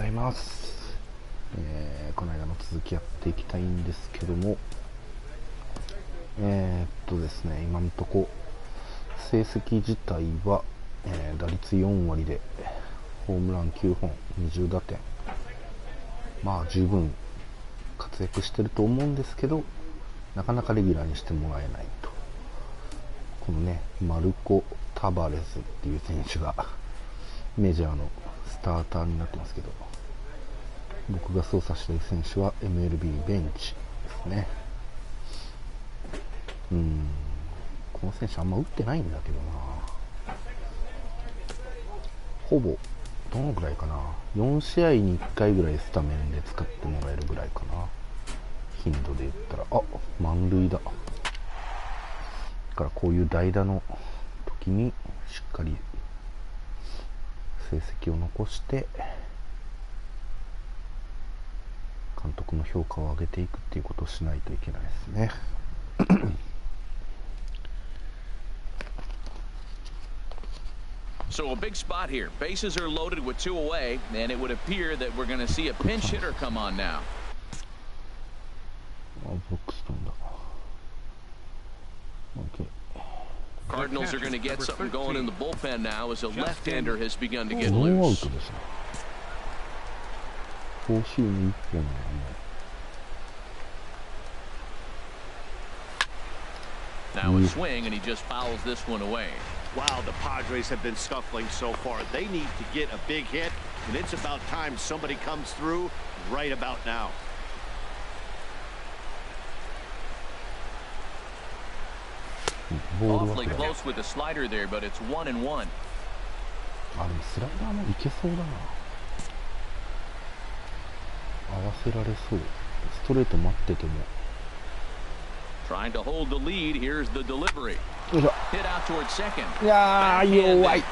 ざいます。この間の続きやっていきたいんですけども、ですね、今のとこ成績自体は、打率4割でホームラン9本20打点、まあ十分活躍してると思うんですけど、なかなかレギュラーにしてもらえないと。このね、マルコ・タバレスっていう選手がメジャーのスターターになってますけど、僕が操作している選手は MLB ベンチですね。この選手あんま打ってないんだけどな。ほぼどのぐらいかな、4試合に1回ぐらいスタメンで使ってもらえるぐらいかな、頻度で言ったら。満塁だ。だからこういう代打の時にしっかり成績を残して監督の評価を上げていくっていうことをしないといけないですね。So a big spot here. Bases are loaded with 2 away, and it would appear that we're going to see a pinch hitter come on now. Okay. Cardinals are going to get something going in the bullpen now as a left-hander has begun to get loose. Now a swing, and he just fouls this one away. Wow, the Padres have been scuffling so far. They need to get a big hit, and it's about time somebody comes through right about now. Awfully close with the slider there, but it's 1-1. でもスライダーもいけそうだな。合わせられそう。ストレート待ってても。Trying to hold the lead. Here's the delivery. Hit out towards second. いやー、弱い。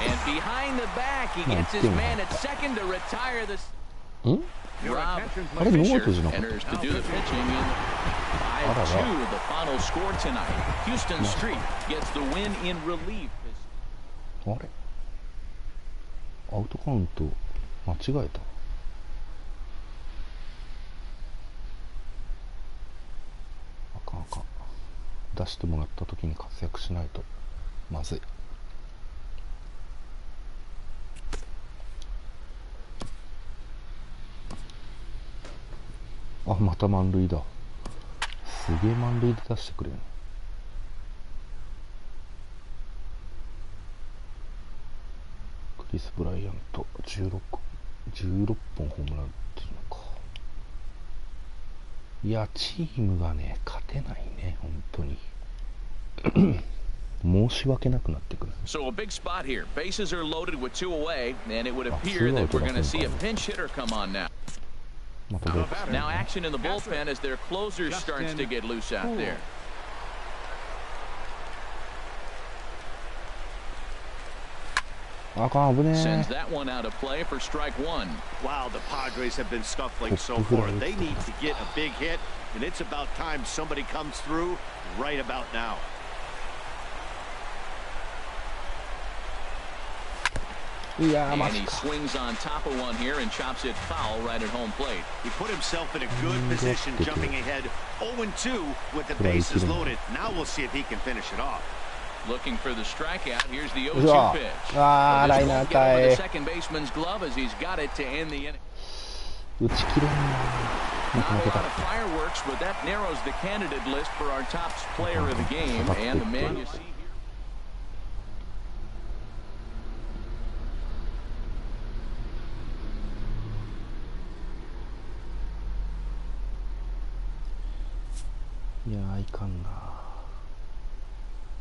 And behind the back, he gets his man at second to retire this. Rob enters to do the pitching in 5-2, the final score tonight. Houston Street gets the win in relief. あれ？アウトカウント間違えた。あかん。出してもらった時に活躍しないとまずい。また満塁だ。すげえ満塁で出してくれる。クリス・ブライアント16本ホームランっていうのか。いや、チームがね勝てないね、本当に。申し訳なくなってくる。So a big spot here. Bases are loaded with 2 away, and it would appear that we're going to see a pinch hitter come on now. Now action in the bullpen as their closer starts to get loose out there. Sends that one out of play for strike 1. Wow, the Padres have been scuffling so far. They need to get a big hit, and it's about time somebody comes through right about now. And he swings on top of one here and chops it foul right at home plate. He put himself in a good position, jumping ahead 0-2 with the bases loaded. Now we'll see if he can finish it off. Looking for the strikeout. Here's the 0-2 pitch. This won't get over the second baseman's glove as he's got it to end the inning. Not a lot of fireworks, but that narrows the candidate list for our top player of the game and the man you see here. いやー、いかんな。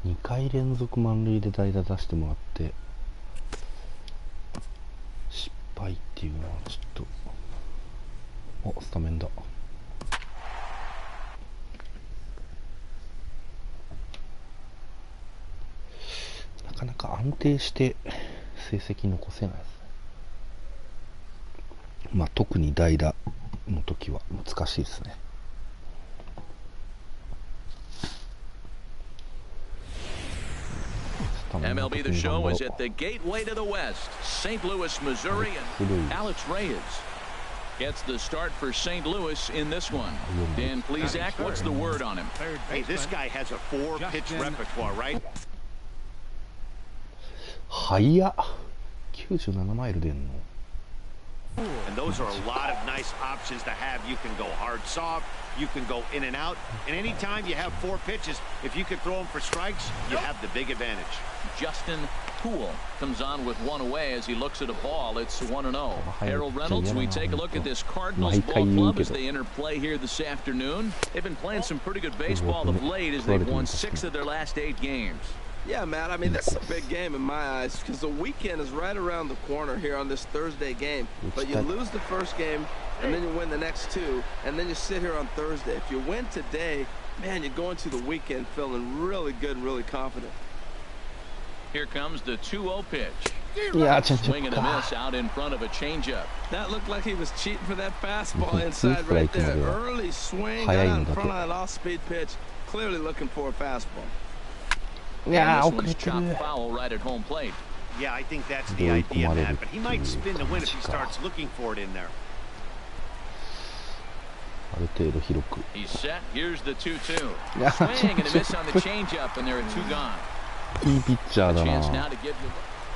2回連続満塁で代打出してもらって失敗っていうのはちょっと。スタメンだ。なかなか安定して成績残せないですね。特に代打の時は難しいですね。Now MLB The Show is at the gateway to the West. St. Louis, Missouri, and Alex Reyes gets the start for St. Louis in this one. Dan Plesac, what's the word on him? Hey, this guy has a 4-pitch repertoire, right? 早っ。97マイル出んの。And those are a lot of nice options to have. You can go hard, soft. You can go in and out. And anytime you have 4 pitches, if you can throw them for strikes, you have the big advantage. Justin Poole comes on with one away as he looks at a ball. It's 1-0. Harold Reynolds, we take a look at this Cardinals ball club as they enter play here this afternoon. They've been playing some pretty good baseball of late as they've won 6 of their last 8 games. Yeah, Matt, I mean, that's a big game in my eyes because the weekend is right around the corner here on this Thursday game. But you lose the first game, and then you win the next 2, and then you sit here on Thursday. If you win today, man, you're going to the weekend feeling really good and really confident. Here comes the 2-0 pitch. Yeah, swing and a miss out in front of a changeup. That looked like he was cheating for that fastball inside right there. Early swing out in front of that off-speed pitch, clearly looking for a fastball. Yeah, this one's chopped foul right at home plate. Yeah, I think that's the idea, Matt, but he might spin to win if he starts looking for it in there. He's set. Here's the 2-2. Swing and a miss on the changeup, and there are 2 gone. Chance now to give you.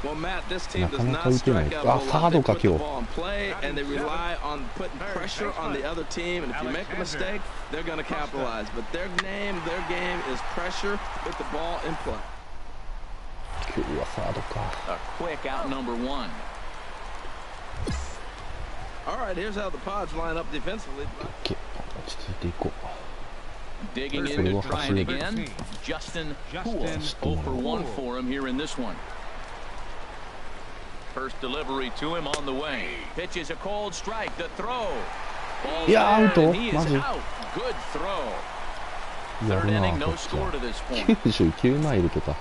Well, Matt, this team does not strike out a lot. They put the ball in play, and they rely on putting pressure on the other team. And if you make a mistake, they're going to capitalize. But their game is pressure with the ball in play. A quick out number 1. All right, here's how the Pods line up defensively. Digging in to try it again. Justin Poole, 0 for 1 for him here in this one. First delivery to him on the way. Pitches a cold strike. The throw. Out. He is out. Good throw. 3rd inning, no score to this point. 99マイルとか。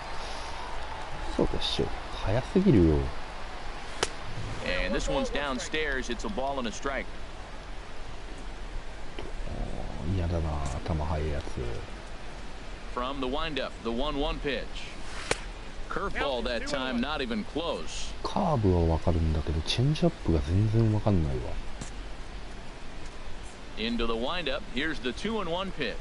そうでしょ。早すぎるよ。And this one's downstairs. It's a ball and a strike. 嫌だな、頭速いやつ。From the windup, the 1-1 pitch. Curveball that time, not even close. カーブはわかるんだけど、チェンジアップが全然わかんないわ。Into the windup, here's the 2-1 pitch.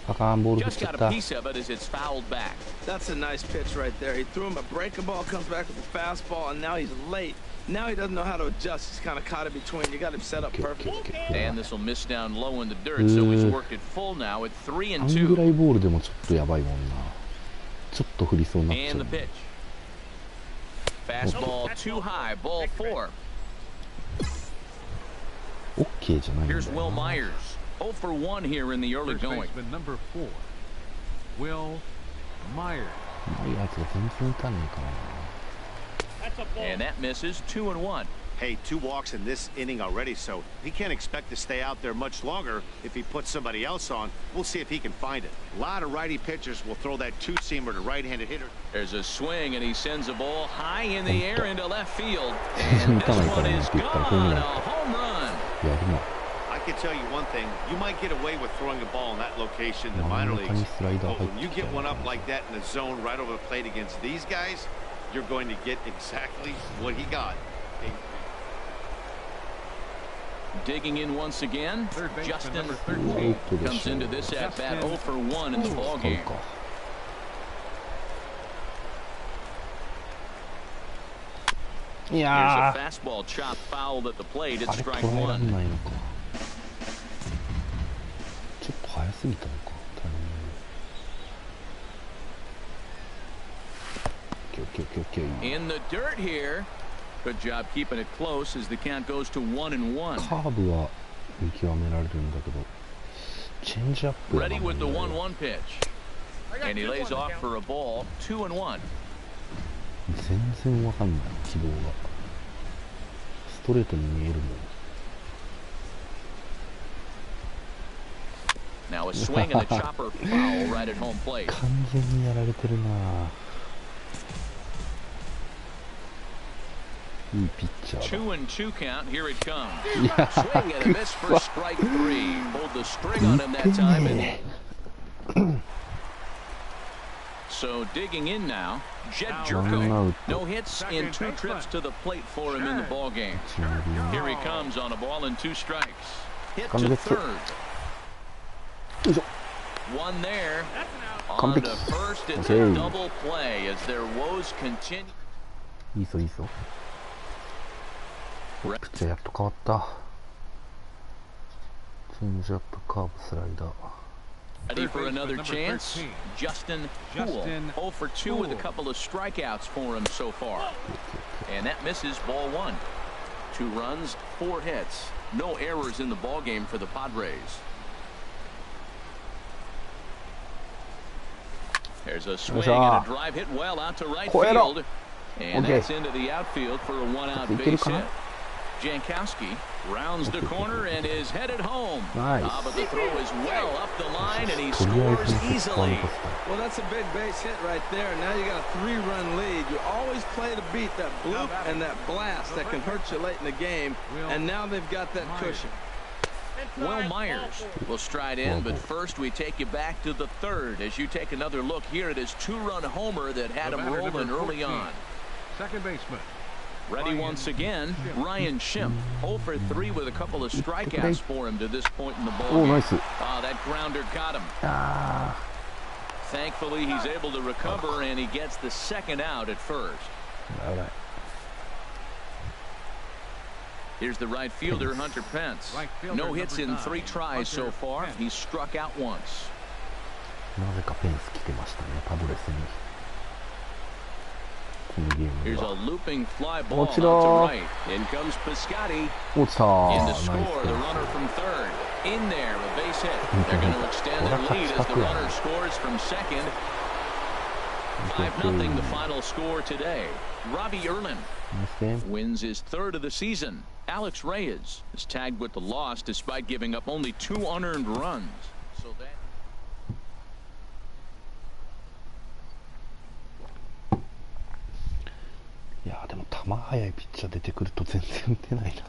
あかん、ボール振っ Just ちゃっ got た。 a piece of it as it's fouled back. That's a nice pitch right there. He threw him a breaking ball, comes back with a fastball, and now he's late. Now he doesn't know how to adjust. He's kind of caught in between. You got him set up perfect. And this will miss down low in the dirt, so he's worked it full now at 3-2. あんぐらいボールでもちょっとやばいもんな。ちょっと振りそうになっちゃう。 And the pitch. Fastball too high, ball 4. オッケーじゃないんだよ Here's な。 Will Myers. 0 for 1 here in the early going. Number 4, Will Myers. うまいやつが全然打たねえからな。 And that misses 2-1. Hey, 2 walks in this inning already, so he can't expect to stay out there much longer if he puts somebody else on. We'll see if he can find it. A lot of righty pitchers will throw that 2-seamer to right-handed hitter. There's a swing, and he sends a ball high in the air into left field. And this one is gone. A home run. I can tell you one thing. You might get away with throwing a ball in that location in the minor leagues. But when you get one up like that in the zone right over the plate against these guys, you're going to get exactly what he got. Digging in once again, Justin Poole comes into this at-bat 0 for 1 in the ballgame. Here's a fastball chopped foul at the plate. It's strike 1. ちょっと早すぎたのか。In the dirt here. Good job keeping it close as the count goes to 1-1. カーブは見極められるんだけど、チェンジアップが Ready with the 1-1 pitch. And he lays off for a ball, 2-1. 全然わかんない、軌道が。ストレートに見えるもん。Now a swing and a chopper foul right at home plate. 完全にやられてるな。いいピッチャーだ。 2-2 count. Here it comes. Swing and a miss for strike 3. Pulled the string on him that time. And So digging in now, Jed Jerko. No hits in 2 trips to the plate for him in the ball game. Here he comes on a ball and 2 strikes. Hit to third. One there. On to first, it's a double play as their woes continue. いいぞいいぞ。ピッチャーやっと変わった。チェンジアップ、カーブ、スライダー。Ready for another chance. Justin Poole, 0 for 2 with a couple of strikeouts for him so far. And that misses, ball 1. 2 runs, 4 hits. No errors in the ball game for the Padres. There's a swing and a drive hit well out to right field. And that's into the outfield for a 1-out base hit. Jankowski rounds the corner and is headed home. Nice. But the throw is well up the line and he scores easily. Well, that's a big base hit right there. Now you got a 3-run lead. You always play to beat that bloop and that blast that can hurt you late in the game. And now they've got that cushion. Will Myers will stride in, but first we take you back to the 3rd as you take another look here at his 2-run homer that had him rolling early on. Second baseman. Ready once again, Ryan Schimpf, 0 for 3 with a couple of strikeouts for him to this point in the ball game. Nice. That grounder got him. Thankfully, he's able to recover, and he gets the 2nd out at first. All right. Here's the right fielder, Hunter Pence. No hits in 3 tries so far. He's struck out once. なぜかペンス来てましたね、パドレスに。Here's a looping fly ball out to right. In comes Piscotty. In to score, the runner from 3rd. In there, a base hit. They're going to extend their lead as the runner scores from 2nd. 5-0 the final score today. Robbie Erlin wins his 3rd of the season. Alex Reyes is tagged with the loss despite giving up only 2 unearned runs. So that. いやでも球速いピッチャー出てくると全然打てないな。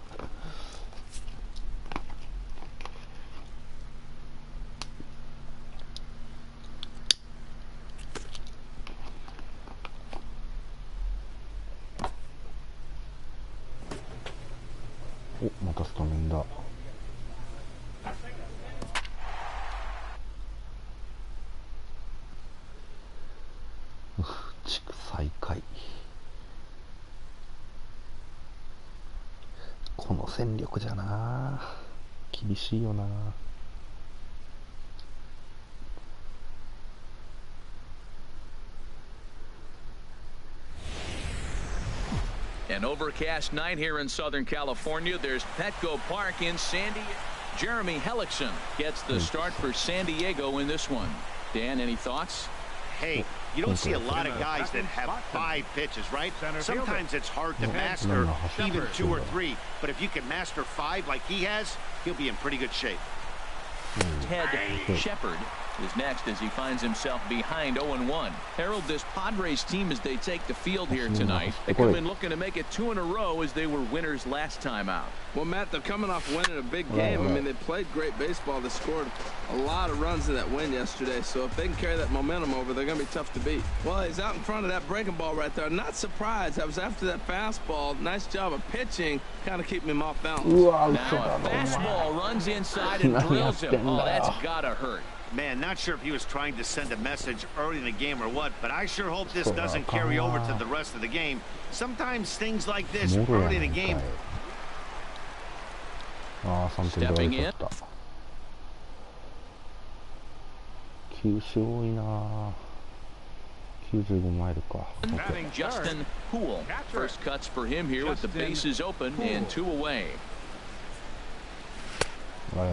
お、またスタメンだ。地区最下位。この戦力じゃな厳しいよな。An overcast night here in Southern California. There's Petco Park in San Diego. Jeremy Hellickson gets the start for San Diego in this one. Dan, any thoughts? Hey, you don't see a lot of guys that have 5 pitches, right? Sometimes it's hard to master even 2 or 3. But if you can master 5 like he has, he'll be in pretty good shape. Ted Shepard is next as he finds himself behind 0-1. Harold, this Padres team as they take the field here tonight, they come in looking to make it 2 in a row as they were winners last time out. Well, Matt, they're coming off winning a big game. I mean, they played great baseball. They scored a lot of runs in that win yesterday. So if they can carry that momentum over, they're going to be tough to beat. Well, he's out in front of that breaking ball right there. Not surprised. That was after that fastball. Nice job of pitching, kind of keeping him off balance. Now a fastball runs inside and drills him. Oh, that's got to hurt. Man, not sure if he was trying to send a message early in the game or what, but I sure hope this doesn't carry over to the rest of the game. Sometimes things like this early in the game. Stepping in. 球種多いな。95マイルか。Justin Poole. First cuts for him here with the bases open and 2 away.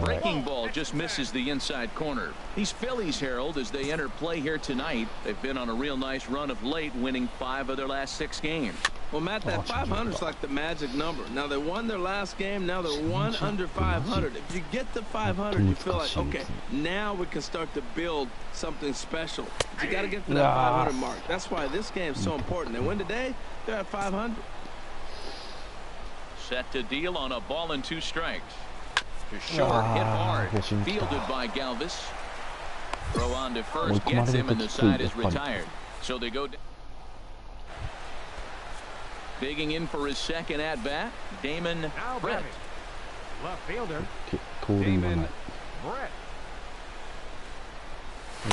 Breaking ball just misses the inside corner. These Phillies, Harold, as they enter play here tonight, they've been on a real nice run of late, winning 5 of their last 6 games. Well, Matt, that 500 is like the magic number. Now, they won their last game. Now they're 1 under 500. If you get the 500, you feel like, okay, now we can start to build something special. You got to get to that 500 mark. That's why this game is so important. They win today, they're at 500. Set to deal on a ball and 2 strikes. Short, hit hard, fielded by Galvis. Throw on to first, gets him, and the side is retired. So they go digging in for his second at bat, Damon Brett. Left fielder. 盗塁はない。 Brett.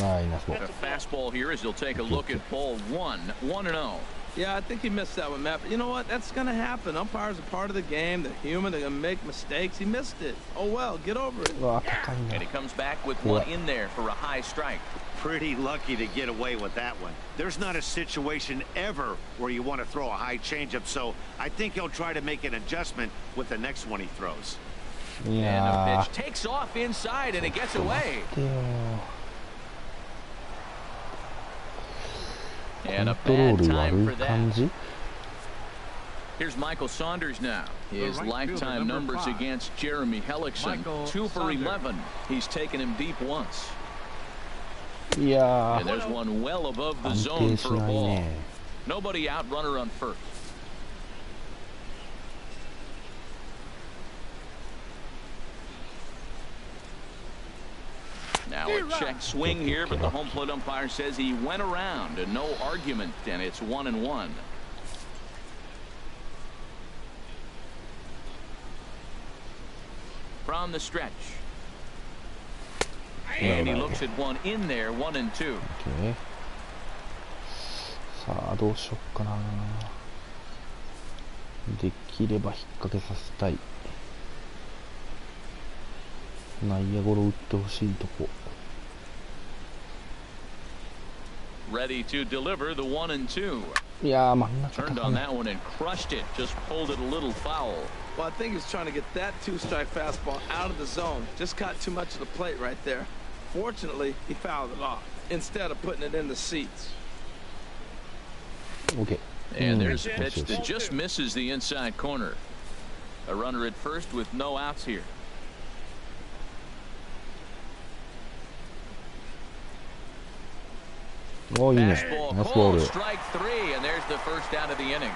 ナイナスボール。 A fastball here as he'll take a look at ball 1-0. Yeah, I think he missed that one, Matt. But you know what? That's going to happen. Umpires are part of the game. They're human. They're going to make mistakes. He missed it. Oh, well, get over it. うわ、高いな。 And he comes back with one in there for a high strike. Pretty lucky to get away with that one. There's not a situation ever where you want to throw a high changeup, so I think he'll try to make an adjustment with the next one he throws. い And や the pitch takes off inside and it gets away. ー、待ってよ。 And a コントロー bad ル悪 time い for 感 that. じ Here's Michael Saunders now. His right lifetime fielder, number numbers 5. against Jeremy Hellickson. Michael 2 for Saunders. 11. He's taken him deep once. いやー、 And there's one well above the 安 zone 定し for a ない ball. ね。 Nobody out, runner on first. Now a check swing here, but the home plate umpire says he went around and no argument, and it's 1-1. From the stretch. And he looks at one in there, 1-2. OK。さあ、どうしよっかな。できれば引っ掛けさせたい。内野ゴロ打ってほしいとこ。 Ready to deliver the 1-2. いやー、真ん中 Turned 高 on め。 that one and crushed it. Just pulled it a little foul. Well, I think he's trying to get that two-strike fastball out of the zone. Just caught too much of the plate right there. Fortunately, he fouled it off instead of putting it in the seats. OK。 And there's a pitch that just misses the inside corner. A runner at first with no outs here.おー、いいね。ナイス Fastball ボー called ル。 strike 3, and there's the first out of the inning.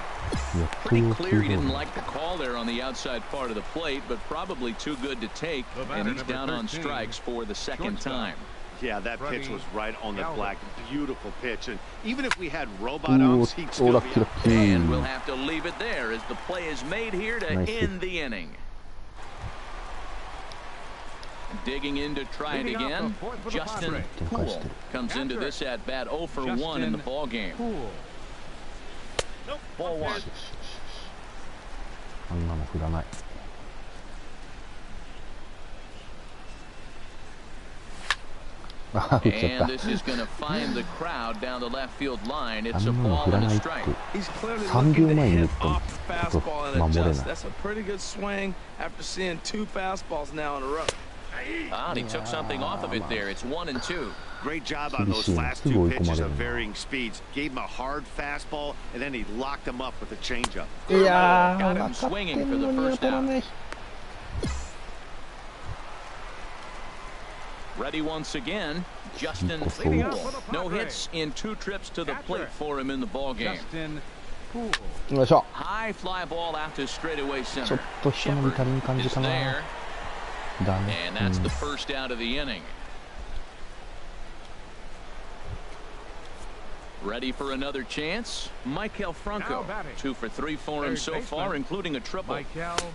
やっ Pretty と clear he 9 didn't 本。 like the call there on the outside part of the plate, but probably too good to take, and he's down on strikes for the second time. Yeah, that pitch was right on the black. Beautiful pitch. And even if we had お robot ー arms, he'd おー、 still ラ be ッキーラ up. ッキー。 And we'll have to leave it there as the play is made here to Nice. end the inning. Digging in to try it again. Justin Poole comes into this at bat 0 for 1 in the ball game. Ball 1. あんなの振らない。あ、打っちゃっ And た。 this is going to find the crowd down the left field line. あ It's ん a なの振 ball ら and な a いって strike. He's clearly 3 looking 秒 to 前に打 hit ったの off the fastball and 守れ adjust. ない That's a pretty good swing after seeing 2 fastballs now in a row. And he took something off of it there. It's 1-2. Great job on those last 2 pitches of varying speeds. Gave him a hard fastball, and then he locked him up with a changeup. いやー、 Got 分 him かって swinging ん for the のに first 当たら out. ない。 Ready once again, Justin Poole. No hits in 2 trips to the plate for him in the ball game. Justin Poole. よいしょ。 High fly ball out to straightaway ちょ center. っと人の見足りん感じ is かな。 there, だね。 and that's the first out of the inning. Ready for another chance? Michael Franco. 2 for 3 for him so far, including a triple.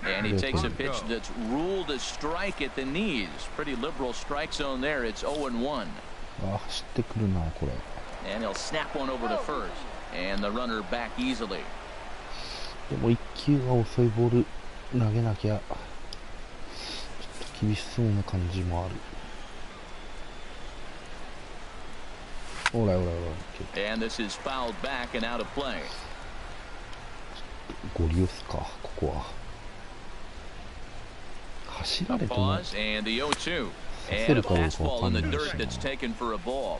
And he takes a pitch that's ruled a strike at the knees. Pretty liberal strike zone there. It's 0-1. あ、走ってくるな、これ。 And he'll snap one over to first. And the runner back easily. でも1球は遅いボール投げなきゃ、ちょっと厳しそうな感じもある。おらおらおら。 And this is fouled back and out of play. ゴリ押すか、ここは。走ら A れても pause and the 0-2. させ And る a かどうかわ fastball か in ん the ない dirt し that's な。 taken for a ball.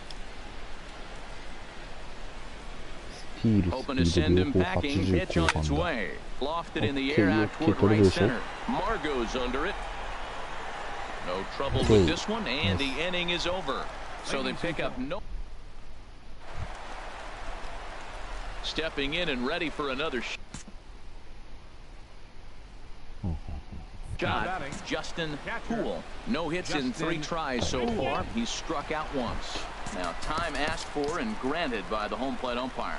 スティール、 Hoping to スピ send ー him ド、両 packing. 方 Pitch 80 on its 後半だ。 way. Lofted in the air Okay, out okay, toward right okay. center. Margo's under it. No trouble Okay. with this one, and the inning is over. So they pick up no. Stepping in and ready for another shot. Justin Poole. No hits in 3 tries so far. He's struck out once. Now time asked for and granted by the home plate umpire.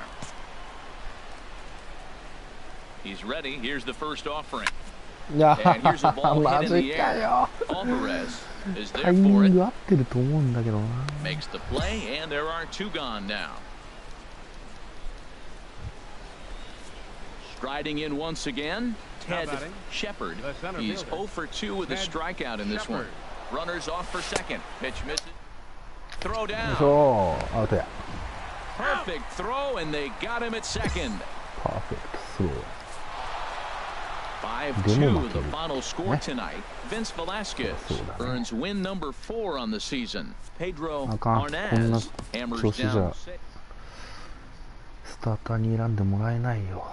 He's ready. Here's the first offering. And here's a ball hit in the air. Alvarez is there for it. Makes the play, and there are two gone now. Striding in once again, Ted Shepard. He's 0 for 2 with a strikeout in this one. Runners off for second. Pitch misses. Throw down. Perfect throw, and they got him at second. Perfect throw. 5-2 the final score tonight. Vince Velasquez earns win number 4 on the season. Pedro Arnaz hammers down. スターターに選んでもらえないよ。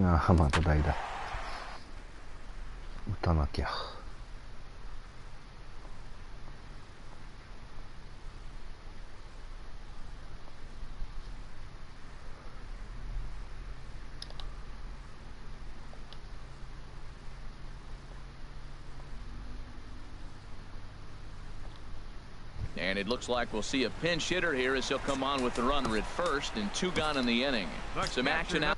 ああ、また代だ。打たなきゃ。And it looks like we'll see a pinch hitter here as he'll come on with the runner at first, and 2 gone in the inning. Some action out.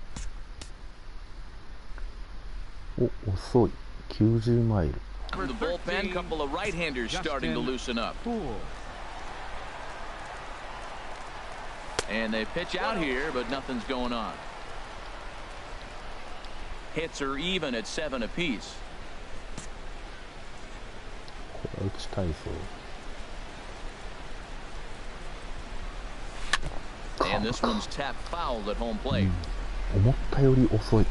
お、遅い。90マイル。 For the bullpen, couple of right-handers starting to loosen up. And they pitch out here, but nothing's going on. Hits are even at 7 apiece. これ打ちたいぞ。And this one's tapped foul at home plate. 思ったより遅い。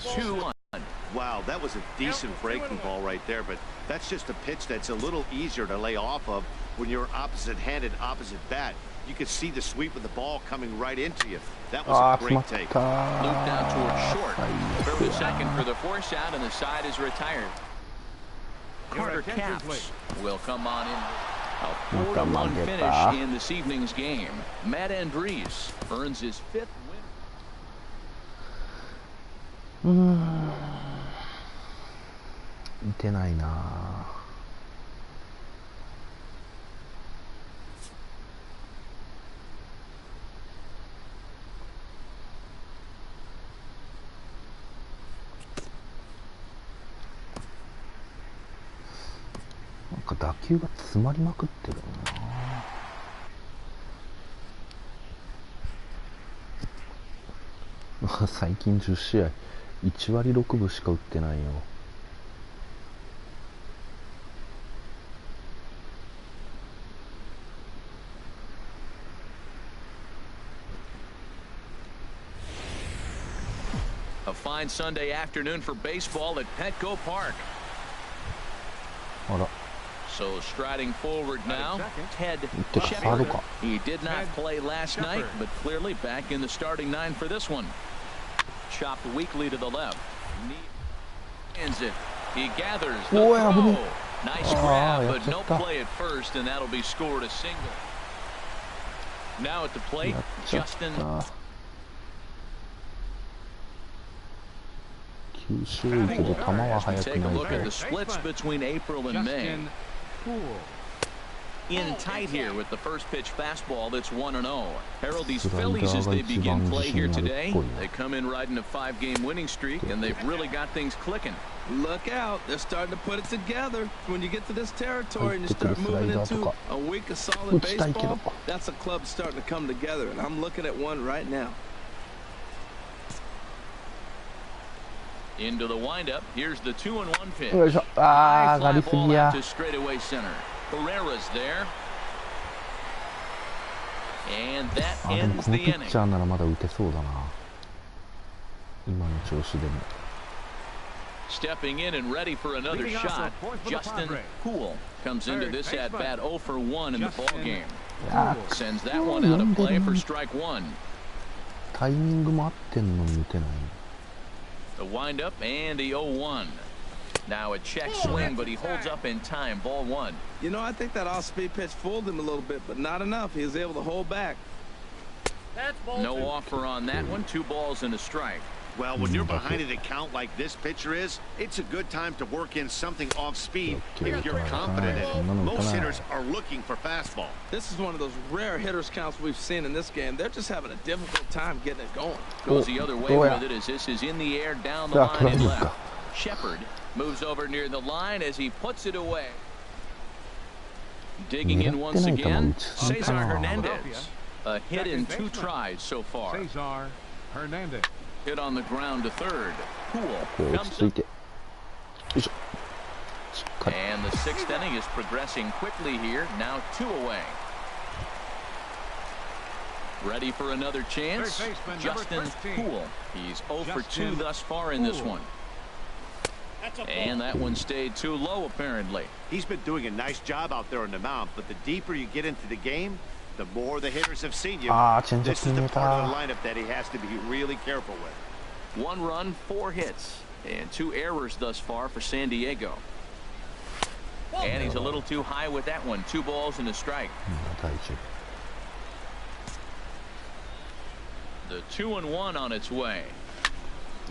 2-1. Wow, that was a decent breaking ball right there, but that's just a pitch that's a little easier to lay off of when you're opposite-handed, opposite bat. You could see the sweep of the ball coming right into you. That was a great take. Looped out towards short. Throw to second for the force out, and the side is retired. Carter Capps will come on in. A 4-1 finish in this evening's game. Matt Andriese earns his 5th win. 見てないな。なんか打球が詰まりまくってるな。最近10試合1割6分しか打ってないよ。A fine Sunday afternoon for baseball at Petco Park. あら。So striding forward now, Ted Shepard. He did not play last night, but clearly back in the starting 9 for this one. Chopped weakly to the left. Ends it. He gathers the throw. Nice grab, but no play at first, and that'll be scored a single. Now at the plate, Justin. 球種いいけど球は速くない Take a look at the splits between April and May. In tight here with the first pitch fastball that's 1-0. Herald these Phillies as they begin play here today. They come in riding a 5-game winning streak, and they've really got things clicking. Look out, they're starting to put it together. When you get to this territory and you start moving into a week of solid baseball, that's a club starting to come together, and I'm looking at one right now. Into the windup. Here's the 2-1 pitch. Ah, high fly ball out to straightaway center. Herrera's there. And that ends the inning. ピッチャーならまだ打てそうだな。今の調子でも。Stepping in and ready for another shot, Justin Poole comes into this at bat 0 for 1 in the ball game. Sends that one out of play for strike one. タイミングも合ってんのに打てない。 The windup and the 0-1. Now a check swing, but he holds up in time. Ball one. You know, I think that off-speed pitch fooled him a little bit, but not enough. He was able to hold back. No offer on that one. 2 balls and a strike. Well, when you're behind an account like this pitcher is, it's a good time to work in something off speed if you're confident in it. Most hitters are looking for fastball. This is one of those rare hitters counts we've seen in this game. They're just having a difficult time getting it going. Goes the other way with it as this is in the air down the line and left. Shepard moves over near the line as he puts it away. Digging in once again, Cesar Hernandez. A hit in 2 tries so far. Cesar Hernandez. Hit on the ground to third. Poole comes up. And the 6th inning is progressing quickly here. Now 2 away. Ready for another chance. Justin Poole. He's 0 for 2 thus far in this one. And that one stayed too low apparently. He's been doing a nice job out there on the mound, but the deeper you get into the game, the more the hitters have seen you. This is the part of the lineup that he has to be really careful with. 1 run, 4 hits, and 2 errors thus far for San Diego. And he's a little too high with that one. 2 balls and a strike. The 2-1 on its way.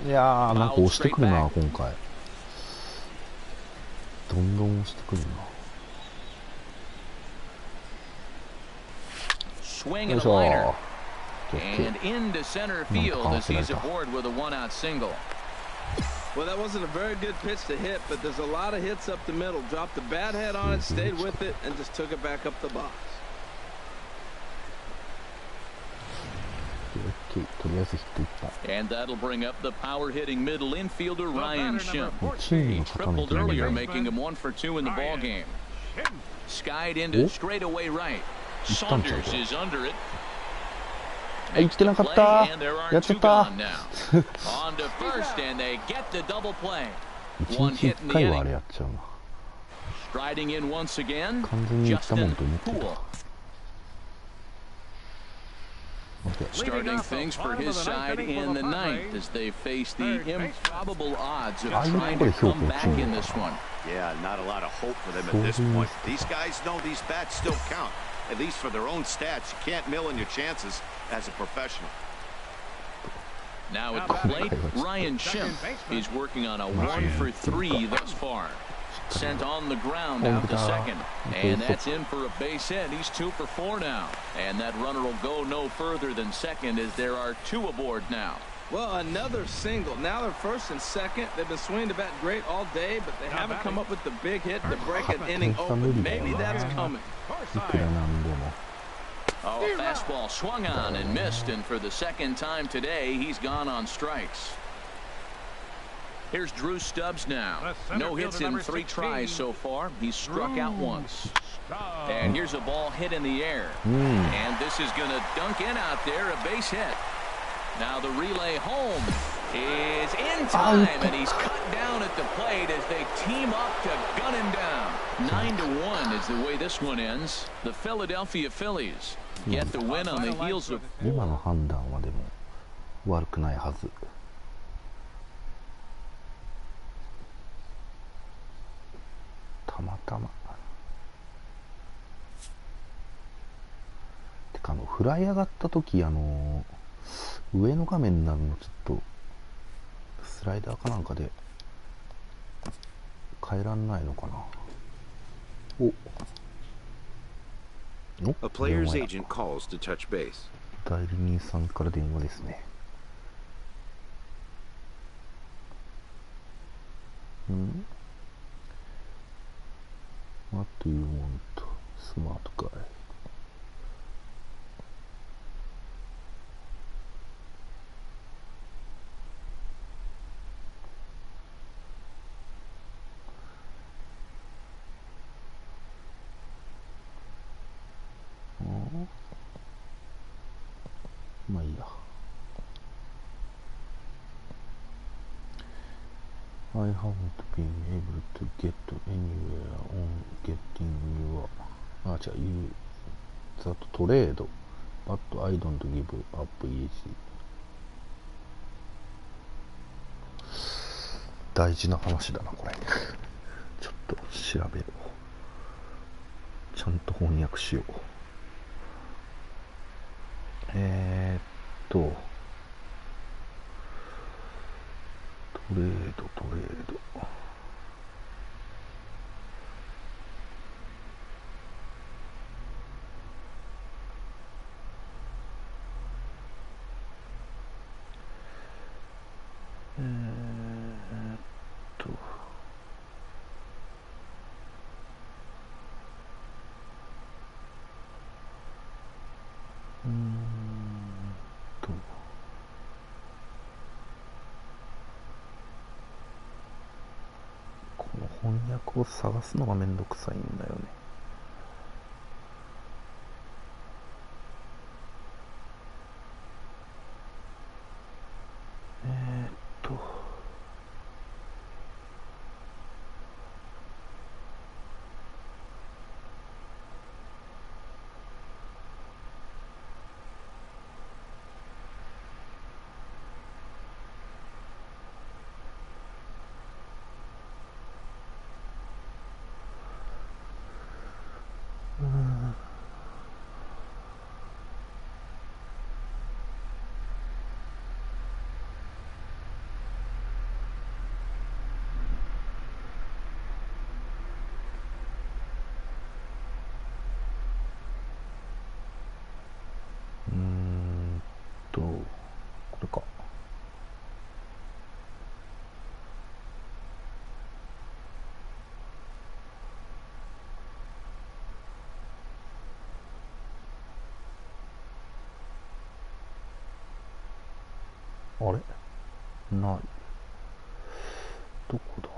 いやー、なんか押してくるな、今回。どんどん押してくるな。 Swing and a liner. And into center field as he's aboard with a 1-out single. Well, that wasn't a very good pitch to hit, but there's a lot of hits up the middle. Dropped the bat head on it, stayed with it, and just took it back up the box. And that'll bring up the power-hitting middle infielder Ryan Schimpf. He tripled earlier, making him 1 for 2 in the ball game. Skied into straightaway right. Saunders is under it. Makes the play, and there are 2 gone now. On to first, and they get the double play. 1 hit in the inning. Striding in once again, Justin Poole. Starting things for his side in the 9th as they face the improbable odds of trying to come back in this one. Yeah, not a lot of hope for them at this point. These guys know these bats still count. At least for their own stats, you can't mill in your chances as a professional. Now at the plate, Ryan Schimpf is working on a 1 for 3 thus far. Sent on the ground out to second, and that's in for a base hit. He's 2 for 4 now, and that runner will go no further than second as there are 2 aboard now. Well, another single. Now they're first and second. They've been swinging the bat great all day, but they haven't come up with the big hit to break an inning open. Maybe that's coming. Oh, a fastball swung on and missed, and for the 2nd time today, he's gone on strikes. Here's Drew Stubbs now. No hits in 3 tries so far. He's struck out once. And here's a ball hit in the air. And this is going to dunk in out there, a base hit. Now the relay home is in time, and he's cut down at the plate as they team up to gun him down. 9-1 is the way this one ends. The Philadelphia Phillies get the win on the heels of. 今の判断はでも悪くないはず。たまたま。てかフライ上がった時上の画面になるのちょっとスライダーかなんかで変えらんないのかな。お。A player's agent calls to touch base. 代理人さんから電話ですね。What do you want, smart guy?まあいいや。I haven't been able to get anywhere on getting your use that trade, but I don't give up easy. 大事な話だなこれ。ちょっと調べよう。ちゃんと翻訳しよう。トレード。この翻訳を探すのがめんどくさいんだよね。これか。あれ？ない。どこだ？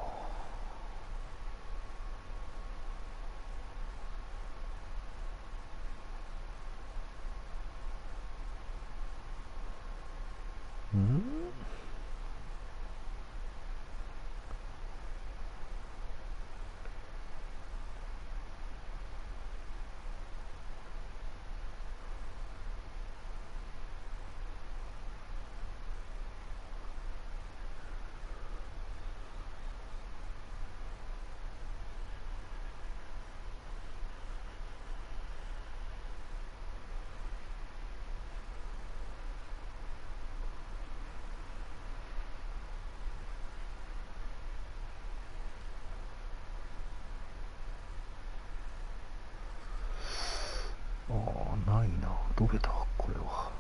ないな。どれだこれは。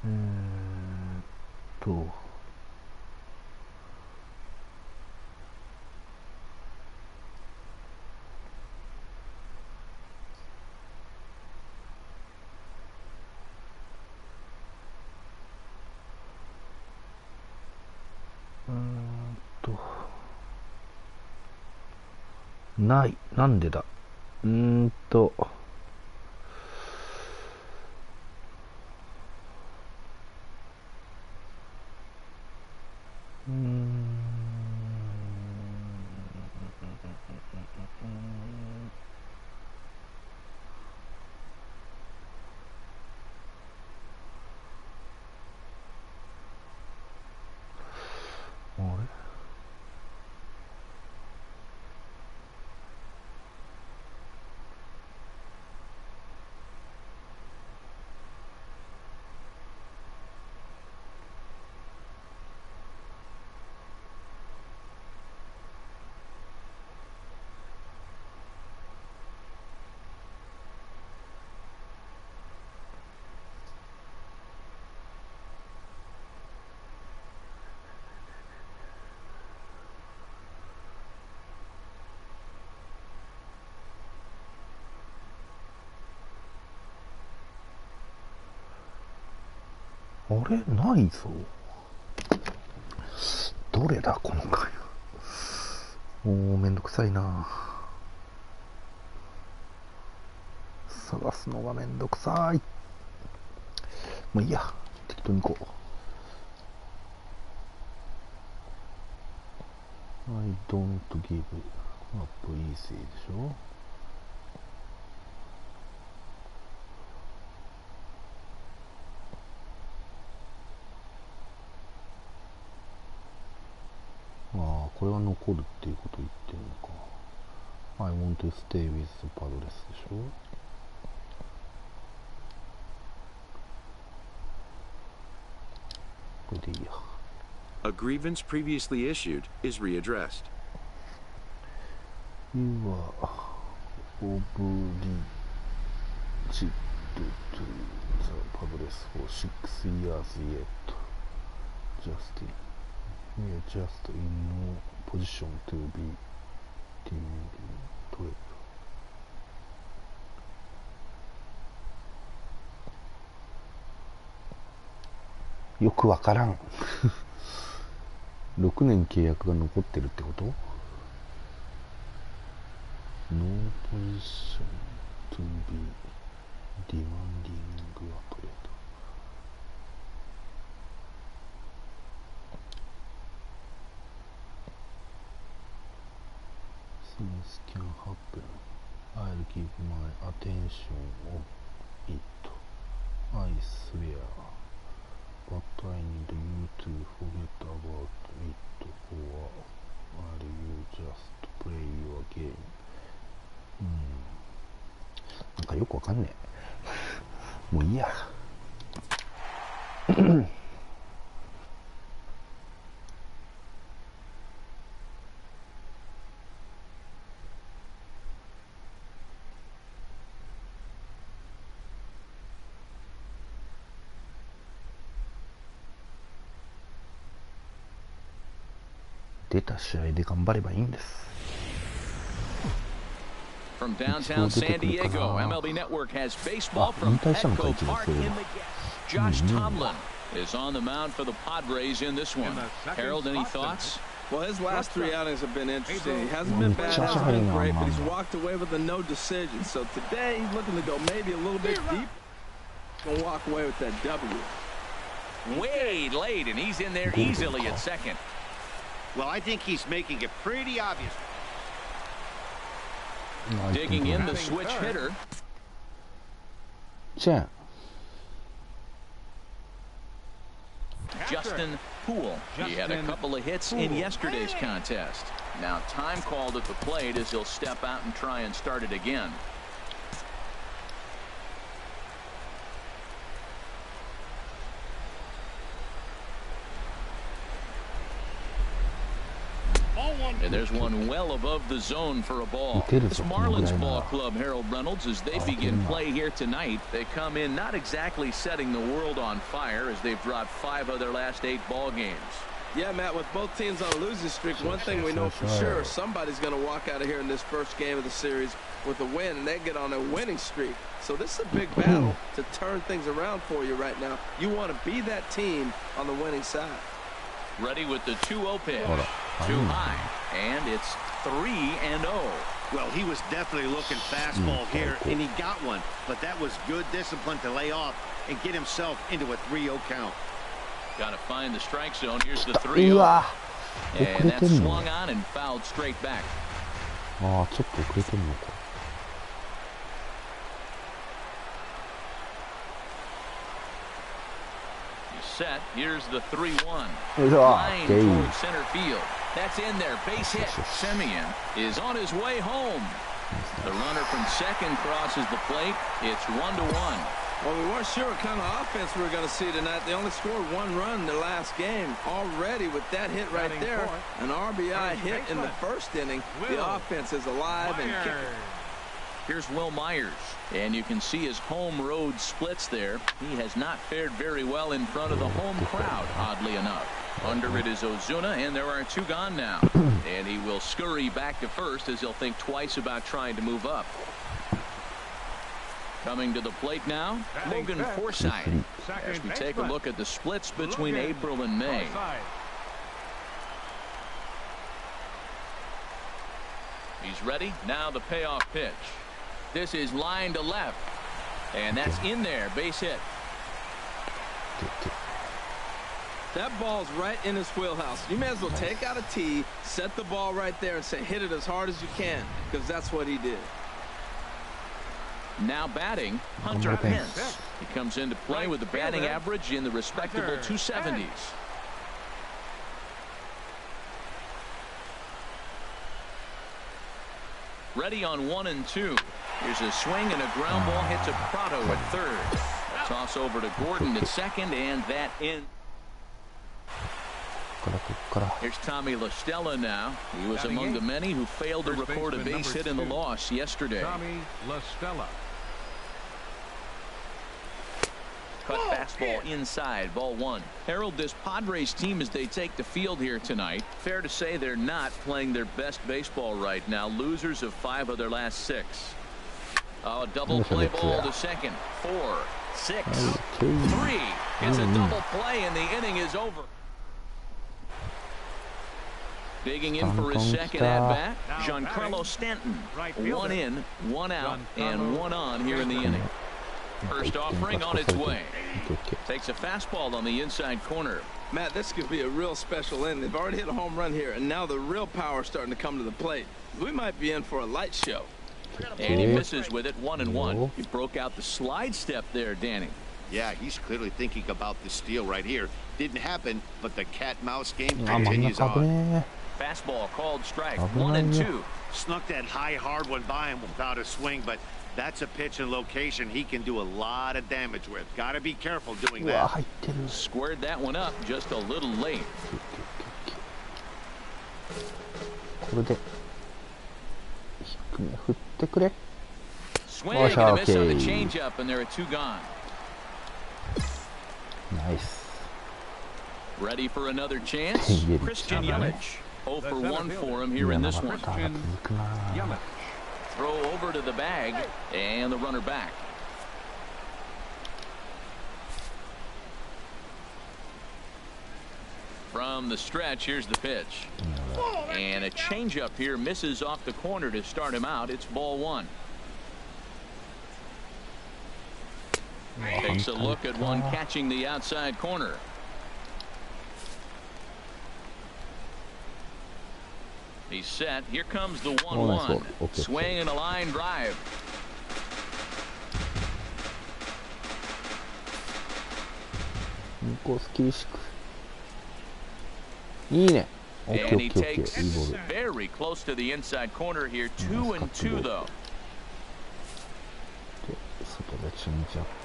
えーっとない。なんでだ。あれ？あれないぞ。どれだこの回。もうめんどくさいな。探すのがめんどくさい。もういいや、適当に行こう。I don't give up easy でしょ。ああ、これは残るっていうことを言ってるのか。I want to stay with the Padres でしょ。これでいいや。A grievance previously issued is readdressed. You are obliged to the Padres for 6 years yet. We are just in no position to be trade. よくわからん。6年契約が残ってるってこと？ No position to be demanding a trade. Things can happen. I'll give my attention on it. I swear. But I need you to forget about it, or will you just play your game? なんかよくわかんねえ。もういいや。出た試合で頑張ればいいんです。From downtown San Diego, MLB Network has baseball from Petco Park in the Josh Tomlin is on the mound for the Padres in this one. Harold, any thoughts? Well, his last 3 outings have been interesting. He hasn't been bad, hasn't been great, but he's walked away with a no decision. So today, he's looking to go maybe a little bit deep. Gonna walk away with that W. Way late, and he's in there easily at second. Well, I think he's making it pretty obvious. Digging in the switch hitter. Justin Poole. He had a couple of hits in yesterday's contest. Now time called at the plate as he'll step out and try and start it again. And there's one well above the zone for a ball. This Marlins ball club, Harold Reynolds, as they begin play here tonight, they come in not exactly setting the world on fire as they've dropped 5 of their last 8 ball games. Yeah, Matt, with both teams on a losing streak, one thing we know for sure, somebody's going to walk out of here in this first game of the series with a win, and they get on a winning streak. So this is a big battle to turn things around for you right now. You want to be that team on the winning side. Ready with the 2-0 pitch. Too high, and it's 3-0. Well, he was definitely looking fastball here, and he got one. But that was good discipline to lay off and get himself into a 3-0 count. Got to find the strike zone. Here's the 3-0. And that's swung on and fouled straight back. ああ、ちょっと遅れてるのか。Set. Here's the 3-1. Line towards center field. That's in there. Base hit. Semien is on his way home. The runner from second crosses the plate. It's 1-1. Well, we weren't sure what kind of offense we were going to see tonight. They only scored 1 run in their last game. Already with that hit right there, an RBI hit in the first inning. The offense is alive and kicking. Here's Will Myers, and you can see his home road splits there. He has not fared very well in front of the home crowd, oddly enough. Under it is Ozuna, and there are 2 gone now. And he will scurry back to first as he'll think twice about trying to move up. Coming to the plate now, Logan Forsythe. As we take a look at the splits between April and May. He's ready. Now the payoff pitch. This is line to left. And that's in there. Base hit. That ball's right in his wheelhouse. You may as well take out a tee, set the ball right there, and say hit it as hard as you can, because that's what he did. Now batting, Hunter Pence. He comes into play with a batting average in the respectable 270s. Ready on 1 and 2. Here's a swing and a ground ball hits a Prado at third. A toss over to Gordon at second, and that in. Here's Tommy La Stella now. He was among the many who failed to record a base hit in the loss yesterday. Tommy La Stella. Cut fastball inside, ball 1. Harold, this Padres team as they take the field here tonight, fair to say they're not playing their best baseball right now. Losers of 5 of their last 6. Oh, double play ball to second. 4, 6, 3. It's a double play and the inning is over. Digging in for his second at-bat, Giancarlo Stanton. 1 in, 1 out, and 1 on here in the inning. First offering on its way. Takes a fastball on the inside corner. Matt, this could be a real special inning. They've already hit a home run here, and now the real power is starting to come to the plate. We might be in for a light show. And he misses with it, 1 and 1. He broke out the slide step there, Danny. Yeah, he's clearly thinking about the steal right here. Didn't happen, but the cat-mouse game continues on. Fastball called strike, 1 and 2. Snuck that high hard one by him without a swing, but that's a pitch and location he can do a lot of damage with. Got to be careful doing that. Squared that one up just a little late. Swing and a miss on the changeup, and there are 2 gone. Nice. Ready for another chance? Christian Yelich. 0 for 1 for him here in this one. Throw over to the bag, and the runner back. From the stretch, here's the pitch. And a changeup here misses off the corner to start him out. It's ball 1. Takes a look at one catching the outside corner. He's set. Here comes the 1-1. Swing and a line drive. And he takes very close to the inside corner here. 2 and 2 though.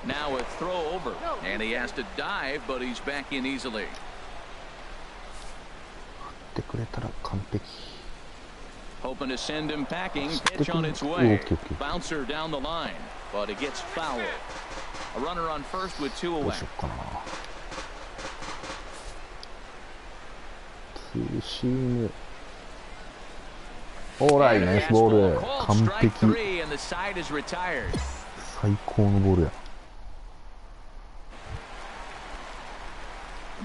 Now a throw over, and he has to dive, but he's back in easily. Hoping to send him packing. Pitch on its way. Bouncer down the line, but it gets foul. A runner on first with 2 away. Alright, nice ball. 3 and the side is retired. 最高のボールや。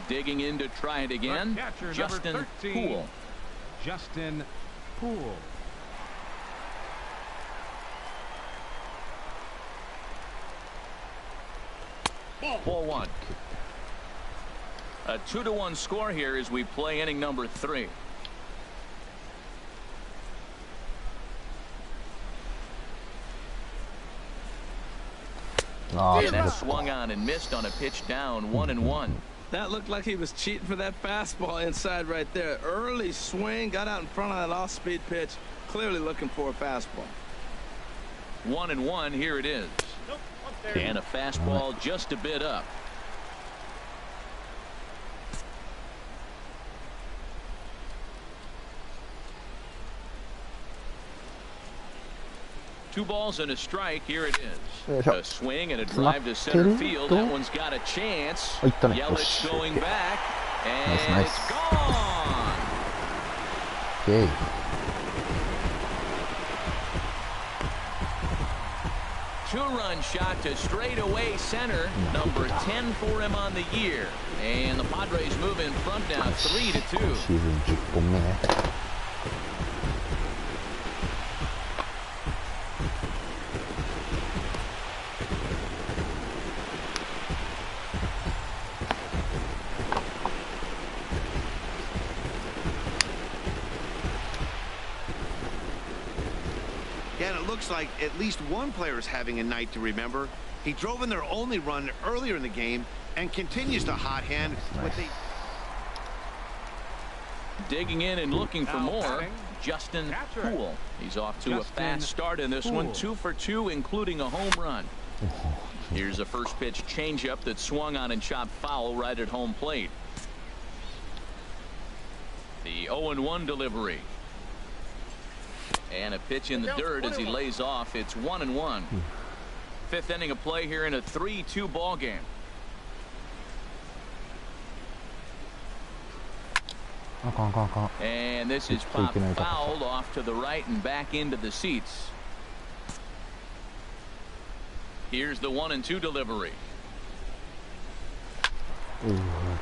Digging in to try it again. Justin Poole. Justin Poole. Ball 1. A 2-1 score here as we play inning number 3. And that swung on and missed on a pitch down, 1-1. That looked like he was cheating for that fastball inside right there. Early swing, got out in front of that off-speed pitch. Clearly looking for a fastball. 1-1, here it is. And a fastball just a bit up. Two balls and a strike. Here it is. A swing and a drive to center field. That one's got a chance. Yelich going back, and it's gone. two-run shot to straightaway center. Number 10 for him on the year. And the Padres move in front now, 3-2. シーズン10本目ね。Yeah, and it looks like at least one player is having a night to remember. He drove in their only run earlier in the game and continues to hot hand. Digging in and looking for more, Justin Poole. He's off to a fast start in this one, 2 for 2, including a home run. Here's a first pitch changeup that swung on and chopped foul right at home plate. The 0-1 delivery. And a pitch in the dirt as he lays off. It's 1-1. Fifth inning of play here in a 3-2 ball game. And this is popped fouled off to the right and back into the seats. Here's the 1-2 delivery.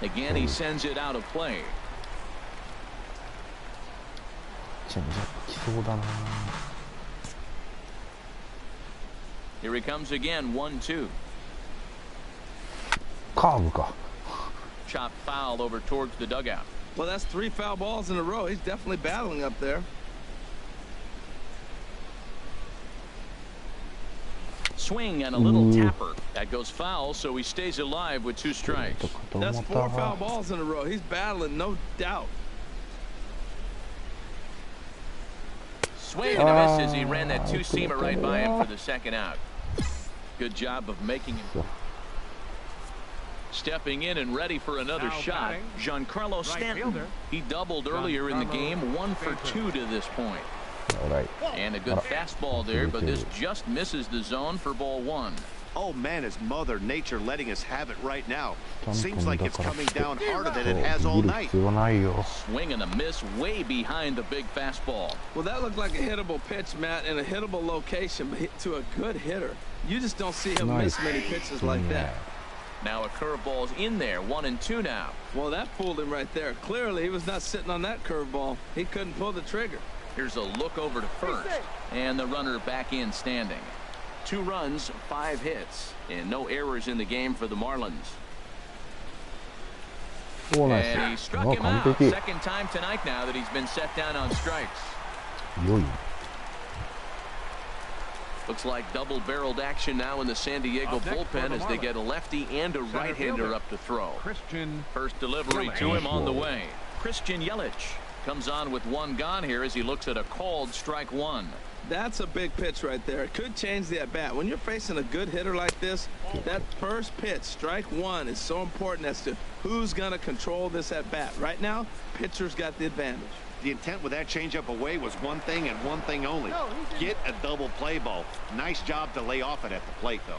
Again, he sends it out of play. Here he comes again, 1-2. Chop foul over towards the dugout. Well, that's 3 foul balls in a row. He's definitely battling up there. Swing and a little tapper. That goes foul, so he stays alive with 2 strikes. That's 4 foul balls in a row. He's battling, no doubt. Swing and a miss as he ran that 2-seamer right by him for the second out. Good job of making him. Stepping in and ready for another shot, Giancarlo Stanton. He doubled earlier in the game, 1 for 2 to this point. And a good fastball there, but this just misses the zone for ball 1. Oh man, is Mother Nature letting us have it right now. Seems like it's coming down harder than it has all night. Swing and a miss way behind the big fastball. Well, that looked like a hittable pitch, Matt, in a hittable location, but hit to a good hitter. You just don't see him miss many pitches like that. Now a curveball's in there, 1-2 now. Well, that fooled him right there. Clearly, he was not sitting on that curveball. He couldn't pull the trigger. Here's a look over to first, and the runner back in standing. 2 runs, 5 hits, and no errors in the game for the Marlins. And he struck him out. Second time tonight now that he's been set down on strikes. Looks like double-barreled action now in the San Diego bullpen as they get a lefty and a right-hander up to throw. First delivery to him on the way. Christian Yelich comes on with 1 gone here as he looks at a called strike 1. That's a big pitch right there. It could change the at-bat. When you're facing a good hitter like this, that first pitch, strike 1, is so important as to who's going to control this at-bat. Right now, pitcher's got the advantage. The intent with that changeup away was one thing and one thing only. Get a double play ball. Nice job to lay off it at the plate, though.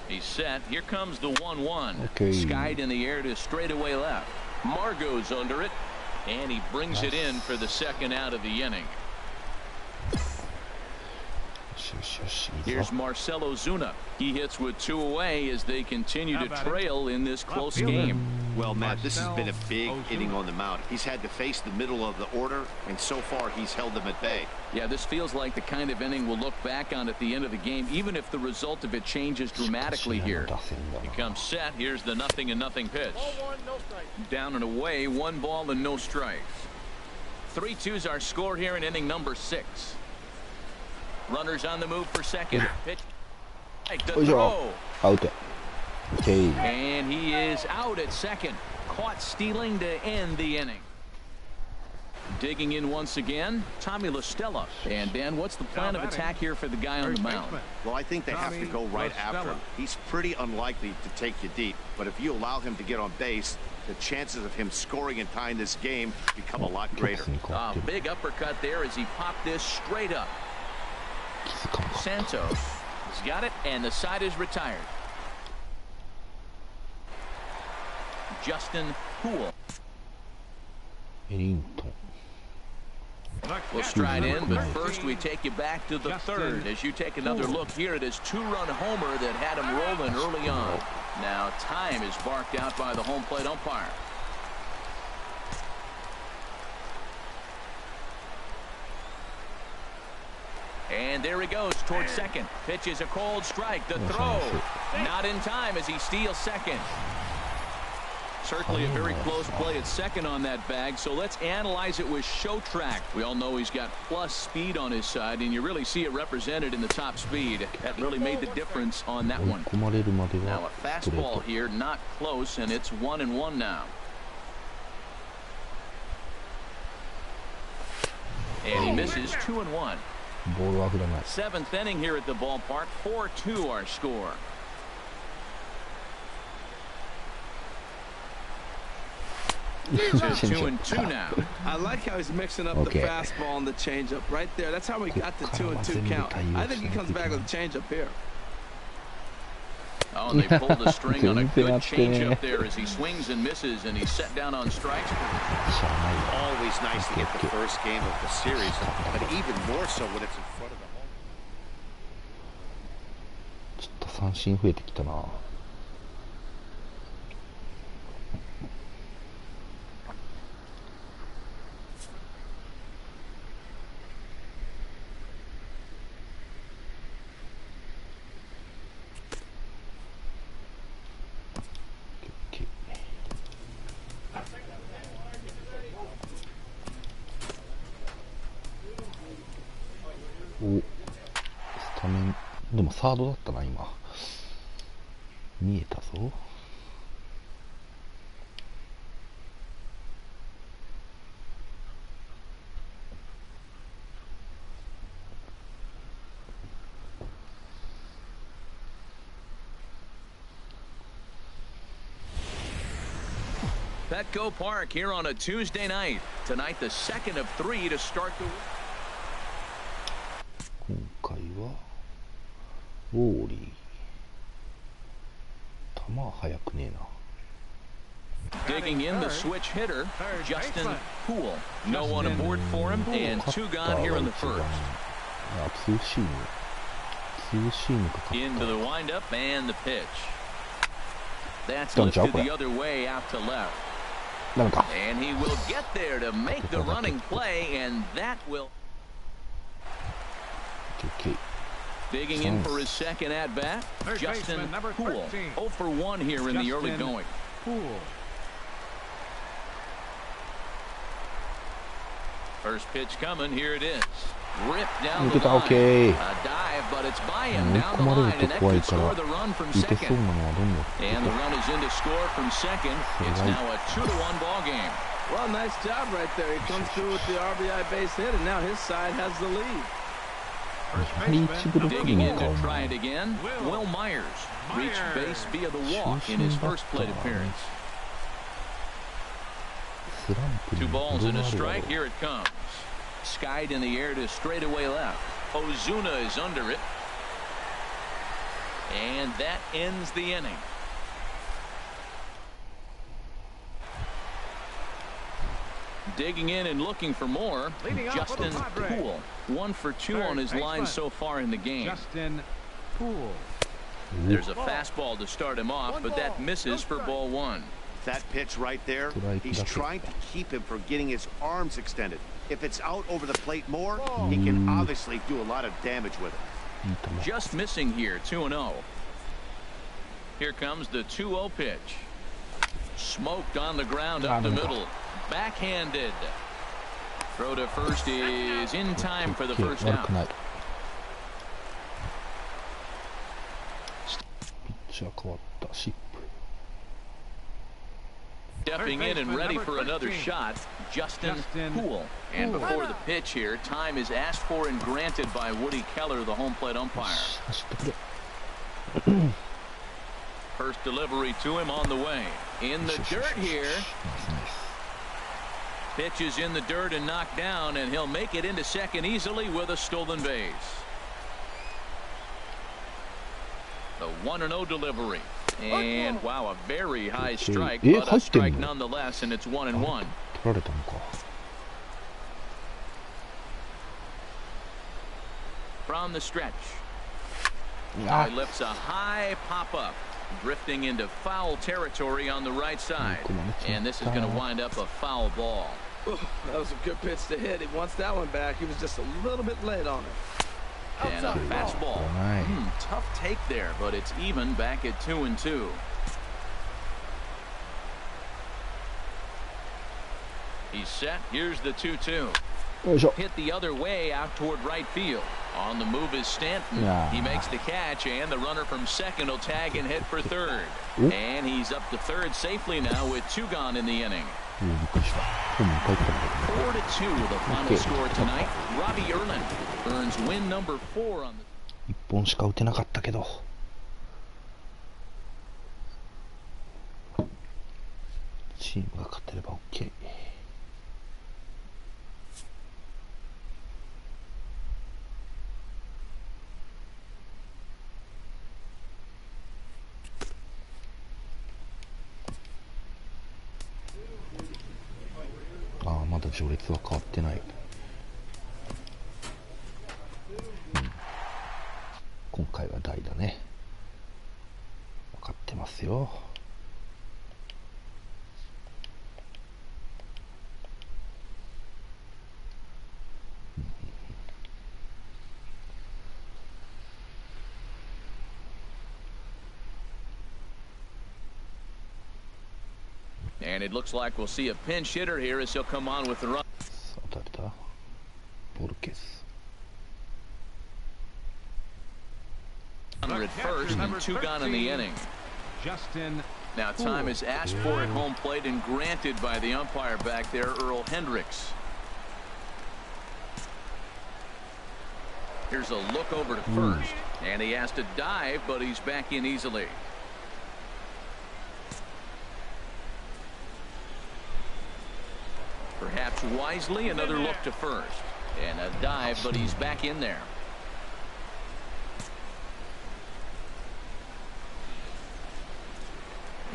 He's set. Here comes the 1-1. Skied in the air to straightaway left. Margot's under it. And he brings it in for the second out of the inning. Here's Marcell Ozuna. He hits with 2 away as they continue to trail in this close game. Well, Matt, this has been a big inning on the mound. He's had to face the middle of the order, and so far he's held them at bay. Yeah, this feels like the kind of inning we'll look back on at the end of the game, even if the result of it changes dramatically here. He comes set. Here's the 0-0 pitch. Down and away, 1 ball and no strikes. 3-2's our score here in inning number 6. Runners on the move for second. Pitch. The throw. Out. And he is out at second. Caught stealing to end the inning. Digging in once again, Tommy La Stella. And Dan, what's the plan of attack here for the guy on the mound? Well, I think they have to go right after him. He's pretty unlikely to take you deep, but if you allow him to get on base, the chances of him scoring and tying this game become a lot greater. Big uppercut there as he popped this straight up. Santos has got it, and the side is retired. Justin Poole. We'll stride in, but first we take you back to the third as you take another look here at his two-run homer that had him rolling early on. Now time is barked out by the home plate umpire. And there he goes towards second. Pitch is a cold strike. The throw not in time as he steals second. Certainly a very close play at second on that bag, so let's analyze it with show track. We all know he's got plus speed on his side, and you really see it represented in the top speed. That really made the difference on that one. Now a fastball here, not close, and it's 1-1 now. And he misses 2-1. Seventh inning here at the ballpark, 4-2 our score. To 2-2 now. I like how he's mixing up the fastball and the changeup right there. That's how we got the 2-2 count. I think he comes back with a changeup here. Oh, and they pulled the string on a good changeup there as he swings and misses, and he's set down on strikes. Always nice to get the first game of the series, but even more so when it's in front of the home. ちょっと三振増えてきたな。お、スタメンでもサードだったな今。見えたぞ。Petco Park here on a Tuesday night. Tonight, the second of 3 to start the. 今回はウォーリー。球は速くねえな。 Digging in the switch hitter, Justin Poole. No one aboard for him, and 2 gone here in the first. ツーシーム。ツーシームか。 Into the windup and the pitch. That's lifted the other way out to left. And he will get there to make the running play, and that will. Digging in for his second at bat, Justin Poole. 0 for 1 here in the early going. First pitch coming, here it is. Ripped down the line. A dive, but it's by him down the line, and that could score the run from second. And the run is in to score from second. It's now a 2-1 ball game. Well, nice job right there. He comes through with the RBI base hit, and now his side has the lead. Digging in to try it again, Will Myers reached base via the walk in his first plate appearance. 2 balls and a strike. Here it comes. Skied in the air to straightaway left. Ozuna is under it. And that ends the inning. Digging in and looking for more, Justin Poole. 1 for 2 on his line so far in the game. Justin Poole. There's a fastball to start him off, but that misses for ball 1. That pitch right there, he's trying to keep him from getting his arms extended. If it's out over the plate more, he can obviously do a lot of damage with it. Just missing here, 2-0. Here comes the 2-0 pitch. Smoked on the ground up the middle. Backhanded. Throw to first is in time for the first out. Stepping in and ready for another shot, Justin Poole. And before the pitch here, time is asked for and granted by Woody Keller, the home plate umpire. First delivery to him on the way. In the dirt here. Pitch is in the dirt and knocked down, and he'll make it into second easily with a stolen base. The 1-0 delivery. And wow, a very high strike, but a strike nonetheless, and it's 1-1. from the stretch. Now he lifts a high pop-up, drifting into foul territory on the right side. And this is going to wind up a foul ball. Ooh, that was a good pitch to hit. He wants that one back. He was just a little bit late on it. And a fastball. Tough take there, but it's even back at 2-2. He's set. Here's the 2-2. Hit the other way out toward right field. On the move is Stanton. He makes the catch, and the runner from second will tag and hit for third. And he's up to third safely now with 2 gone in the inning. 4-2 the final score tonight. Robbie Erlin earns win number 4 on the 1本しか打てなかったけどチームが勝てれば OK。まだ序列は変わってない、今回は代だね。分かってますよ。And it looks like we'll see a pinch hitter here as he'll come on with the run. Runner at first and 2 gone in the inning. Now time is asked for at home plate and granted by the umpire back there, Earl Hendricks. Here's a look over to first, and he has to dive, but he's back in easily. Perhaps wisely, another look to first. And a dive, but he's back in there.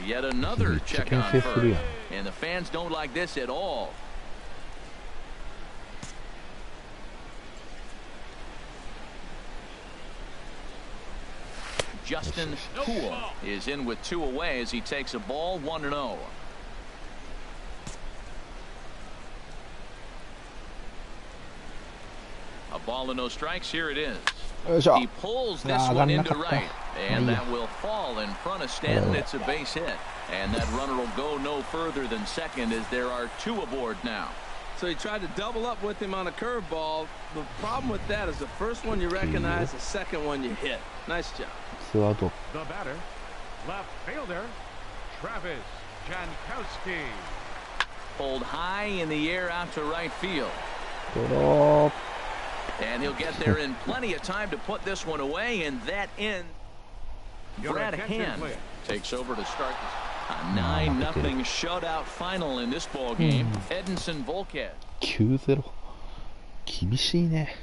Yet another check on first. And the fans don't like this at all. Justin Poole is in with 2 away as he takes a ball 1-0. A ball and no strikes. Here it is. He pulls this one into right, and that will fall in front of Stanton. It's a base hit, and that runner will go no further than second as there are 2 aboard now. So he tried to double up with him on a curveball. The problem with that is the first one you recognize, the second one you hit. Nice job. The batter, left fielder, Travis Jankowski. Pulled high in the air out to right field. And he'll get there in plenty of time to put this one away, and that ends. Brad Hand takes over to start this. A 9-0 shutout final in this ball game. Edinson Volquez. 9-0 厳しいね。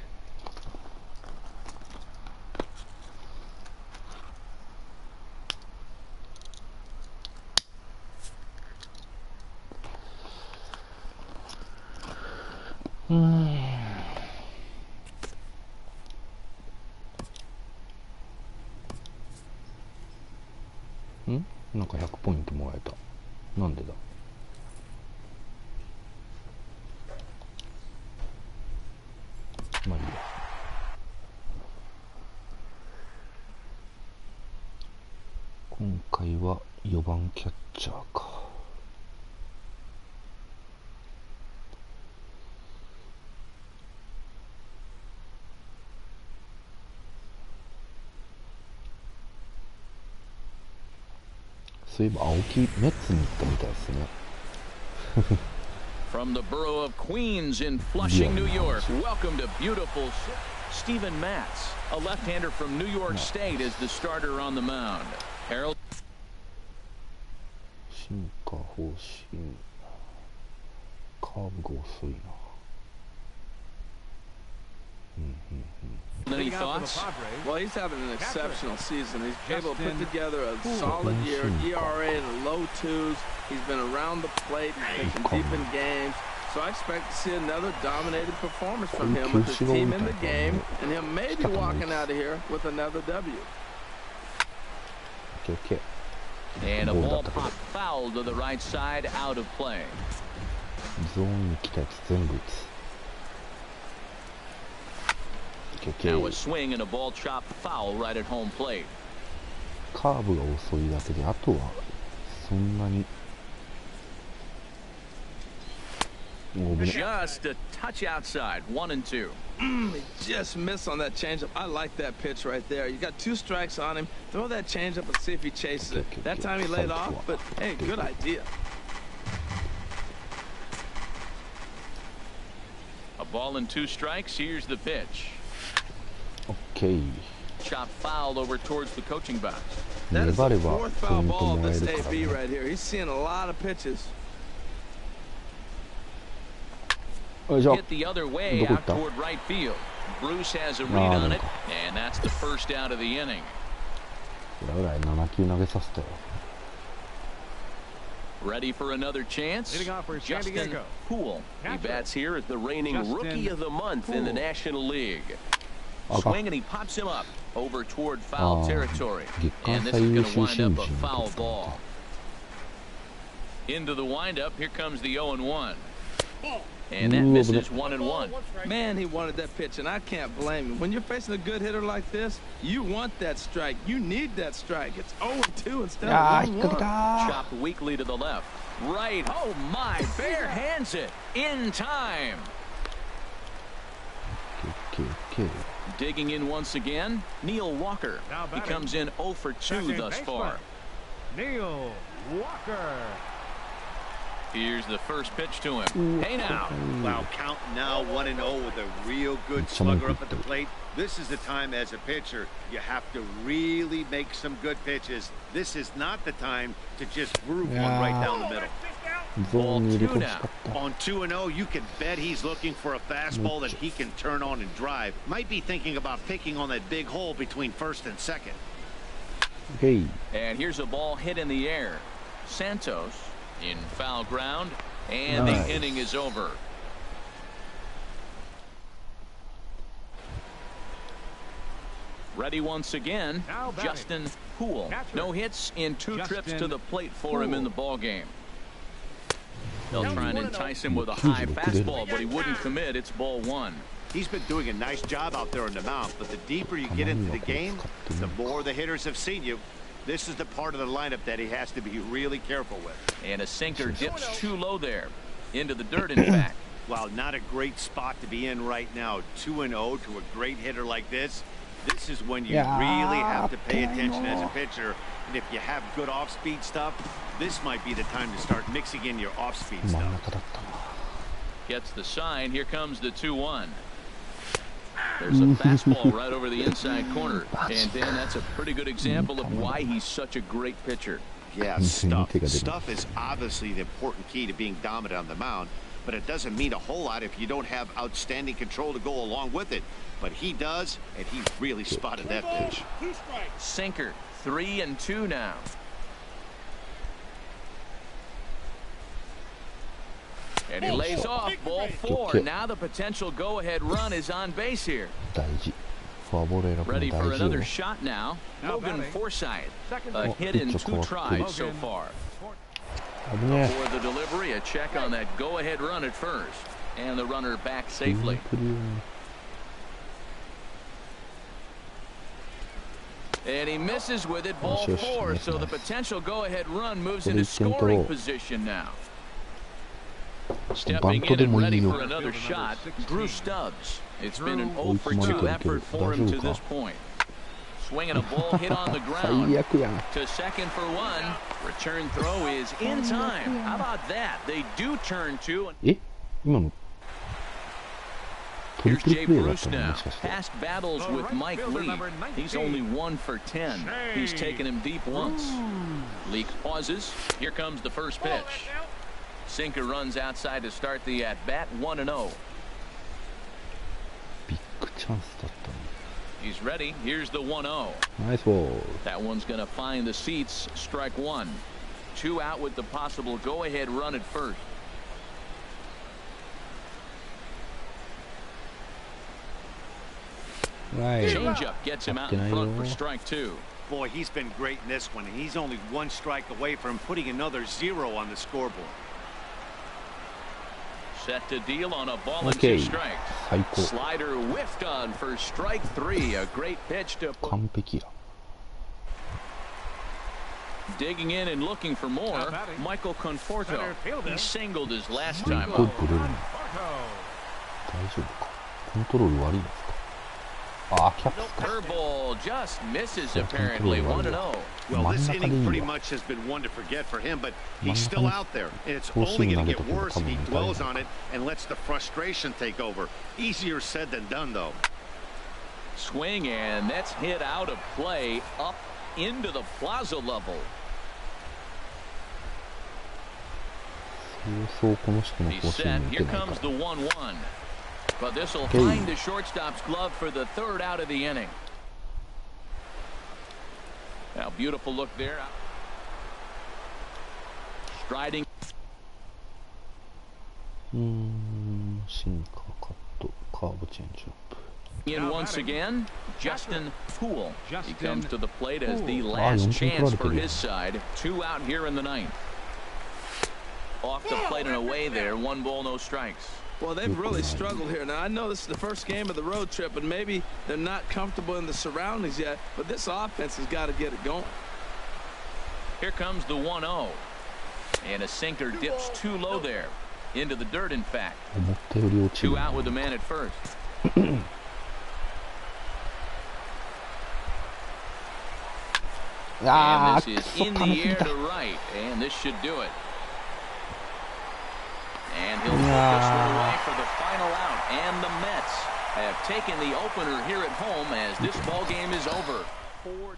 なんか100ポイントもらえた。なんでだ。まあいいや。今回は4番キャッチャーか。そういえば青木メッツに行ったみたいですね。From the borough of Queens in Flushing, New York, welcome to beautiful Steven Matz, a left-hander from New York State, is the starter on the mound. Harold. 進化方針。カーブが遅いな。Any thoughts? Well, he's having an exceptional season. He's able to put together a solid year. ERA in the low 2s. He's been around the plate. He's pitching deep in games. So I expect to see another dominated performance from him with his team in the game, and him maybe walking out of here with another W. And a ball pop foul to the right side, out of play. ゾーンに来たやつ全部打つ。 Now a swing and a ball chop foul right at home plate. カーブが遅いだけで、あとはそんなに。Just a touch outside, 1 and 2. He just missed on that changeup. I like that pitch right there. You got 2 strikes on him. Throw that changeup and see if he chases it. That time he laid off, but hey, good idea. A ball and 2 strikes. Here's the pitch. Okay. Chop foul over towards the coaching box. That is the 4th foul ball of this AB right here. He's seeing a lot of pitches. Hit the other way out toward right field. Bruce has a read on it, and that's the first out of the inning. Ready for another chance? Justin Poo. He bats here as the reigning Rookie of the Month in the National League. Swing, and he pops him up over toward foul territory. And this is going to wind up a foul ball. Into the windup, here comes the 0-1. And that misses 1-1. Man, he wanted that pitch, and I can't blame him. When you're facing a good hitter like this, you want that strike. You need that strike. It's 0-2 instead of 1-1. Chopped weakly to the left. Right. Oh, my. Bare hands it in time. Digging in once again, Neil Walker. He comes in 0 for 2 thus far. Neil Walker. Here's the first pitch to him. Hey now. Wow, count now 1-0 with a real good slugger up at the plate. This is the time as a pitcher you have to really make some good pitches. This is not the time to just groove one right down the middle. On 2-0, you can bet he's looking for a fastball that he can turn on and drive. Might be thinking about picking on that big hole between first and second. Hey. And here's a ball hit in the air. Santos in foul ground, and the inning is over. Ready once again, Justin Poo. No hits in 2 trips to the plate for him in the ball game. They'll try and entice him with a high fastball, but he wouldn't commit. It's ball 1. He's been doing a nice job out there on the mound, but the deeper you get into the game, the more the hitters have seen you. This is the part of the lineup that he has to be really careful with. And a sinker dips too low there. Into the dirt, in fact. Well, not a great spot to be in right now. 2-0 to a great hitter like this. This is when you really have to pay attention as a pitcher. And if you have good off-speed stuff, this might be the time to start mixing in your off-speed stuff. Gets the sign. Here comes the 2-1. There's a fastball right over the inside corner. And, Dan, that's a pretty good example of why he's such a great pitcher. Yeah, stuff. Stuff is obviously the important key to being dominant on the mound, but it doesn't mean a whole lot if you don't have outstanding control to go along with it. But he does, and he really spotted that pitch. Sinker, 3-2 now. And he lays off, ball 4. Now the potential go-ahead run is on base here. Ready for another shot now. Logan Forsythe. A hit in 2 tries so far. Before the delivery, a check on that go-ahead run at first. And the runner back safely. And he misses with it, ball 4. So the potential go-ahead run moves into scoring position now. Stepping in and ready for another shot, Drew Stubbs. It's been an 0 for 2 effort for him to this point. Swinging a ball hit on the ground. To second for 1. Return throw is in time. How about that? They do turn 2. Here's Jay Bruce now. Past battles with Mike Lee. He's only 1 for 10. He's taken him deep once. Leak pauses. Here comes the first pitch. Sinker runs outside to start the at-bat, 1-0. He's ready. Here's the 1-0. Nice ball. That one's going to find the seats. Strike 1. 2 out with the possible go-ahead run at first. Changeup gets him out in front for strike two. Boy, he's been great in this one, and he's only one strike away from putting another 0 on the scoreboard. Set to deal on a ball and 2 strikes. Slider whiffed on for strike 3. A great pitch to digging in and looking for more. Michael Conforto. He singled his last time up. Curveball just misses apparently. 1-0. Well, this inning pretty much has been one to forget for him, but he's still out there, and it's only going to get worse if he dwells on it and lets the frustration take over. Easier said than done, though. Swing, and that's hit out of play up into the plaza level. He's set. Here comes the 1-1. But this will find the shortstop's glove for the 3rd out of the inning. Now, beautiful look there. Striding. In once again, Justin Poole. He comes to the plate as the last chance for his side. 2 out here in the 9th. Off the plate and away there. 1 ball, no strikes. Well, they've really struggled here. Now, I know this is the first game of the road trip, and maybe they're not comfortable in the surroundings yet, but this offense has got to get it going. Here comes the 1-0. And a sinker dips too low there. Into the dirt, in fact. 2 out with the man at first. And this is in the air to right, and this should do it. And he'll put this one away for the final out. And the Mets have taken the opener here at home as this ball game is over. 4-0.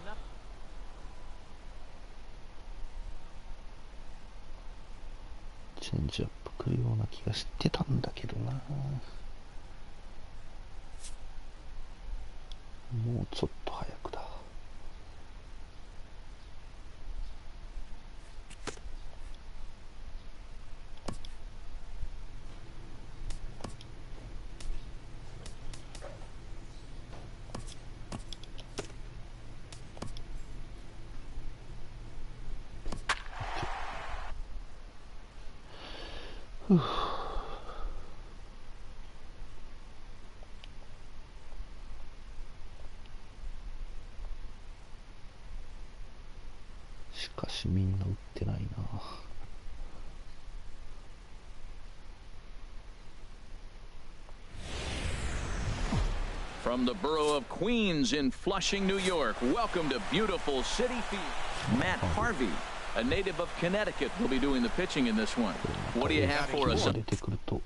Change up 来るような気がしてたんだけどな。もうちょっと早くだ。しかしみんな打ってないな。From the borough of Queens in Flushing, New York, welcome to beautiful Citi Field. Matt Harvey, a native of Connecticut, will be doing the pitching in this one. What do you have for us? 出てくると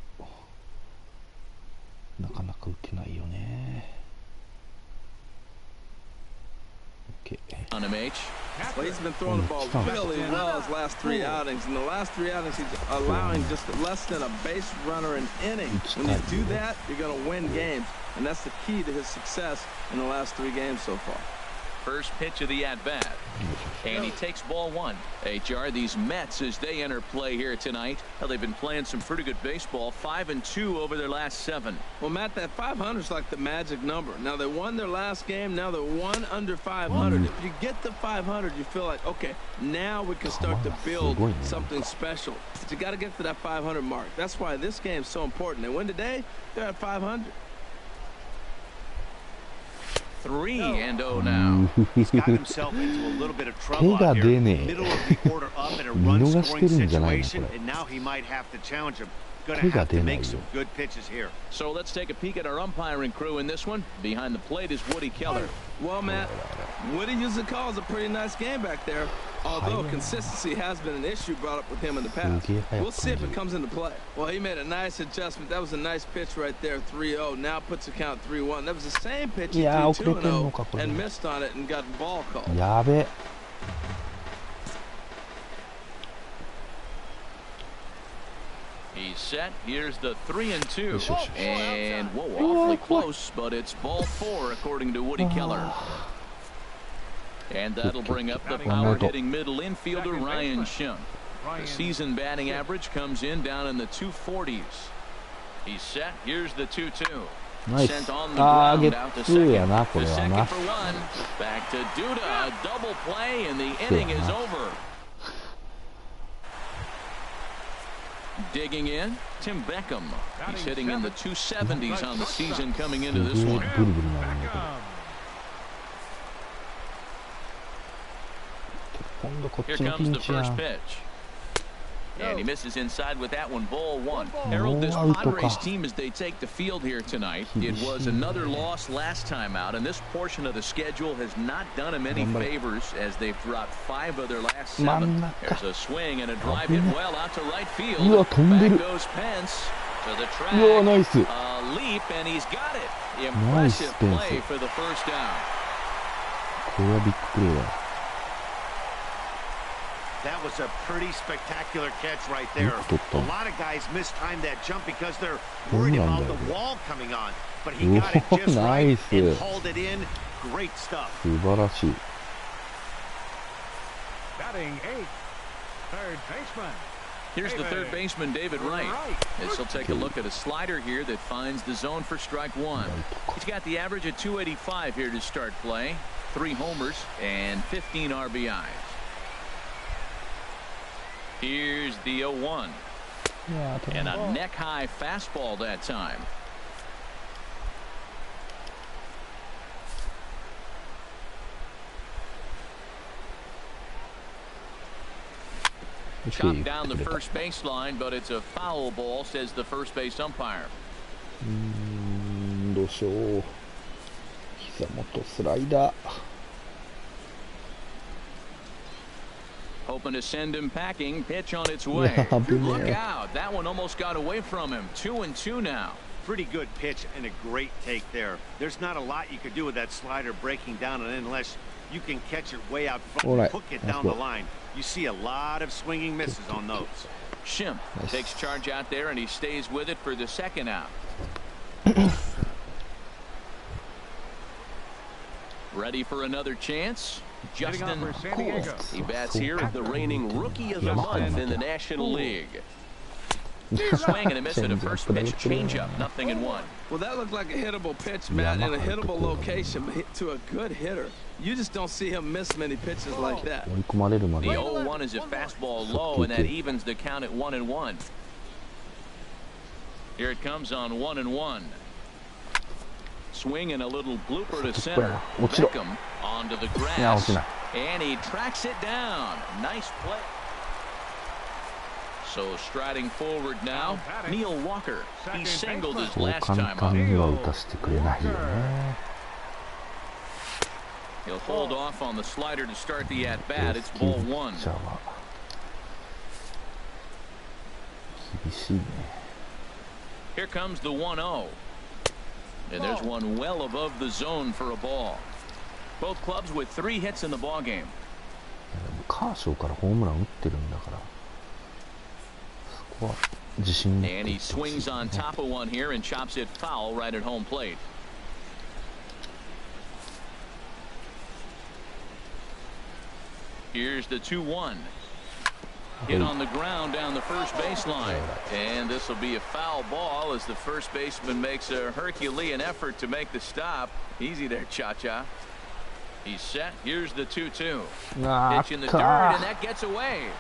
なかなか打てないよね。On him, H. Well, he's been throwing the ball really well his last 3 outings. In the last 3 outings, he's allowing just less than a base runner an inning. When you do that, you're going to win games. And that's the key to his success in the last 3 games so far. First pitch of the at-bat. And he takes ball 1. HR, these Mets, as they enter play here tonight, well, they've been playing some pretty good baseball. 5-2 over their last 7. Well, Matt, that 500 is like the magic number. Now, they won their last game. Now they're 1 under 500. If you get to 500, you feel like, okay, now we can start to build something special. But you got to get to that 500 mark. That's why this game is so important. They win today, they're at 500. 3-0 now. He's got himself into a little bit of trouble out here. Middle of the order up in a run-scoring situation, and now he might have to challenge him. Going to have to make some good pitches here. So let's take a peek at our umpiring crew in this one. Behind the plate is Woody Keller. Well, Matt, Woody usually calls a pretty nice game back there, although consistency has been an issue brought up with him in the past. We'll see if it comes into play. Well, he made a nice adjustment. That was a nice pitch right there, 3-0. Now puts the count 3-1. That was the same pitch he threw 2-0 and missed on it and got the ball called. やべ。He's set. Here's the 3-2. And whoa, awfully close, but it's ball 4 according to Woody Keller. And that'll bring up the power-hitting middle infielder Ryan Schimpf. The season batting average comes in down in the 240s. He's set. Here's the 2-2. ナイス。 Sent on the あー、ゲ ground ッ out to ツーや second. な、こ The れは second な。 for one. Back to Duda. A double play and the inning is over. Digging in, Tim Beckham. He's hitting in the 270s on the season coming into this one. ブリブリなるんだけど。今度こっ Here ちのピ comes ン the チや first ん。 pitch. And he misses inside with that one. Ball one. Harold, this Padres team as they take the field here tonight. It was another loss last time out, and this portion of the schedule has not done them any favors as they've dropped 5 of their last 7. There's a swing and a drive hit well out to right field. Back goes Pence to the track. A leap, and he's got it. Impressive play for the first down. これはビッグプレーだ。That was a pretty spectacular catch right there. A lot of guys mistimed that jump because they're worried about the wall coming on. But he got it just right and hauled it in. Great stuff. 素晴らしい。 Batting 8th, third baseman. Here's the third baseman, David Wright. As he'll take a look at a slider here that finds the zone for strike one. He's got the average at 285 here to start play. 3 homers and 15 RBIs. Here's the 0-1. And a neck-high fastball that time. Chopped down the first baseline, but it's a foul ball, says the first base umpire. どうしよう。膝元スライダー。 Hoping to send him packing. Pitch on its way. Look out. That one almost got away from him. 2-2 now. Pretty good pitch and a great take there. There's not a lot you could do with that slider breaking down, and unless you can catch it way out front and hook it down the line. You see a lot of swinging misses on those. Shimp takes charge out there, and he stays with it for the second out. Ready for another chance? Justin Cool. He bats here as the reigning Rookie of the Month in the National League. Swing and a miss at a first pitch changeup, 0-1. Well, that looked like a hittable pitch, Matt, in a hittable location, but hit to a good hitter. You just don't see him miss many pitches like that. The 0-1 is a fastball low, and that evens the count at 1-1. Here it comes on 1-1. Swing and a little blooper to center. Beckham onto the grass, and he tracks it down. Nice play. So striding forward now, Neil Walker. He singled his last time up. He'll hold off on the slider to start the at-bat. It's ball one. Here comes the 1-0. And there's one well above the zone for a ball. Both clubs with 3 hits in the ball game. And he swings on top of one here and chops it foul right at home plate. Here's the 2-1. Hit on the ground down the first baseline. And this will be a foul ball as the first baseman makes a Herculean effort to make the stop. Easy there, Cha-Cha. He's set. Here's the 2-2. Pitch in the dirt, and that gets away.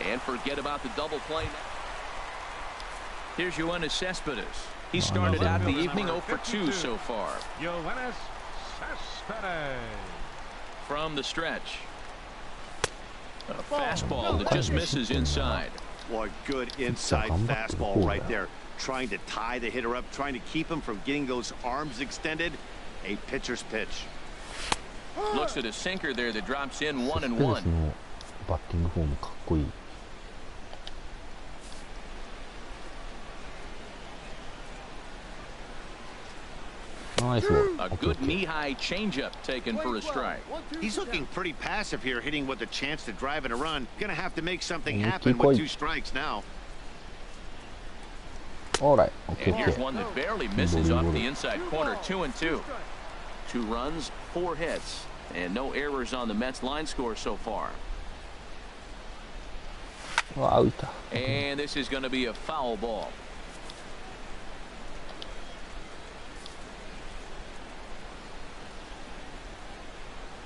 And forget about the double play. Here's Yoenis Cespedes. He started out the evening 0 for 2 so far. Yoenis Cespedes. From the stretch. A fastball that just misses inside. Boy, good inside fastball right there. Trying to tie the hitter up, trying to keep him from getting those arms extended. A pitcher's pitch. Looks at a sinker there that drops in 1-1. A good knee-high changeup taken for a strike. He's looking pretty passive here, hitting with a chance to drive in a run. Gonna have to make something happen with 2 strikes now. Alright, and here's one that barely misses off the inside corner. 2-2. 2 runs, 4 hits, and no errors on the Mets line score so far. わあ、浮いた。And this is going to be a foul ball.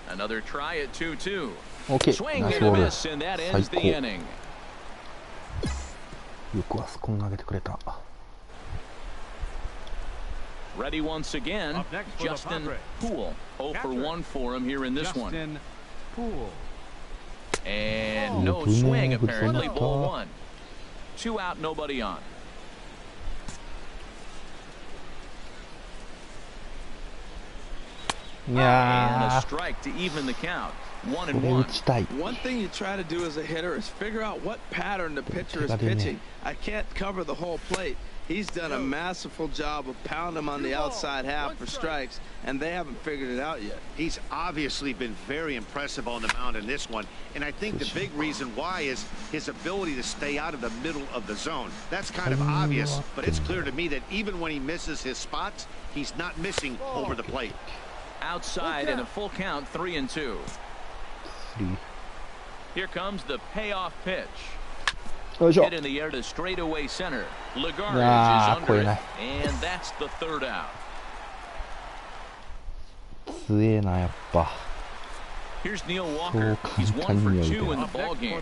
Another try at 2-2. OK、 Swing ナイス and ボ a ール。 miss, and that 最 ends the 高。 inning. よくあそこに投げてくれた。Ready once again, Up next for the Justin Padres. Poole. 0 for 1 for him here in this one. Justin Poole. And no swing, apparently. Ball 1. 2 out, nobody on. And a strike to even the count. 1-1. One thing you try to do as a hitter is figure out what pattern the pitcher is pitching. I can't cover the whole plate. He's done a masterful job of pounding him on the outside half for strikes, and they haven't figured it out yet. He's obviously been very impressive on the mound in this one, and I think the big reason why is his ability to stay out of the middle of the zone. That's kind of obvious, but it's clear to me that even when he misses his spots, he's not missing over the plate. Outside and a full count, 3-2. Here comes the payoff pitch. Hit in the air to straightaway center. Lagares is under it, and that's the third out. Here's Neil Walker. He's 1 for 2 in the ball game.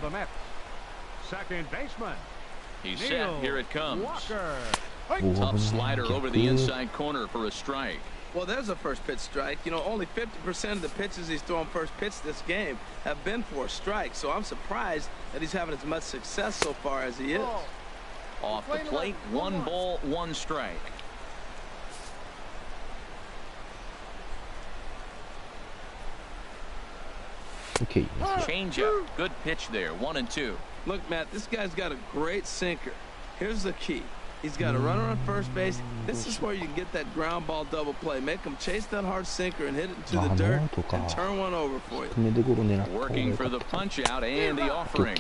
Second baseman. He's set. Here it comes. Walker. Tough slider over the inside corner for a strike. Well, there's a first pitch strike. You know, only 50% of the pitches he's thrown first pitch this game have been for a strike. So I'm surprised that he's having as much success so far as he is. Off the plate, 1 ball, 1 strike. Okay. Changeup. Good pitch there. 1-2. Look, Matt, this guy's got a great sinker. Here's the key. He's got a runner on first base. This is where you can get that ground ball double play. Make him chase that hard sinker and hit it into the dirt and turn one over for you. Working for the punch out and the offering.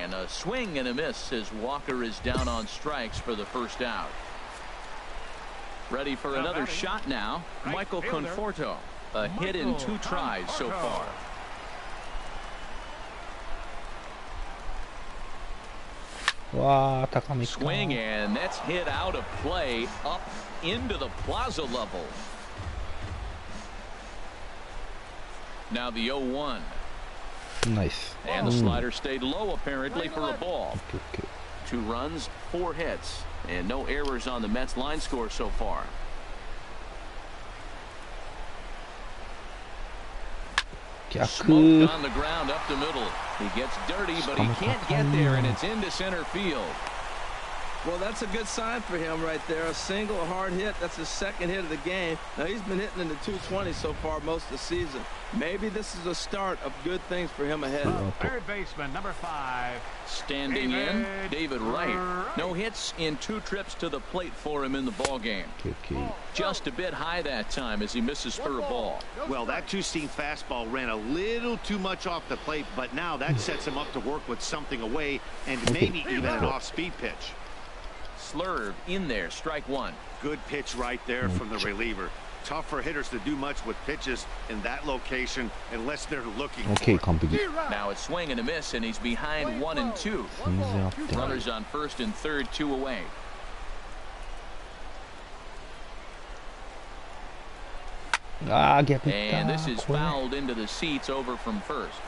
And a swing and a miss as Walker is down on strikes for the first out. Ready for another shot now. Michael Conforto. A hit in 2 tries so far. Swing, and that's hit out of play up into the plaza level. Now the 0-1. Nice. And the slider stayed low apparently for a ball. 2 runs, 4 hits, and no errors on the Mets line score so far. Smoked on the ground up the middle. He gets dirty, but he can't get there, and it's into center field. Well, that's a good sign for him right there. A single, hard hit. That's his second hit of the game. Now, he's been hitting in the 220 so far most of the season. Maybe this is the start of good things for him ahead. Third baseman, number 5. Standing in, David Wright. No hits in 2 trips to the plate for him in the ball game. Just a bit high that time as he misses for a ball. Well, that 2-seam fastball ran a little too much off the plate, but now that sets him up to work with something away and maybe even an off-speed pitch. Slurve in there, strike 1. Good pitch right there from the reliever. Tough for hitters to do much with pitches in that location unless they're looking for it. Now it's swing and a miss, and he's behind 1-2. Runners on first and third, 2 away. And this is fouled into the seats over from first.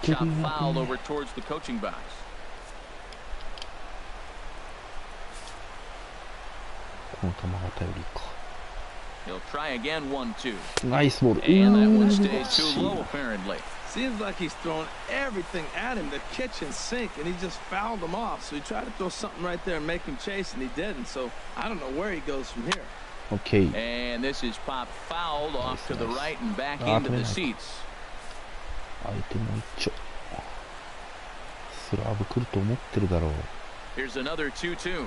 Shot fouled over towards the coaching box. He'll try again, 1-2. Nice ball. And that one stays too low, apparently. Seems like he's thrown everything at him, the kitchen sink, and he just fouled him off. So he tried to throw something right there and make him chase, and he didn't. So I don't know where he goes from here. Okay. And this is popped fouled off to the right and back into the seats. Here's another 2-2.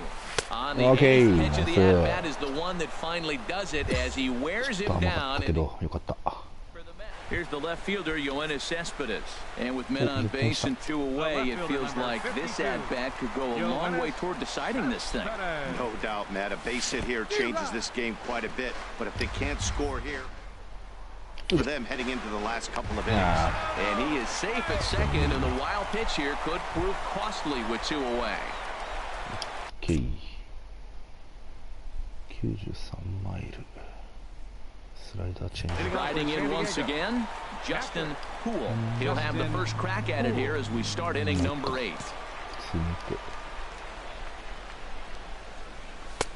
On the edge of the at-bat is the one that finally does it as he wears him down. And for the Mets, Here's the left fielder, Yoenis Cespedes. And with men on base and 2 away, it feels like this at-bat could go a long way toward deciding this thing. No doubt, Matt. A base hit here changes this game quite a bit. But if they can't score here, for them heading into the last couple of innings. And he is safe at second, and the wild pitch here could prove costly with 2 away. Okay. 93マイル。スライダーチェンジ。 Riding in once again, Justin Poole. He'll have the first crack at it here as we start inning number 8.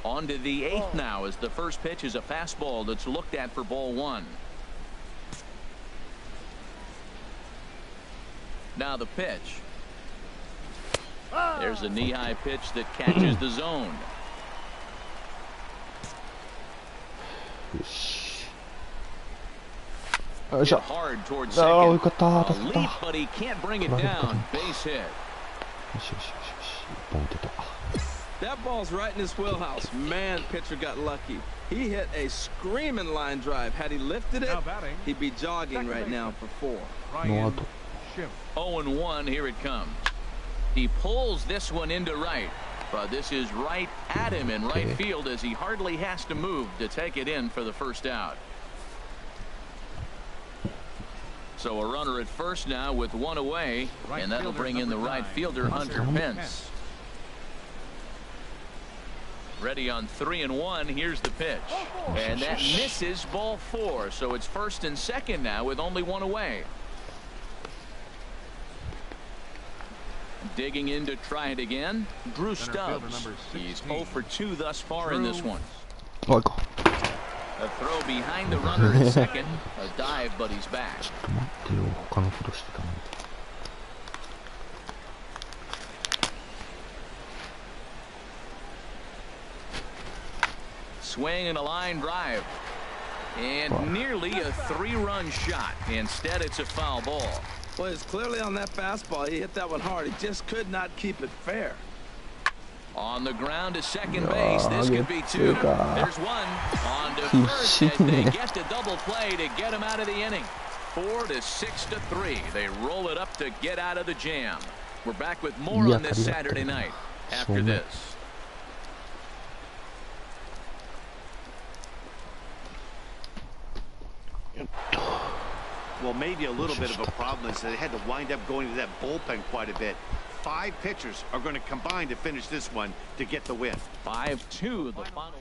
On to the 8th now as the first pitch is a fastball that's looked at for ball 1. Now the pitch. There's a knee-high pitch that catches the zone. Hard towards second. Leap, but he can't bring it down. Base hit. That ball's right in his wheelhouse. Man, pitcher got lucky. He hit a screaming line drive. Had he lifted it, he'd be jogging right now for 4. 0-1, here it comes. He pulls this one into right, but this is right at him in right field as he hardly has to move to take it in for the first out. So a runner at first now with 1 away, and that'll bring in the right fielder, Hunter Pence. Ready on 3-1. Here's the pitch, and that misses ball 4. So it's first and second now with only 1 away. Digging in to try it again, Drew Stubbs. He's 0 for 2 thus far in this one. A throw behind the runner at second. A dive, but he's back. Swing and a line drive. And nearly a 3-run shot. Instead, it's a foul ball. Well, it's clearly on that fastball. He hit that one hard. He just could not keep it fair. On the ground to second base. This could be 2. There's 1. On to first, and they get the double play to get him out of the inning. 4 to 6 to 3. They roll it up to get out of the jam. We're back with more on this Saturday night after this. Well, maybe a little bit of a problem is that they had to wind up going to that bullpen quite a bit. 5 pitchers are going to combine to finish this one to get the win. 5-2 the final.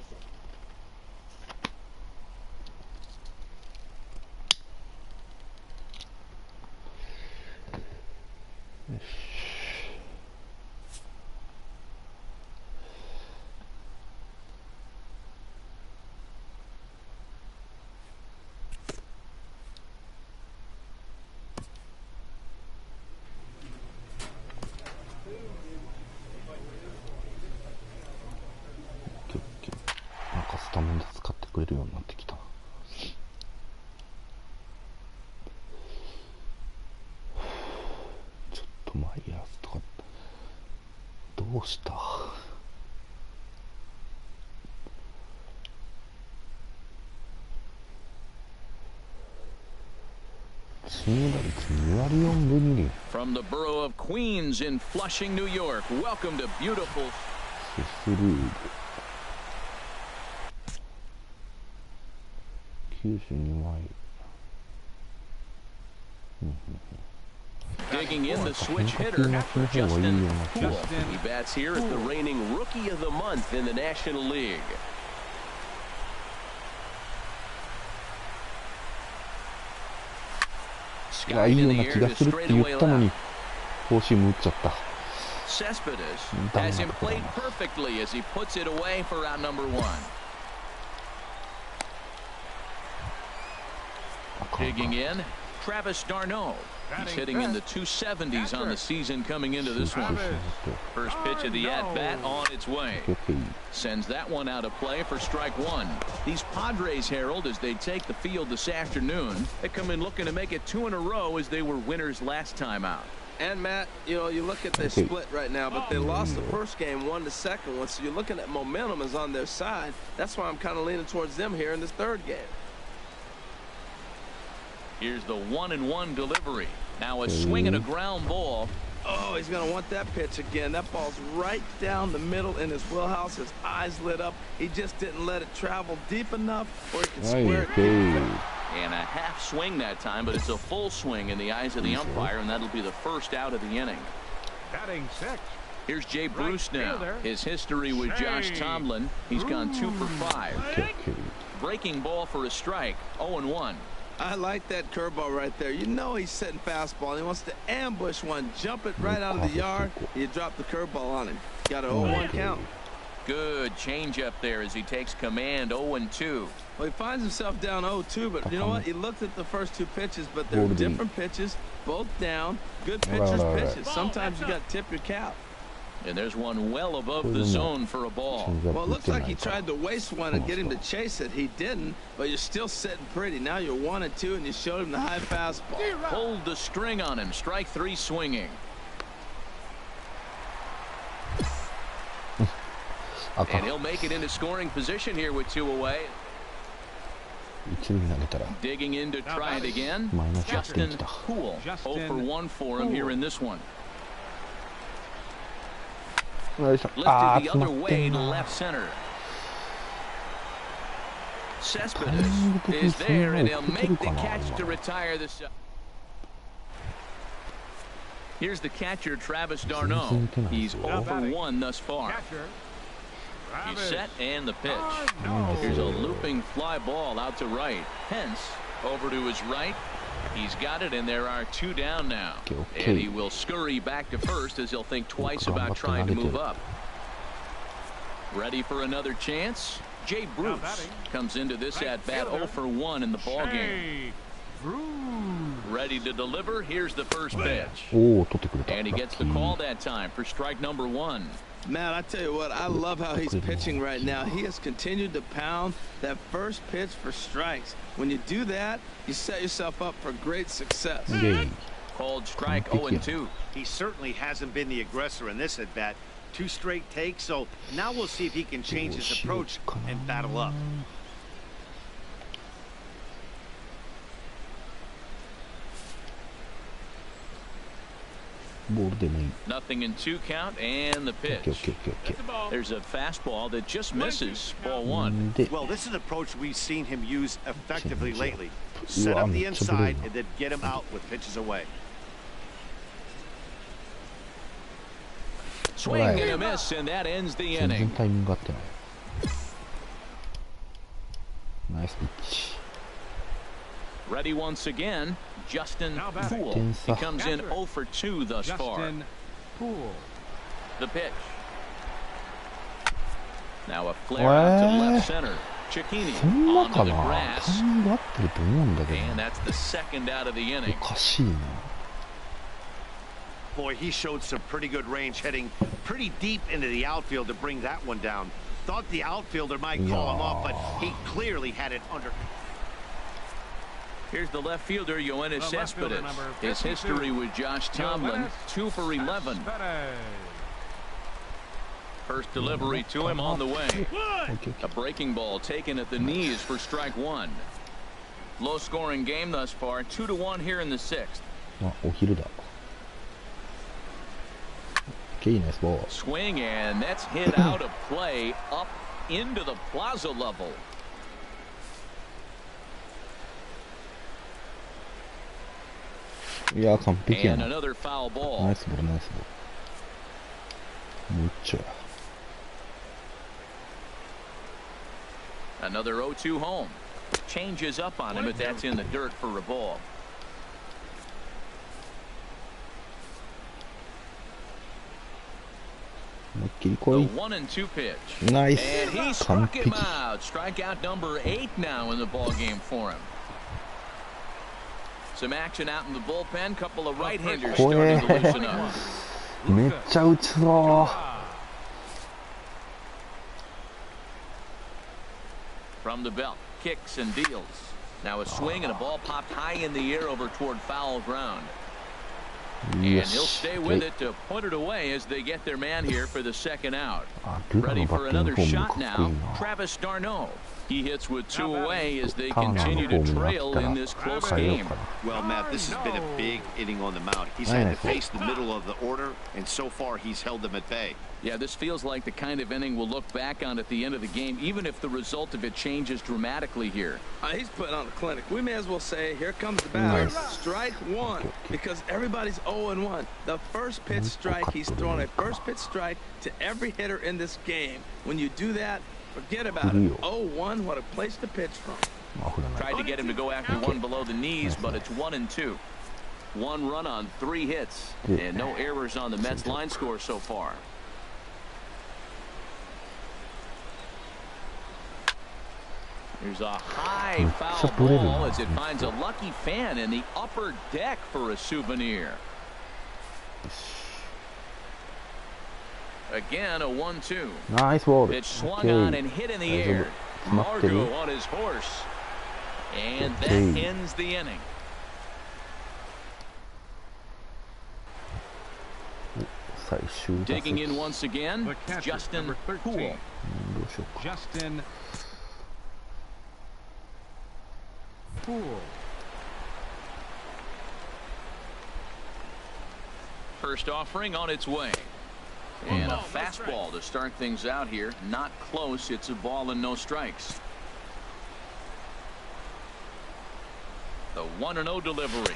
From the borough of Queens in Flushing, New York, welcome to beautiful. Digging in the switch hitter, Justin Poole. He bats here as the reigning Rookie of the Month in the National League. Skied in the air to straightaway left. Cespedes has him played perfectly as he puts it away for out number 1. Digging in, Travis d'Arnaud. He's hitting in the 270s on the season coming into this one. First pitch of the at-bat on its way. Sends that one out of play for strike 1. These Padres, Harold, as they take the field this afternoon, they come in looking to make it 2 in a row as they were winners last time out. And Matt, you know, you look at their split right now, but they lost the first game 1 to second one, so you're looking at momentum is on their side. That's why I'm kind of leaning towards them here in this third game. Here's the 1-1 delivery. Now a swing and a ground ball. Oh, he's going to want that pitch again. That ball's right down the middle in his wheelhouse. His eyes lit up. He just didn't let it travel deep enough where he could square it. And a half swing that time, but it's a full swing in the eyes of the umpire, and that'll be the first out of the inning. Batting six. Here's Jay Bruce now. His history with Josh Tomlin. He's gone 2 for 5. Breaking ball for a strike. 0-1. I like that curveball right there. You know he's setting fastball. He wants to ambush one, jump it right out of the yard. You drop the curveball on him. Got an 0-1 count. Good change up there as he takes command. 0-2. Well, he finds himself down 0-2, but you know what? He looked at the first 2 pitches, but they're different pitches, both down. Good pitchers pitches. Sometimes you got to tip your cap. And there's one well above the zone for a ball. Well, it looks like he tried to waste one and get him to chase it. He didn't, but you're still sitting pretty. Now you're 1-2, and you showed him the high fastball. Pulled the string on him. Strike 3 swinging. And he'll make it into scoring position here with 2 away. Digging in to try it again. Justin Poole. 0 for 1 for him here in this one. Lifted the other way to left center. Cespedes is there, and he'll make the catch to retire the. Here's the catcher, Travis d'Arnaud. He's 0 for 1 thus far. He's set, and the pitch. Here's a looping fly ball out to right. Pence over to his right. He's got it, and there are 2 down now. And he will scurry back to first as he'll think twice about trying to move up. Ready for another chance? Jay Bruce comes into this at-bat 0 for 1 in the ballgame. Ready to deliver. Here's the first pitch. And he gets the call that time for strike number 1. Man, I tell you what, I love how he's pitching right now. He has continued to pound that first pitch for strikes. When you do that, you set yourself up for great success. Called strike 0-2. He certainly hasn't been the aggressor in this at-bat. 2 straight takes, so now we'll see if he can change his approach and battle up. Nothing in 2 count, and the pitch. There's a fastball that just misses. Ball 1. Well, this is an approach we've seen him use effectively lately. Set up the inside and then get him out with pitches away. Swing and a miss, and that ends the inning. Nice pitch. Ready once again, Justin Poole. He comes in 0 for 2 thus far. The pitch. Now a flare out to left center. Cicchini onto the grass. And that's the second out of the inning. Boy, he showed some pretty good range, heading pretty deep into the outfield to bring that one down. Thought the outfielder might call him off, but he clearly had it under. Here's the left fielder, Yoenis Cespedes. His history with Josh Tomlin, 2 for 11. First delivery to him on the way. A breaking ball taken at the knees for strike 1. Low-scoring game thus far, 2-1 here in the 6th. Nice ball. Swing, and that's hit out of play up into the plaza level. And another foul ball. Nice ball, nice ball. Mucho. Another 0-2 home. Changes up on him, but that's in the dirt for a ball. The 1-2 pitch. Nice. And he struck him out. Strikeout number 8 now in the ball game for him. Some action out in the bullpen. Couple of right-handers starting to loosen up. めっちゃ打つぞ。 From the belt, kicks and deals. Now a swing and a ball popped high in the air over toward foul ground. And he'll stay with it to put it away as they get their man here for the second out. Ready for another shot now, Travis d'Arnaud. He hits with 2 away as they continue to trail in this close game. Well, Matt, this has been a big inning on the mound. He's had to face the middle of the order, and so far he's held them at bay. Yeah, this feels like the kind of inning we'll look back on at the end of the game, even if the result of it changes dramatically here. He's putting on a clinic. We may as well say, here comes the batter. Strike one, because everybody's 0-1. The first pitch strike, he's thrown a first pitch strike to every hitter in this game. When you do that, forget about it. 0-1, what a place to pitch from. Tried to get him to go after one below the knees, but it's 1-2. 1 run on 3 hits, and no errors on the Mets line score so far. There's a high foul ball as it finds a lucky fan in the upper deck for a souvenir. Again, a 1-2. Nice ball. Pitch swung on and hit in the air. Margot on his horse. And that ends the inning. Digging in once again, Justin Poole. Justin Poole. First offering on its way. And a fastball to start things out here. Not close. It's a ball and no strikes. The 1-0 delivery.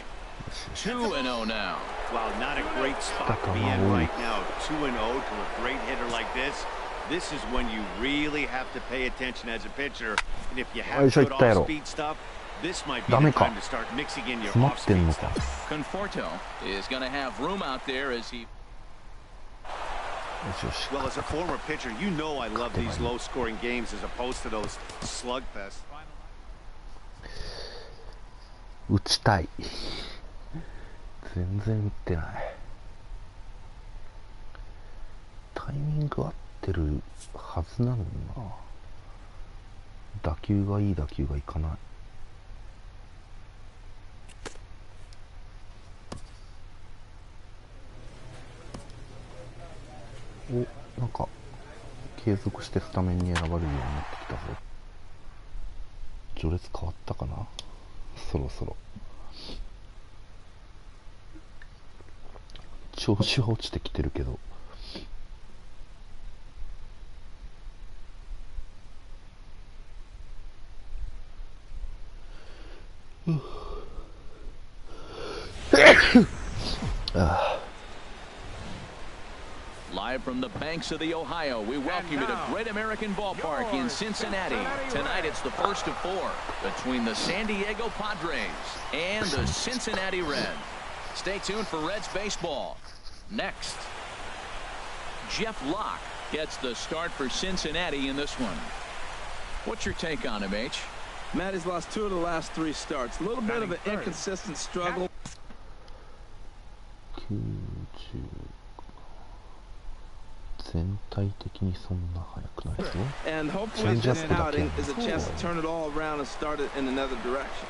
2-0 now. Wow, not a great spot to be in right now. 2-0 to a great hitter like this. This is when you really have to pay attention as a pitcher. And if you have good off-speed stuff, this might be the time to start mixing in your off-speed stuff. Conforto is going to have room out there as he... Well, as a former pitcher, you know I love these low-scoring games as opposed to those slugfests. 打ちたい。全然打ってない。タイミング合ってるはずなのにな。打球がいい打球がいかない。お、なんか継続してスタメンに選ばれるようになってきたぞ。序列変わったかな。そろそろ調子は落ちてきてるけど、Live from the banks of the Ohio, we welcome you to Great American Ballpark in Cincinnati. Tonight it's the first of 4 between the San Diego Padres and the Cincinnati Reds. Stay tuned for Reds baseball. Next, Jeff Locke gets the start for Cincinnati in this one. What's your take on him, H? Matt, he's lost 2 of the last 3 starts. A little bit of an inconsistent struggle. 全体的にそんな速くないですよ。 And hopefully this outing is a chance to turn it all around and start it in another direction.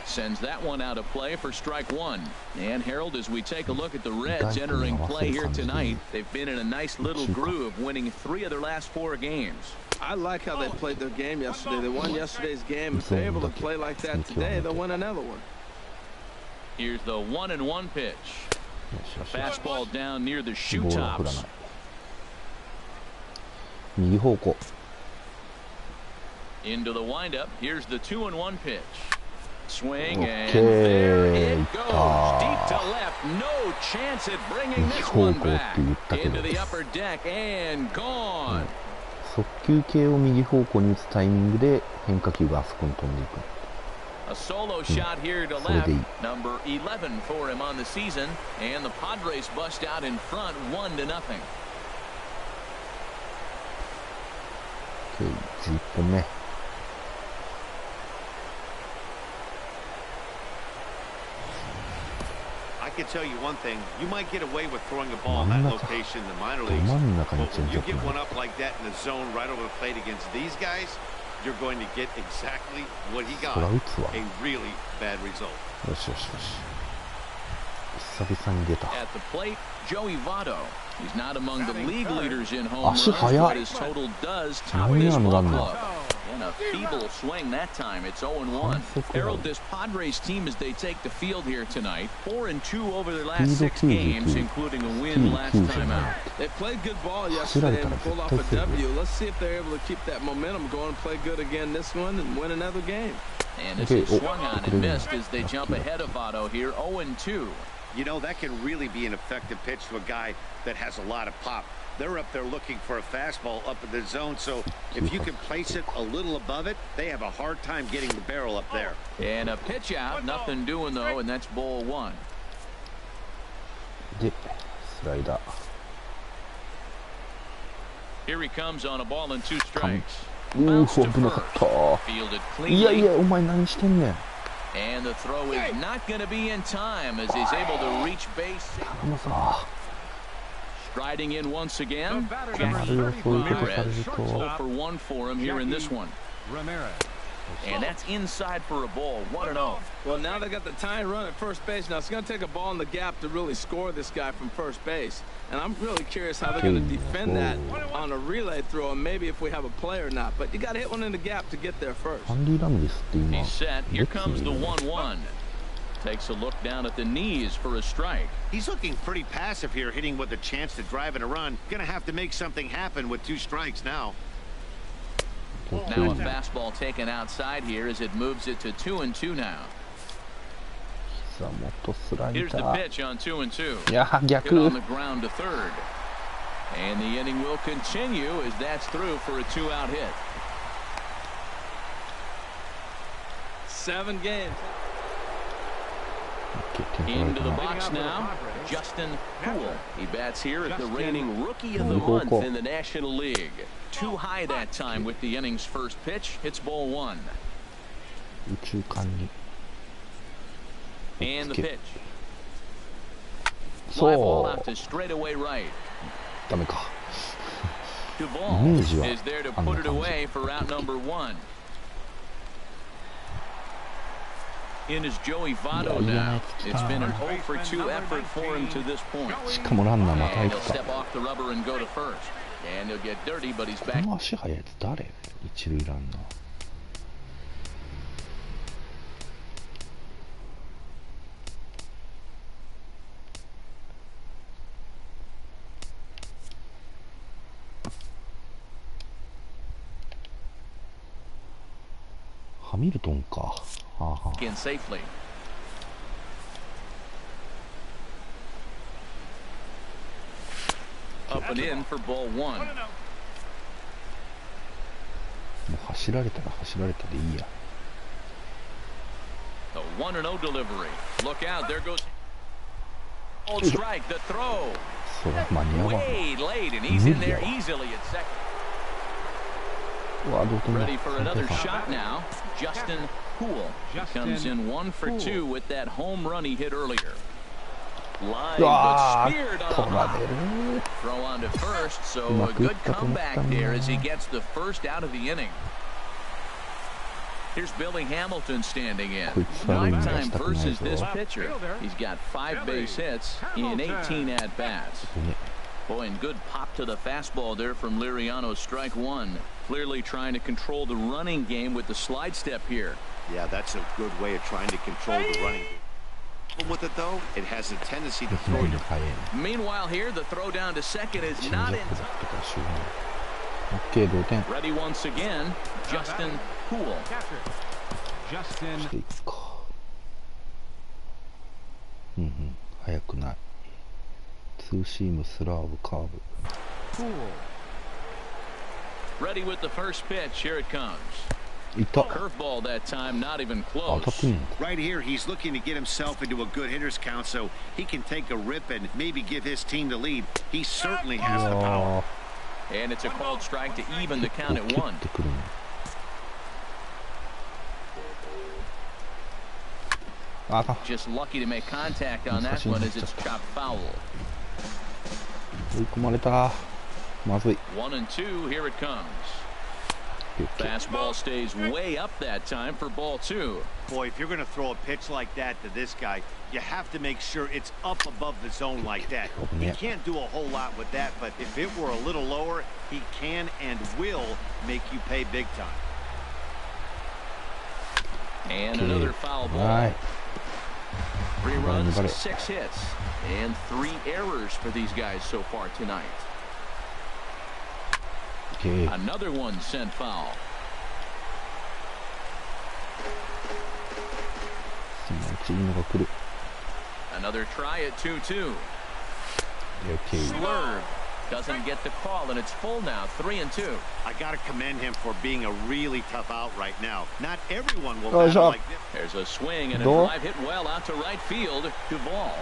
Sends that one out of play for strike 1. And Harold, as we take a look at the Reds entering play here tonight, they've been in a nice little groove, winning 3 of their last 4 games. I like how they played their game yesterday. They won yesterday's game. If they're able to play like that today, they'll win another one. Here's the 1-1 pitch. A fastball down near the shoe tops. 右方向 Into the windup. Here's the 2-1 pitch. Swing and there it goes. Deep to left. No chance at bringing this one back. Into the upper deck and gone. 速球系を右方向に打つタイミングで変化球があそこに飛んでいく。 A solo shot here to left, number 11 for him on the season, and the Padres bust out in front 1-0. Okay, 11本目。I can tell you one thing, you might get away with throwing a ball in that location in the minor leagues, but when you get one up like that in the zone right over the plate against these guys, you're going to get exactly what he got, a really bad result. よしよしよし。々に出た。 At the plate, Joey Votto. He's not among the league leaders in home runs, but his total does top this ball club. And a feeble swing that time. It's 0-1. Harold, this Padres team as they take the field here tonight, 4-2 over their last 6 games, including a win last time out. They played good ball yesterday and pulled off a W. Let's see if they're able to keep that momentum going and play good again this one and win another game. And this is swung on and missed as they jump ahead of Votto here, 0-2. You know, that can really be an effective pitch to a guy that has a lot of pop. They're up there looking for a fastball up in the zone, so if you can place it a little above it, they have a hard time getting the barrel up there. And a pitch out, nothing doing though, and that's ball 1. で、スライダー。 Here he comes on a ball and 2 strikes. 危なかった。いやいや、お前何してんねん。 And the throw is not going to be in time as he's able to reach base. Striding in once again. Ramirez. 0 for 1 for him here in this one. And that's inside for a ball. 1-0. Well, now they got the tying run at first base. Now it's going to take a ball in the gap to really score this guy from first base. And I'm really curious how they're going to defend that on a relay throw, and maybe if we have a play or not. But you got to hit one in the gap to get there first. He's set. Here comes the 1-1. Takes a look down at the knees for a strike. He's looking pretty passive here, hitting with a chance to drive in a run. Going to have to make something happen with 2 strikes now. Now a fastball taken outside here as it moves it to 2-2 now. Here's the pitch on 2-2. Hit on the ground to third. And the inning will continue as that's through for a 2-out hit. 7 games. Into the box now, Justin Poole. He bats here at the reigning Rookie of the Month in the National League. Too high that time with the inning's first pitch. Hits ball 1. And the pitch. Fly ball out to straightaway right. Duvall is there to put it away for out number 1. In is Joey Votto now. It's been an 0 for 2 effort for him to this point. And he'll step off the rubber and go to first. And he'll get dirty, but he's back. 一塁ランナー。ハミルトンか。In safely. Up and in for ball 1. もう走られたら走られたでいいや。The 1-0 delivery. Look out, there goes. Old strike, the throw. Way late, and he's in there easily at second. Ready for another shot now. Justin Poole comes in 1 for 2 with that home run he hit earlier. Line, but speared on a hop. Throw on to first, so a good comeback there as he gets the first out of the inning. Here's Billy Hamilton standing in. 9-time versus this pitcher. He's got 5 base hits in 18 at-bats. Boy, and good pop to the fastball there from Liriano, strike 1. Clearly trying to control the running game with the slide step here. Yeah, that's a good way of trying to control the running game. With it though, it has a tendency to throw you. Meanwhile here, the throw down to second is not in time. Ready once again, Justin Poole. Justin. 速くない。ツーシーム、スラーブ、カーブ。Poole. Ready with the first pitch. Here it comes. Curveball that time, not even close. Right here, he's looking to get himself into a good hitter's count so he can take a rip and maybe give his team the lead. He certainly has the power. And it's a called strike to even the count at 1. Just lucky to make contact on that one as it's chopped foul. 追い込まれた。まずい。 1-2, here it comes. Fastball stays way up that time for ball 2. Boy, if you're going to throw a pitch like that to this guy, you have to make sure it's up above the zone like that. He can't do a whole lot with that, but if it were a little lower, he can and will make you pay big time. And another foul ball. 3 runs, 6 hits, and 3 errors for these guys so far tonight. Another one sent foul. Another try at 2-2. Slurve doesn't get the call, and it's full now, 3-2. I got to commend him for being a really tough out right now. Not everyone will battle like this. There's a swing and a drive hit well out to right field. Duvall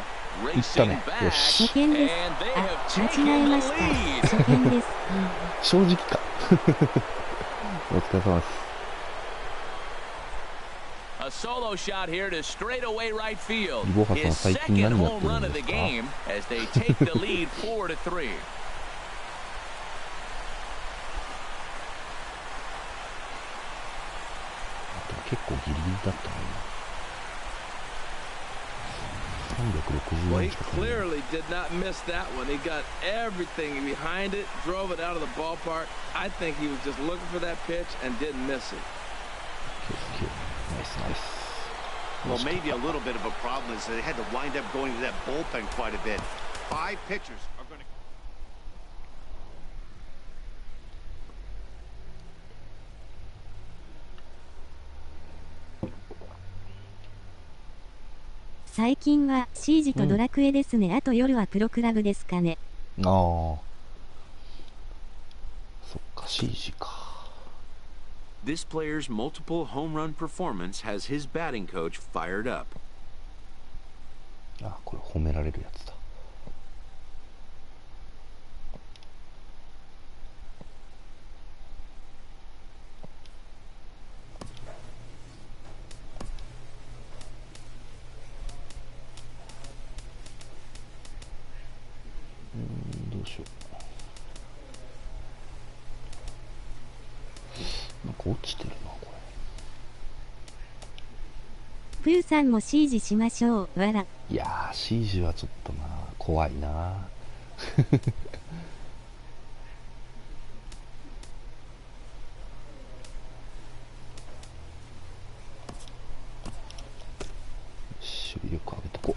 racing back, and they have taken the lead. 正直か。お疲れ様です。A solo shot here to straightaway right field. His second home run of the game as they take the lead 4-3. 結構ギリギリだったな。Well, he clearly did not miss that one. He got everything behind it, drove it out of the ballpark. I think he was just looking for that pitch and didn't miss it. Nice. Well, maybe a little bit of a problem is they had to wind up going to that bullpen quite a bit. 5 pitchers are going to... 最近はシージとドラクエですね。あと夜はプロクラブですかね。ああ、そっか、シージか。This player's multiple home run performance has his batting coach fired up. あ、これ褒められるやつだ。どうしよう。なんか落ちてるなこれ。プーさんもシージしましょう。わら。いやー、シージはちょっとな、怖いな。守備力上げとこ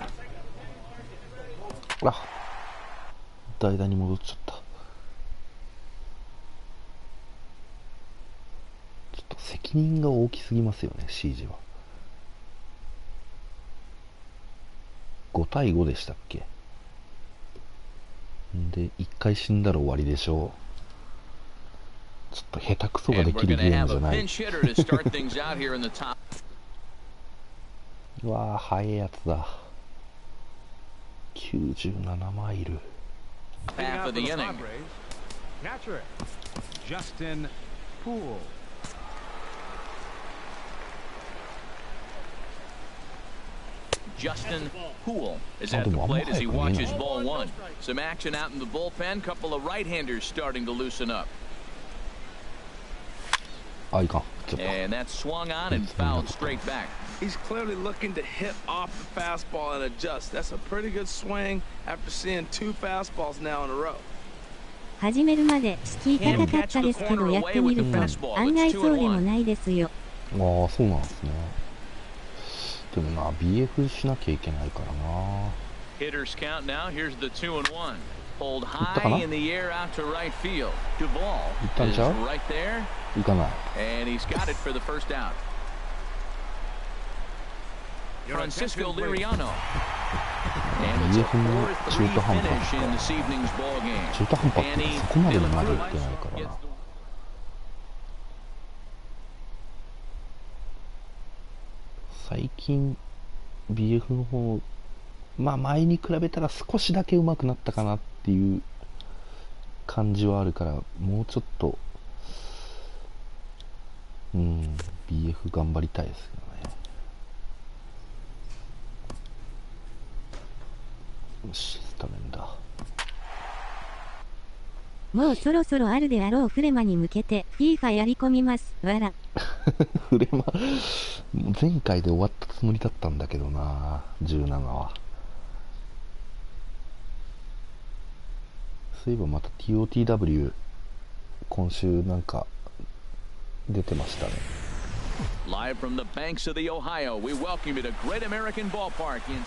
う。あ、代打に戻っちゃった。ちょっと責任が大きすぎますよね、シージは。5対5でしたっけ。で1回死んだら終わりでしょう。ちょっと下手くそができるゲームじゃない。うわー、速いやつだ。97マイル。Half of the inning. Catcher, Justin Poole. Justin Poole is at the plate as he watches ball 1. Some action out in the bullpen. Couple of right-handers starting to loosen up. And that's swung on and fouled straight back. He's clearly looking to hit off the fastball and adjust. That's a pretty good swing after seeing 2 fastballs now in a row. 始めるまで敷居高かったですけどやってみると案外そうでもないですよ。ああ、そうなんですね。でもな、BF しなきゃいけないからな。Hitters count now. Here's the 2-1. Pulled high in the air out to right field. Duvall is right there. いかない。And he's got it for the first out. Francisco Liriano. And it's a 4-3 finish in this evening's ball game. 中途半端ってそこまでまでいってないからな。最近 BF の方、まあ前に比べたら少しだけ上手くなったかなっていう感じはあるから、もうちょっとBF 頑張りたいですけどね。よし、スタメンだ。もうそろそろあるであろうフレマに向けて FIFA やり込みます。わら。フレマ、前回で終わったつもりだったんだけどな、17は。そういえばまた TOTW 今週なんか出てましたね。Live from the banks of the Ohio, we welcome you to Great American Ballpark in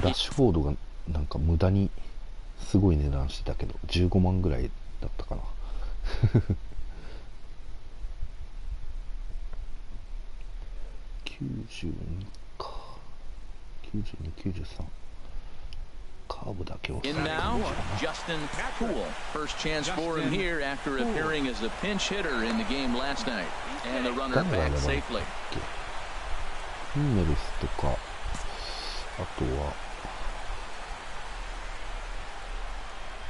ラッシュフォードがなんか無駄にすごい値段してたけど15万ぐらいだったかな。92か92、93カーブだけを In now, Justin Poole. First chance for him here after appearing as a pinch hitter in the game last night. And the runner back safely. インメルスとかあとは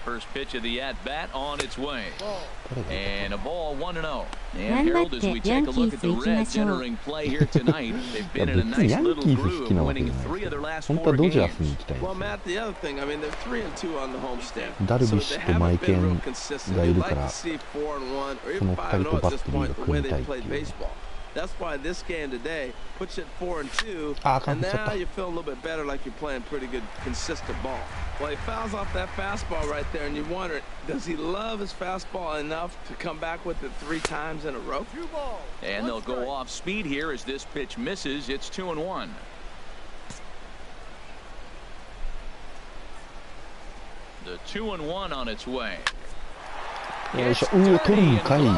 First pitch of the at-bat on its way. And a ball 1-0. And Harold, as we take a look at the Reds entering play here tonight, they've been in a nice little groove, winning 3 of their last 4 games. Well, Matt, the other thing, I mean, they're 3-2 on the homestand. ダルビッシュとマイケンがいるから、その2人とバッテリーが組みたいっていう。That's why this game today puts it 4-2, and now you feel a little bit better, like you're playing pretty good, consistent ball. Well, he fouls off that fastball right there, and you wonder, does he love his fastball enough to come back with it 3 times in a row? And they'll go off speed here as this pitch misses. It's 2-1. The 2-1 on its way. よいしょ、取るんかい。取るんか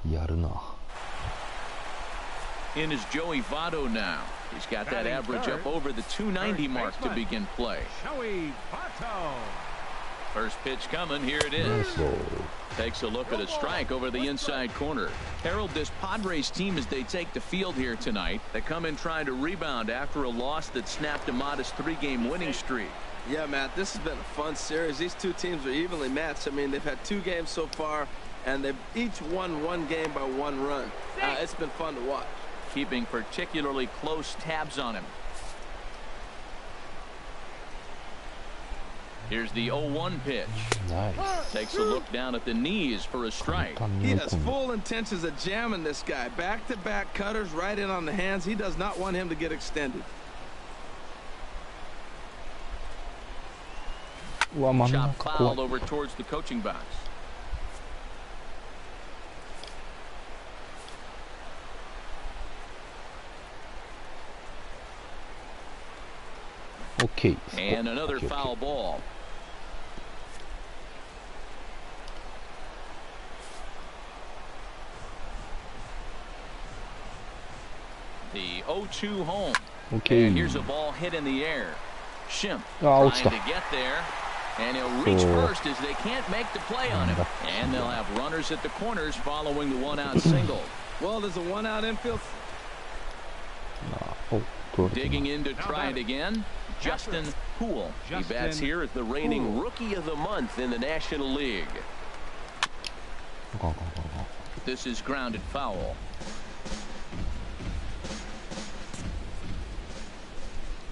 い。やるな。In is Joey Votto now. He's got that average up over the 290 mark to begin play. First pitch coming, here it is. Takes a look at a strike over the inside corner. Harold, this Padres team, as they take the field here tonight, they come in trying to rebound after a loss that snapped a modest 3-game winning streak. Yeah, Matt, this has been a fun series. These two teams are evenly matched. I mean, they've had 2 games so far, and they've each won 1 game by 1 run. It's been fun to watch. Keeping particularly close tabs on him. Here's the 0-1 pitch. Nice. Takes a look down at the knees for a strike. He has full intentions of jamming this guy. Back-to-back cutters right in on the hands. He does not want him to get extended. Shot fouled over towards the coaching box. Okay. And another foul ball. The 0-2 home. Okay. And here's a ball hit in the air. Shimp trying to get there. And he'll reach first as they can't make the play on him. And they'll have runners at the corners following the 1-out single. Well, there's a 1-out infield. Digging in to try it again. Justin Poole. He bats here as the reigning Rookie of the Month in the National League. This is grounded foul.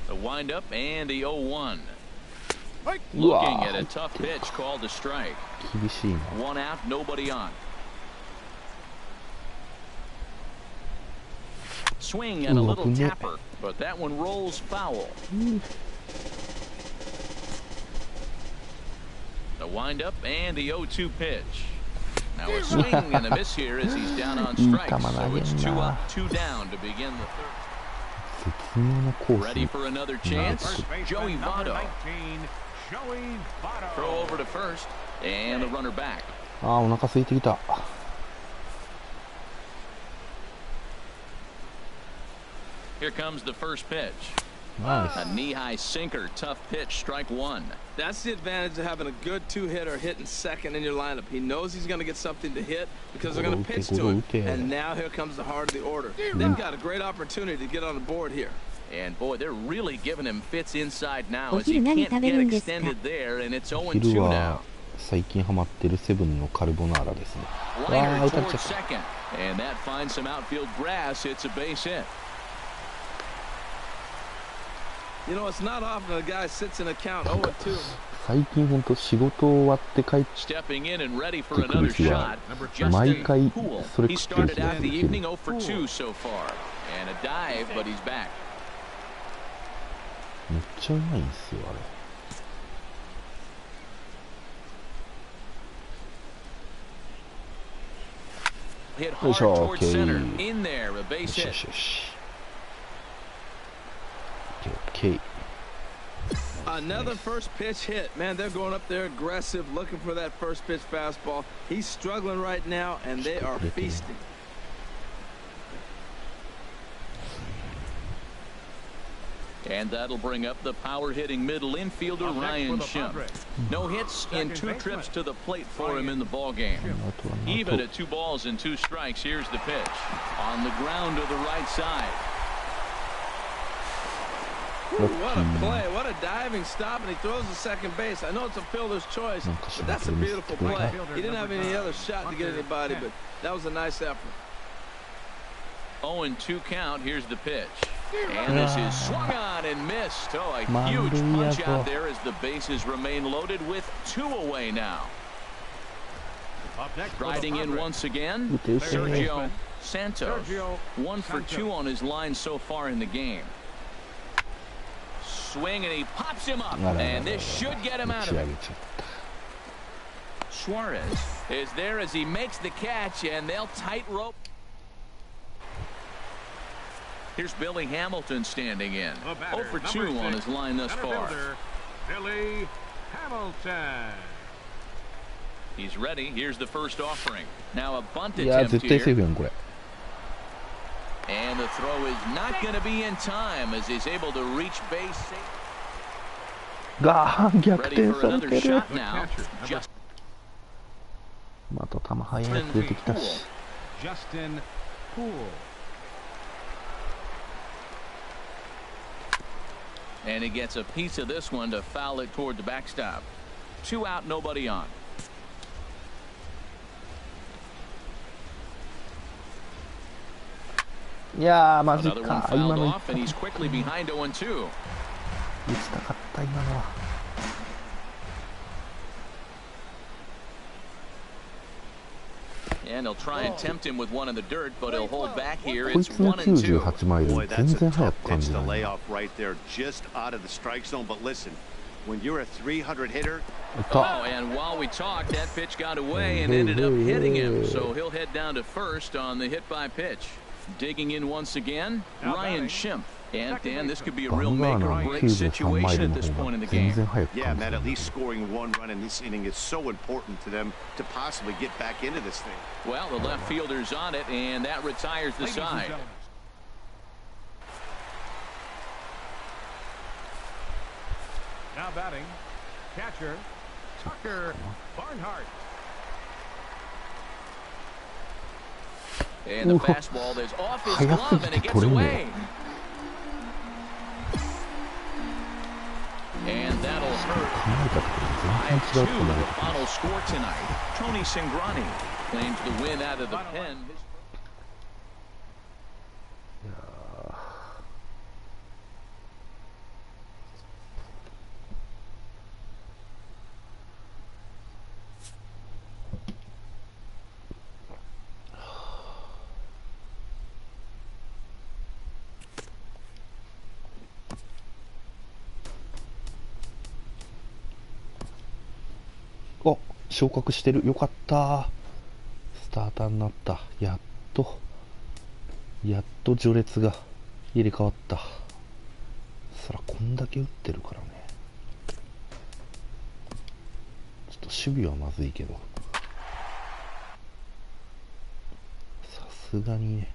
The windup and the 0-1. Looking at a tough pitch called a strike. 1 out, nobody on. Swing and a little tapper, but that one rolls foul. The windup and the 0-2 pitch. Now a swing and a miss here as he's down on strikes. So it's 2 up, 2 down to begin the 3rd. Ready for another chance? Joey Votto. Throw over to first, and the runner back. お腹空いてきた。Here comes the first pitch. Nice. A knee-high sinker, tough pitch, strike 1. That's the advantage of having a good 2-hitter hitting second in your lineup. He knows he's going to get something to hit because they're going to pitch to him. And now here comes the heart of the order. They've got a great opportunity to get on the board here. And boy, they're really giving him fits inside now as he can't get extended there, and it's 0-2 now. 最近ハマってるセブンのカルボナーラですね。Liner towards second, and that finds some outfield grass. It's a base hit. You know, it's not often a guy sits in a count 0-2. 最近本当仕事終わって帰ってくる日は毎回それ食ってる日ですよ。めっちゃうまいんですよあれ。よいしょ、OK。よしよしよし。OK。Another first pitch hit. Man, they're going up there aggressive, looking for that first pitch fastball. He's struggling right now, and they are feasting. And that'll bring up the power-hitting middle infielder Ryan Schimpf. No hits in 2 trips to the plate for him in the ballgame. Even at 2 balls and 2 strikes, here's the pitch. On the ground to the right side. Ooh, what a play. What a diving stop, and he throws to second base. I know it's a fielder's choice, but that's a beautiful play. He didn't have any other shot to get anybody, but that was a nice effort. 0-2 count. Here's the pitch. And this is swung on and missed. Oh, a huge punch out there as the bases remain loaded with 2 away now. Riding in once again, Sergio Santos. 1 for 2 on his line so far in the game. Swing, and he pops him up, and this should get him out of it. Suarez is there as he makes the catch, and they'll tightrope. Here's Billy Hamilton standing in. 0 for 2 on his line thus far. Billy Hamilton. He's ready. Here's the first offering. Now a bunt attempt here. And the throw is not going to be in time as he's able to reach base. Ready for another shot now. Justin Poole. And he gets a piece of this one to foul it toward the backstop. 2 out, nobody on. Yeah, another one fouled off, and he's quickly behind 0-2. And he'll try and tempt him with one in the dirt, but he'll hold back here. It's 1-2. Boy, that's a tough pitch to lay off right there, just out of the strike zone. But listen, when you're a 300 hitter. Oh, and while we talked, that pitch got away and ended up hitting him. So he'll head down to first on the hit by pitch. Digging in once again, Ryan Schimpf. And Dan, this could be a real make or break situation at this point in the game. Yeah, man, at least scoring 1 run in this inning is so important to them to possibly get back into this thing. Well, the left fielder's on it, and that retires the side. Now batting, catcher Tucker Barnhart. And the fastball is off his glove, and it gets away. And that'll hurt. 5-2, the final score tonight. Tony Cingrani claims the win out of the pen.お、昇格してる。よかった。スターターになった。やっと序列が入れ替わった。そらこんだけ打ってるからね。ちょっと守備はまずいけど、さすがにね。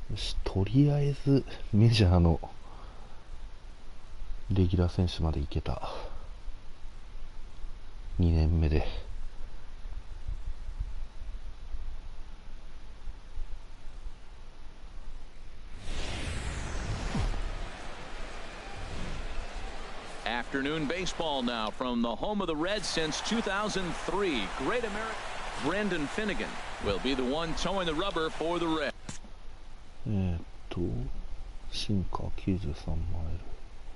よし、とりあえずメジャーのレギュラー選手までいけた。2年目で。Afternoon baseball now from the home of the Reds since 2003. Great American Brendan Finnegan will be the one towing the rubber for the Reds. シンカー93マイル、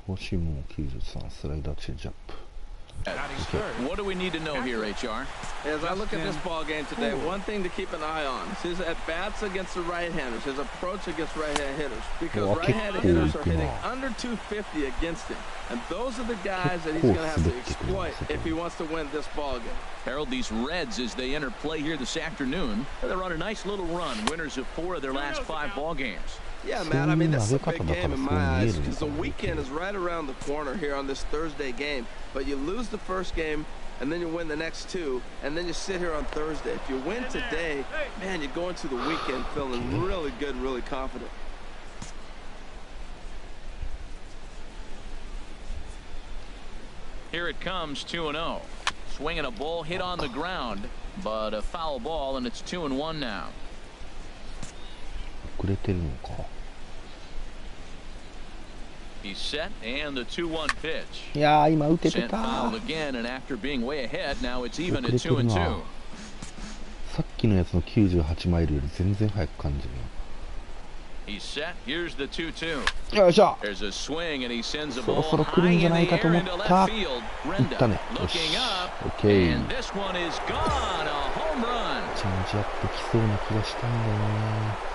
フフォーシームも93、スライダー、チェンジアップ。What do we need to know here, HR? As I look at this ball game today, one thing to keep an eye on is his at-bats against the right-handers, his approach against right-hand hitters. Because right-handed hitters are hitting under 250 against him. And those are the guys that he's going to have to exploit if he wants to win this ball game. Harold, these Reds, as they enter play here this afternoon, they're on a nice little run, winners of 4 of their last 5 ball games. Yeah, Matt, I mean, that's a big game in my eyes because the weekend is right around the corner here on this Thursday game. But you lose the first game, and then you win the next 2, and then you sit here on Thursday. If you win today, man, you go into the weekend feeling really good and really confident. Here it comes, 2-0. Swinging a ball hit on the ground, but a foul ball, and it's 2-1 now. 遅れてるのか。 He's set, and the 2-1 pitch. いやー、今打てて Sent た。 foul again, and after being way ahead, now it's even 遅 at れてるな。 2-2. さっきのやつの98マイルより全然速く感じる。 He's set. Here's the 2-2. よいしょ。 There's a swing, and he sends a そろ ball そろ来る high ん in じゃ the ないかと air 思っ into left た。 field. 行ったね。 Brenda よし。 looking up, オッケー。 and this one is gone. A home run. チェンジアップ来そうな気がしたんだよね。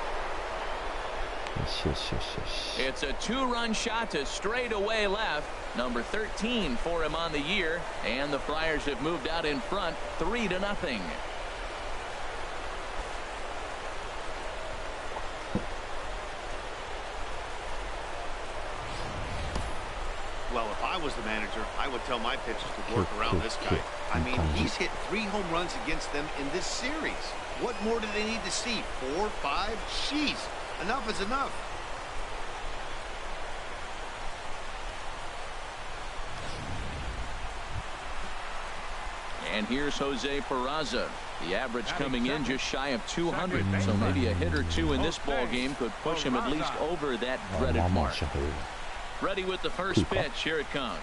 よしよしよしよし。 It's a 2-run shot to straightaway left. Number 13 for him on the year, and the Friars have moved out in front 3-0. Well, if I was the manager, I would tell my pitchers to work around this guy. I mean, he's hit 3 home runs against them in this series. What more do they need to see? 4, 5? Jeez, enough is enough. And here's Jose Peraza. The average coming in just shy of 200, so maybe a hit or 2 in this ball game could push him at least over that dreaded mark. Ready with the first pitch. Here it comes.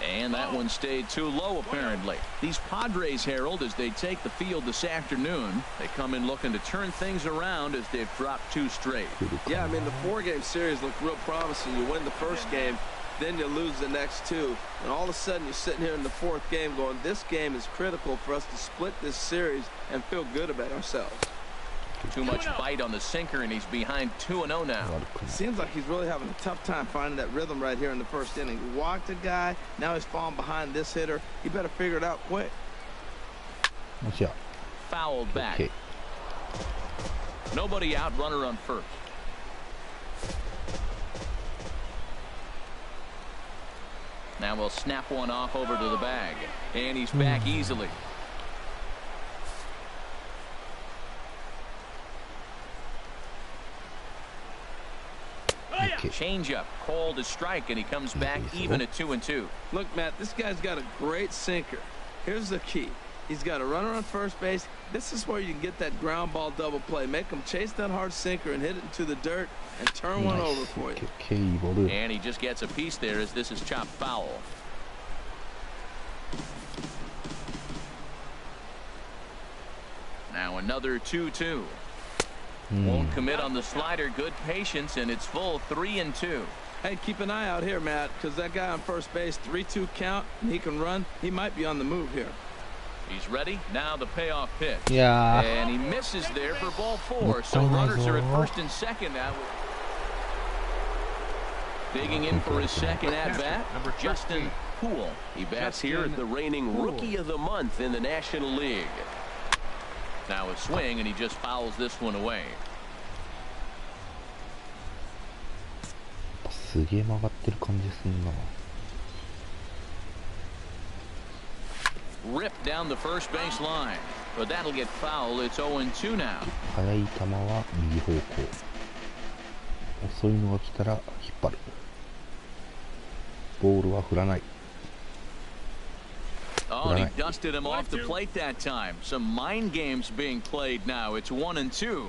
And that one stayed too low, apparently. These Padres, Harold, as they take the field this afternoon, they come in looking to turn things around as they've dropped 2 straight. Yeah, I mean, the 4-game series looked real promising. You win the first game, then you lose the next 2. And all of a sudden, you're sitting here in the 4th game going, this game is critical for us to split this series and feel good about ourselves. Too much bite on the sinker, and he's behind 2-0 now. Seems like he's really having a tough time finding that rhythm right here in the first inning. He walked a guy, now he's falling behind this hitter. He better figure it out quick. Fouled back. Nobody out, runner on first. Now we'll snap one off over to the bag, and he's back easily. Changeup called a strike, and he comes back even at 2-2. Look, Matt, this guy's got a great sinker. Here's the key. He's got a runner on first base. This is where you can get that ground ball double play. Make him chase that hard sinker and hit it into the dirt and turn one over for you. And he just gets a piece there as this is chopped foul. Now another 2-2. Won't commit on the slider. Good patience, and it's full 3-2. Hey, keep an eye out here, Matt, because that guy on first base, 3-2 count, and he can run. He might be on the move here. He's ready. Now the payoff pitch. Yeah. And he misses there for ball 4. So runners are at first and second now. Digging in for his second at-bat, Justin Poole. He bats here at the reigning Rookie of the Month in the National League. Now a swing, and he just fouls this one away. すげえ曲がってる感じすんな。 Ripped down the first base line, but that'll get foul. It's 0-2 now. 速い球は右方向。遅いのが来たら引っ張る。ボールは振らない。 Oh, and he dusted him off the plate that time. Some mind games being played now. It's 1-2.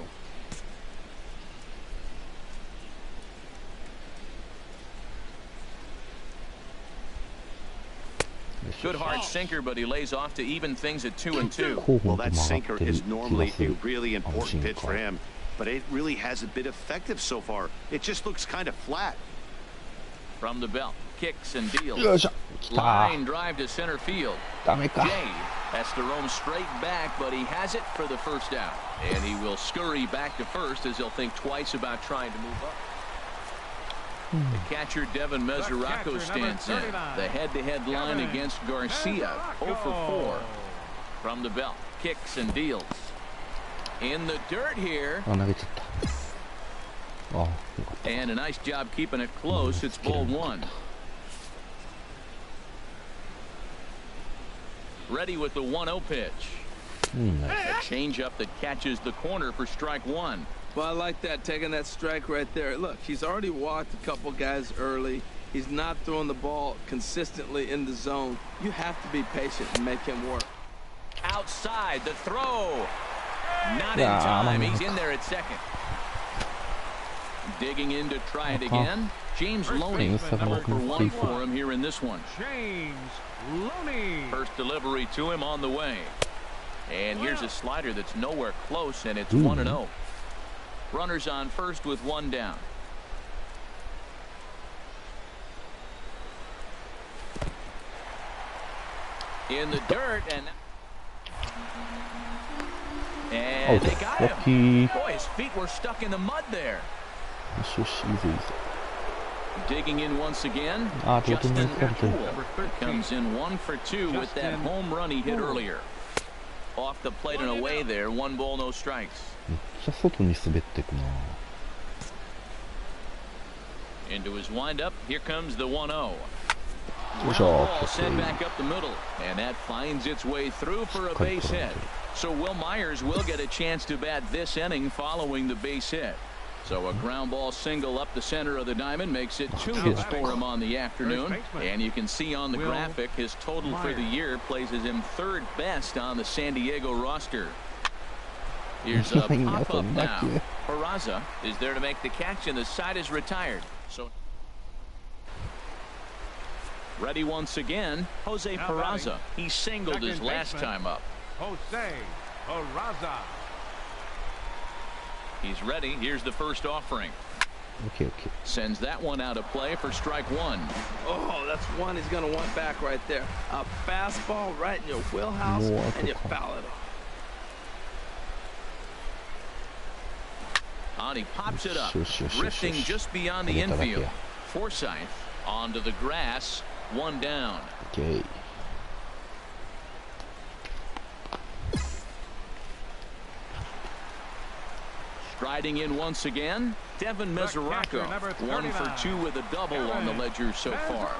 Good hard sinker, but he lays off to even things at 2-2. Well, that sinker is normally a really important pitch for him, but it really hasn't been effective so far. It just looks kind of flat. From the belt, kicks and deals. よいしょ。来た。 Line drive to center field. ダメか。 Jay has to roam straight back, but he has it for the first out. And he will scurry back to first as he'll think twice about trying to move up. The catcher, Devin Mesoraco, stands in. The head-to-head line against Garcia, 0 for 4. From the belt, kicks and deals. In the dirt here. あ、投げちゃった。あ、よかった。 And a nice job keeping it close. It's ball 1. Ready with the 1-0 pitch. A changeup that catches the corner for strike 1. Well, I like that, taking that strike right there. Look, he's already walked a couple guys early. He's not throwing the ball consistently in the zone. You have to be patient and make him work. Outside, the throw. Not in time. He's in there at second. Digging in to try it again. James Loney, 0 for 1 for him here in this one. James Loney. First delivery to him on the way. And here's a slider that's nowhere close, and it's 1-0. Runners on first with 1 down. In the dirt, and they got him. Boy, his feet were stuck in the mud there. Digging in once again, Justin Poole comes in 1 for 2 with that home run he hit earlier. Off the plate and away there, 1 ball, no strikes. Into his windup, here comes the 1-0. Ball sent back up the middle, and that finds its way through for a base hit. So Will Myers will get a chance to bat this inning following the base hit. So a ground ball single up the center of the diamond makes it 2 hits for him on the afternoon. And you can see on the graphic his total for the year places him 3rd best on the San Diego roster. Here's a pop-up now. Peraza is there to make the catch, and the side is retired. So ready once again, Jose Peraza. He singled his last time up. Jose Peraza. He's ready. Here's the first offering. Okay. Sends that one out of play for strike 1. Oh, that's one he's going to want back right there. A fastball right in your wheelhouse, and you foul it off. And he pops it up, drifting just beyond the infield. Forsythe onto the grass, 1 down. Okay. Striding in once again, Devin Mesoraco, 1 for 2 with a double on the ledger so far.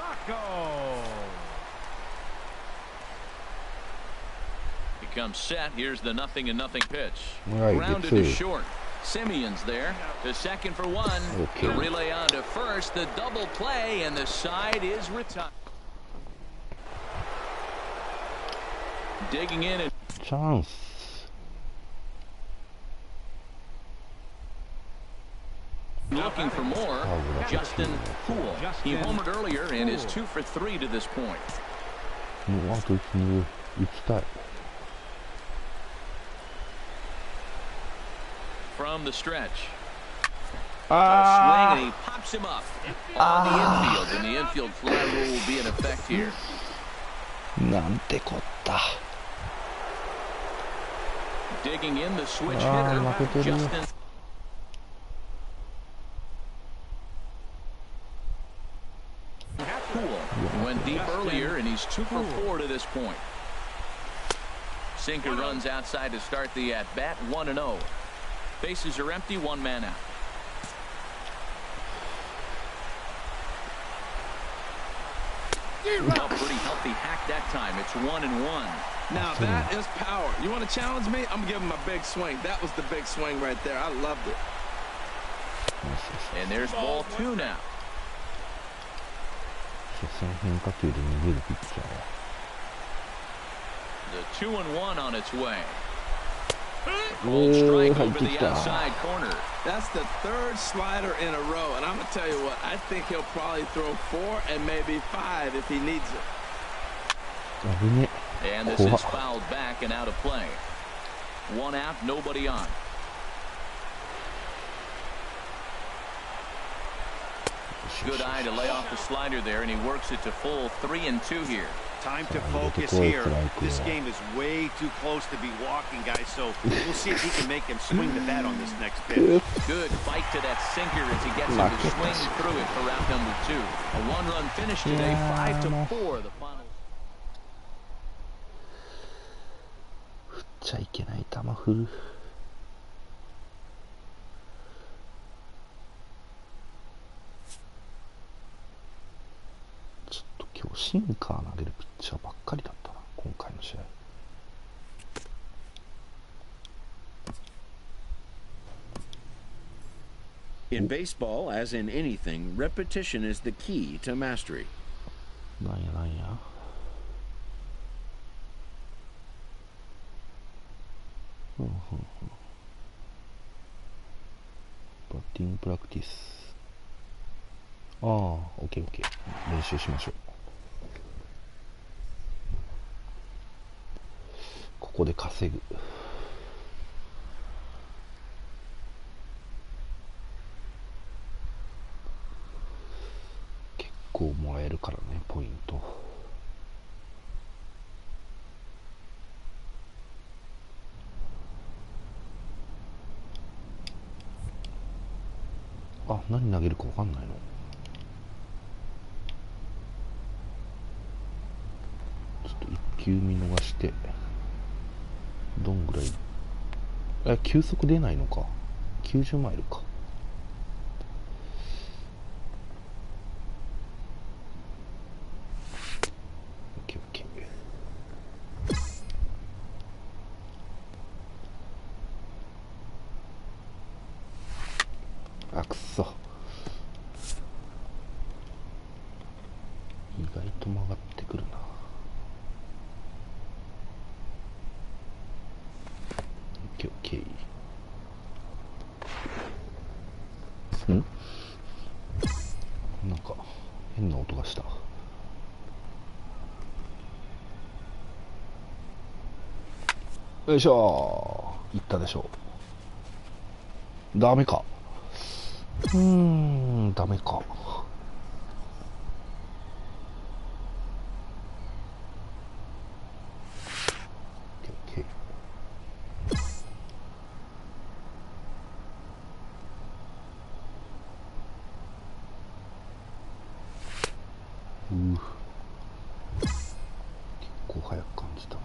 He comes set. Here's the 0-0 pitch. Grounded to short. Simeon's there. To second for 1. The relay on to first. The double play, and the side is retired. Digging in. Chance. Looking for more, Justin Poole. He homered earlier and is 2 for 3 to this point. From the stretch. Swing, and he pops him up on the infield, and the infield fly rule will be in effect here. Digging in the switch hitter, Justin. Poole went deep earlier, and he's 2 for 4 to this point. Sinker runs outside to start the at-bat, 1-0. Bases are empty, 1 man out. Oh, pretty healthy hack that time. It's 1-1. Now that is power. You want to challenge me? I'm giving him a big swing. That was the big swing right there. I loved it. And there's ball 2 now. The 2-1 on its way. Ball strike over the outside corner. That's the 3rd slider in a row, and I'm gonna tell you what, I think he'll probably throw 4 and maybe 5 if he needs it. And this is fouled back and out of play. 1 out, nobody on. Good eye to lay off the slider there, and he works it to full 3-2 here. Time to focus here. This game is way too close to be walking, guys, so we'll see if he can make him swing the bat on this next pitch. Good fight to that sinker as he gets him to swing through it for round number 2. A one-run finish today, 5-4, the final. 振っちゃいけない球振る。今日シンカー投げるピッチャーばっかりだったな、今回の試合。In baseball, as in anything, repetition is the key to mastery. なんやなんや。バッティングプラクティス。ああ、オッケーオッケー。練習しましょう。ここで稼ぐ。結構もらえるからね、ポイント。あ、何投げるか分かんないの。ちょっと1球見逃して。どんぐらい、球速出ないのか。90マイルか。オッケーオッケー。あ、くそ。意外と曲がってくるな。オッケー。なんか変な音がした。よいしょー。いったでしょう。ダメか。ダメか。結構早く感じたな。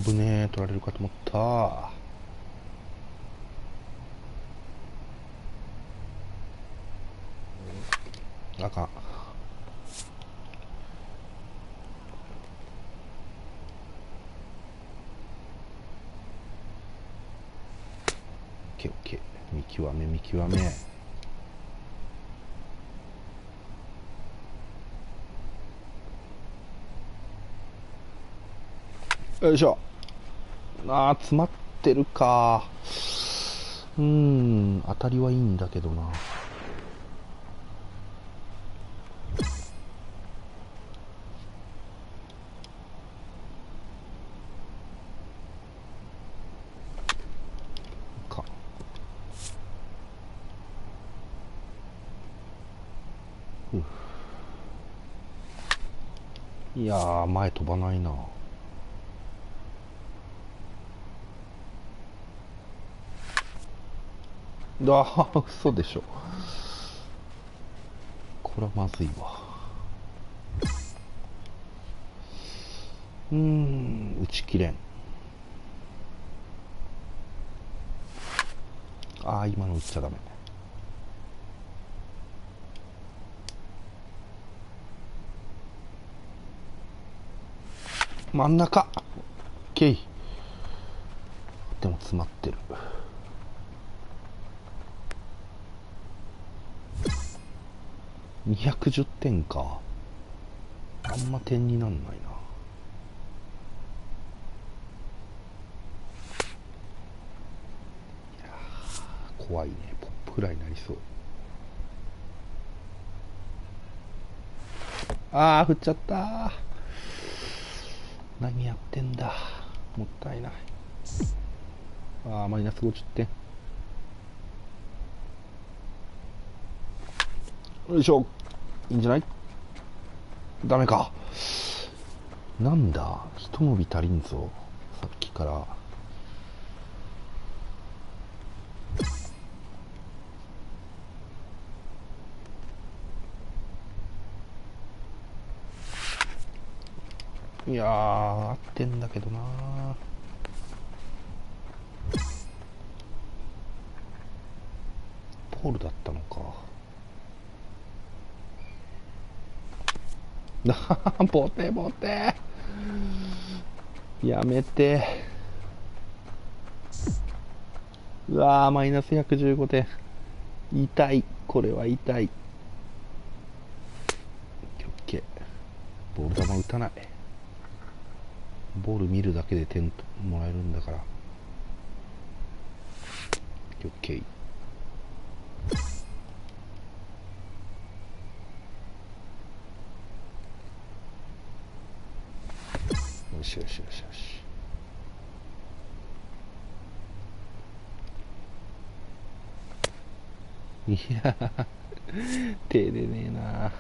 危ねえ、取られるかと思った。あかん。オッケー。見極め。よいしょ。あー、詰まってるか。当たりはいいんだけどな。いやー、前飛ばないな。嘘でしょ。これはまずいわ。打ち切れん。今の打っちゃダメ。真ん中。ケイ。でも詰まってる。210点か。あんま点になんないな。いやー、怖いね。ポップフライになりそう。振っちゃったー。何やってんだ。もったいない。ああ、マイナス50点。よいしょ。いいんじゃない？ダメか。なんだ、一伸び足りんぞ、さっきから。いやー、合ってんだけどな。ボールだったのか。ボテボテ、やめて。うわー、マイナス115点。痛い、これは痛い。オッケー。ボール球打たない。ボール見るだけで点もらえるんだから。オッケー。よしよしよしよし。いやー、手出ねえな。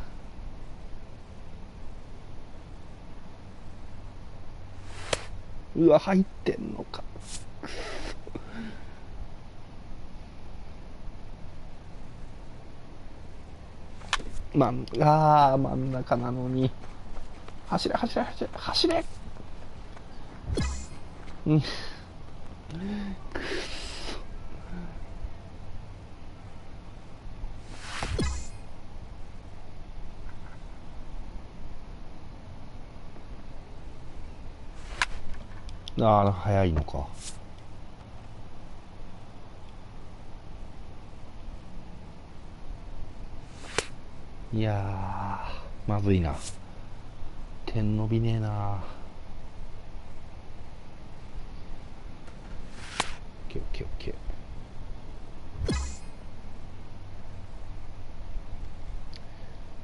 うわ、入ってんのか。真ん中なのに。走れ走れ走れ走れ。うん。ああ、早いのか。いやー、まずいな。点伸びねえな。オッケーオッケーオッケー。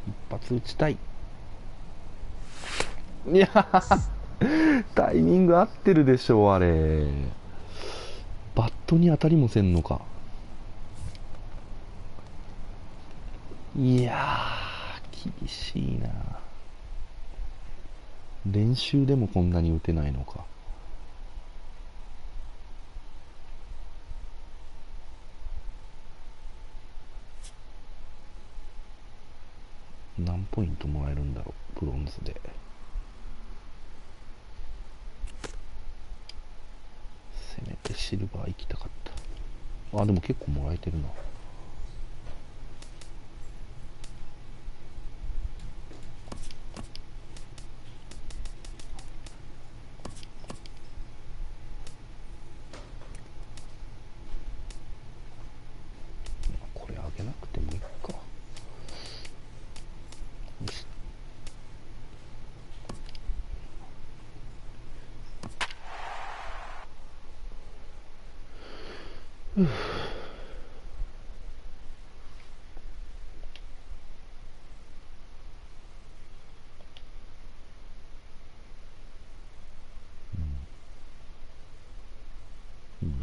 一発打ちたい。いやー、タイミング合ってるでしょ、あれ。バットに当たりもせんのか。いやー、厳しいな。練習でもこんなに打てないのか。何ポイントもらえるんだろう、ブロンズで。せめてシルバー行きたかった。あ、でも結構もらえてるな。これあげなくてもいいか。よし。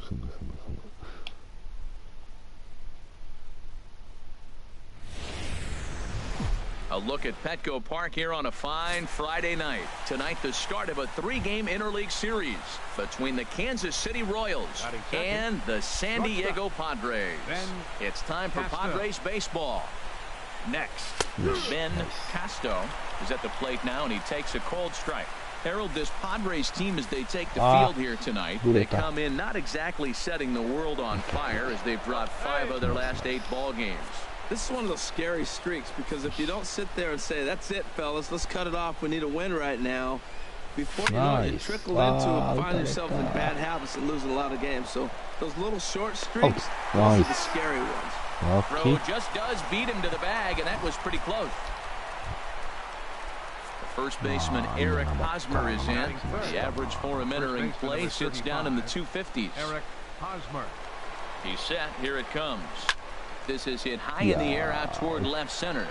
すぐ。A look at Petco Park here on a fine Friday night. Tonight, the start of a three-game interleague series between the Kansas City Royals and the San Diego Padres. It's time for Padres baseball. Next, Ben Casto is at the plate now, and he takes a cold strike. Harold, this Padres team, as they take the field here tonight, they come in not exactly setting the world on fire as they've dropped 5 of their last 8 ball games. This is one of those scary streaks, because if you don't sit there and say, that's it, fellas, let's cut it off, we need a win right now, before you know it, you trickle into it, find yourself in bad habits and losing a lot of games. So those little short streaks, those are the scary ones. Throw just does beat him to the bag, and that was pretty close. The first baseman, Eric Hosmer, is in. The average for him entering play sits down in the 250s. Eric Hosmer. He's set. Here it comes. This is hit high in the air out toward left center.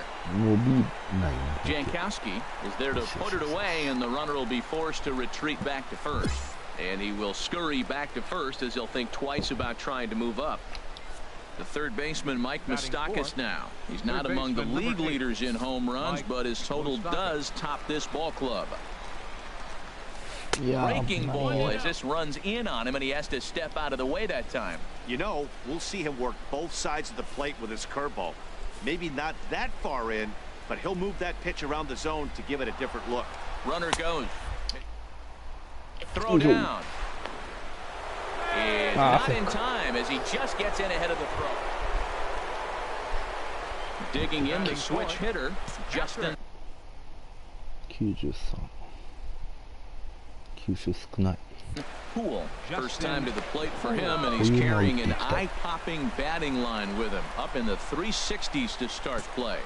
Jankowski is there to put it away, and the runner will be forced to retreat back to first. And he will scurry back to first as he'll think twice about trying to move up. The third baseman, Mike Moustakas, now. He's not among the league leaders in home runs, but his total does top this ball club. Breaking ball as this runs in on him, and he has to step out of the way that time. You know, we'll see him work both sides of the plate with his curveball. Maybe not that far in, but he'll move that pitch around the zone to give it a different look. Runner goes. Throw down. Is not in time as he just gets in ahead of the throw. Digging in the switch hitter, Justin. 93。球種少ない。Poole, first time to the plate for him, and he's carrying an eye-popping batting line with him, up in the 360s to start play.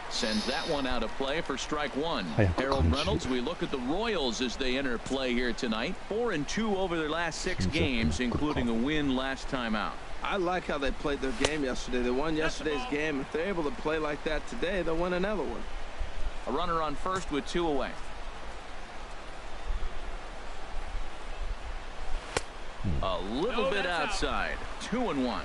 Sends that one out of play for strike one. Harold Reynolds, we look at the Royals as they enter play here tonight. 4-2 over their last 6 games, including a win last time out. I like how they played their game yesterday. They won yesterday's game. If they're able to play like that today, they'll win another one. A runner on first with 2 away. A little bit outside. 2-1.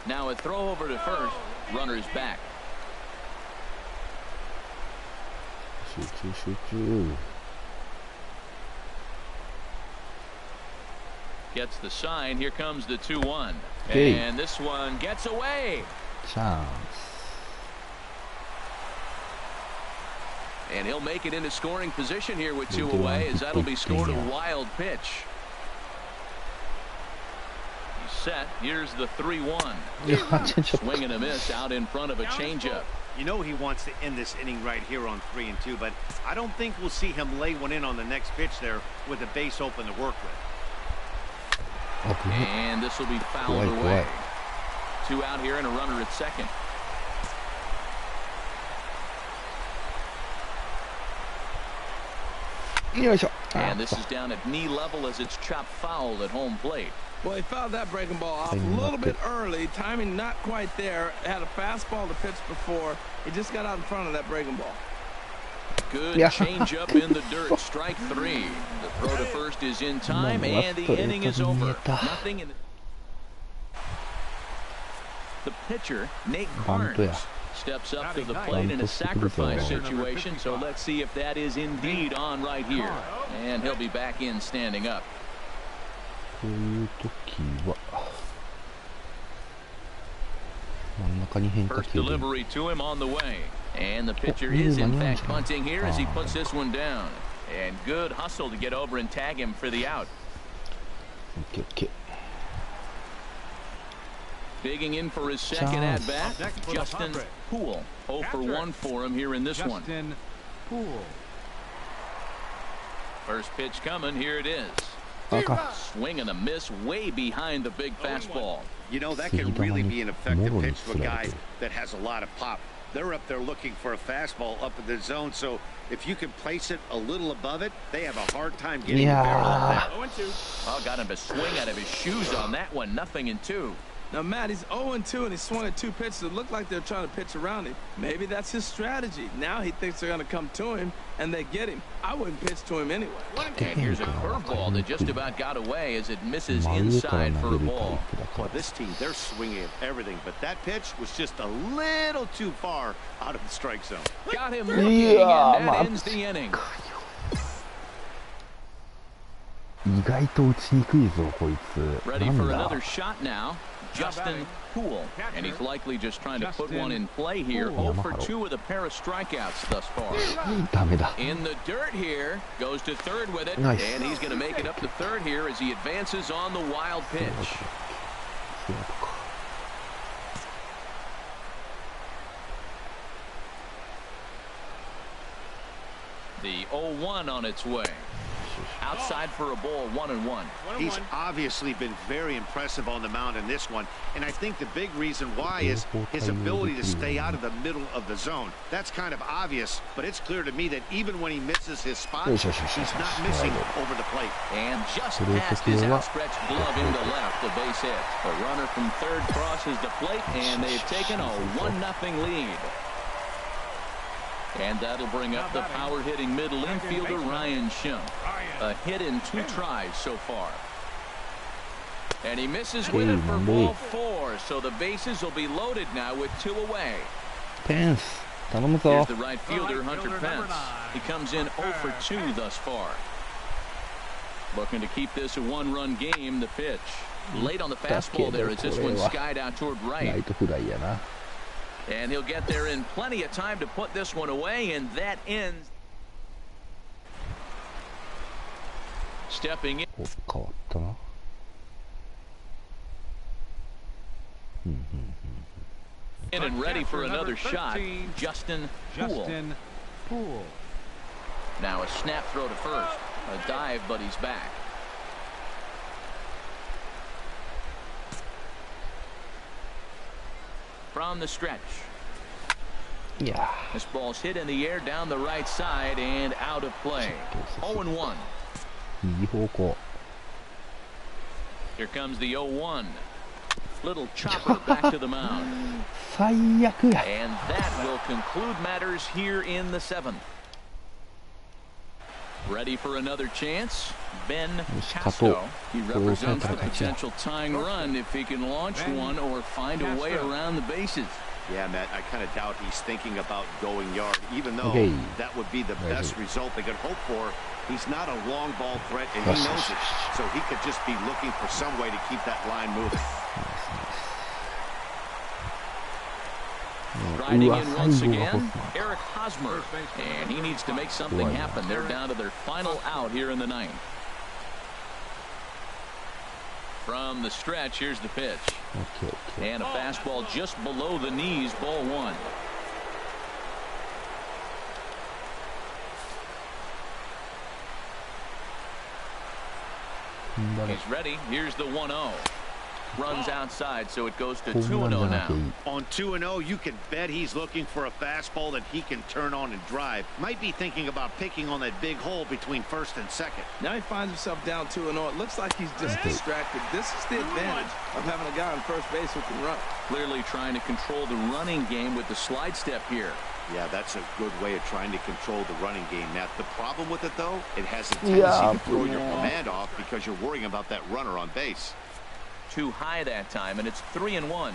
Now a throw over to first. Runner's back. Gets the sign. Here comes the 2-1. And this one gets away. Chance. And he'll make it into scoring position here with 2 away, as that'll be scored a wild pitch. He's set. Here's the 3-1. Swing and a miss out in front of a changeup. You know he wants to end this inning right here on 3-2, but I don't think we'll see him lay one in on the next pitch there with the base open to work with. And this will be fouled away. 2 out here and a runner at second. And this is down at knee level as it's chopped foul at home plate. Well, he fouled that breaking ball off a little bit early. Timing not quite there. Had a fastball to pitch before. He just got out in front of that breaking ball. Good changeup in the dirt. Strike 3. The throw to first is in time, and the inning is over. Nothing in the pitcher, Nate Barnes, steps up to the plate in a sacrifice situation. So let's see if that is indeed on right here. And he'll be back in standing up. First delivery to him on the way. And the pitcher is in fact punting here as he puts this one down. And good hustle to get over and tag him for the out. Digging in for his second at bat, Justin Poole. 0 for 1 for him here in this one. First pitch coming, here it is. Swing and a miss way behind the big fastball. You know, that can really be an effective pitch to a guy that has a lot of pop. They're up there looking for a fastball up in the zone, so if you can place it a little above it, they have a hard time getting the barrel of that. 0-2. Oh, got him to swing out of his shoes on that one. 0-2. Now, Matt, he's 0-2, and he swung at 2 pitches that looked like they're trying to pitch around him. Maybe that's his strategy. Now he thinks they're going to come to him, and they get him. I wouldn't pitch to him anyway. And here's a curveball that just about got away as it misses inside for a ball. Well, this team, they're swinging at everything, but that pitch was just a little too far out of the strike zone. Got him looking, and that ends the inning. 意外と打ちにくいぞこいつ。 Ready for another shot now. Justin Poole, and he's likely just trying to put one in play here. 0 for 2 with a pair of strikeouts thus far. In the dirt here, goes to third with it, and he's going to make it up to third here as he advances on the wild pitch. The 0-1 on its way. outside for a ball, 1-1. He's obviously been very impressive on the mound in this one, and I think the big reason why is his ability to stay out of the middle of the zone. That's kind of obvious, but it's clear to me that even when he misses his spot, he's not missing over the plate. And just past his outstretched glove into left, a base hit. A runner from third crosses the plate, and they've taken a 1-0 lead. And that'll bring up the power-hitting middle infielder Ryan Shim. A hit in 2 tries so far. And he misses with it for ball 4, so the bases will be loaded now with 2 away. Pence, here's the right fielder, Hunter Pence. He comes in 0 for 2 thus far. Looking to keep this a 1-run game, the pitch. Late on the fastball there as this one skied out toward right. And he'll get there in plenty of time to put this one away, and that ends. Stepping in. And ready for another shot, Justin Poole. Now a snap throw to first. A dive, but he's back. From the stretch. Yeah. This ball's hit in the air down the right side and out of play. 0-1. Here comes the 0-1. Little chopper back to the mound. And that will conclude matters here in the 7th. Ready for another chance. Ben Castro. He represents the potential tying run if he can launch one or find a way around the bases. Yeah, Matt, I kind of doubt he's thinking about going yard, even though that would be the best result they could hope for. He's not a long ball threat, and he knows it. So he could just be looking for some way to keep that line moving. Riding in once again, Eric Hosmer, and he needs to make something happen. They're down to their final out here in the 9th. From the stretch, here's the pitch. And a fastball just below the knees, ball 1. He's ready. Here's the 1-0. Runs outside, so it goes to 2-0 now. On 2-0, you can bet he's looking for a fastball that he can turn on and drive. Might be thinking about picking on that big hole between first and second. Now he finds himself down 2-0. It looks like he's just distracted. This is the advantage of having a guy on first base who can run. Clearly trying to control the running game with the slide step here. Yeah, that's a good way of trying to control the running game, Matt. The problem with it, though, it has a tendency to throw your command off because you're worrying about that runner on base. Too high that time, and it's 3-1.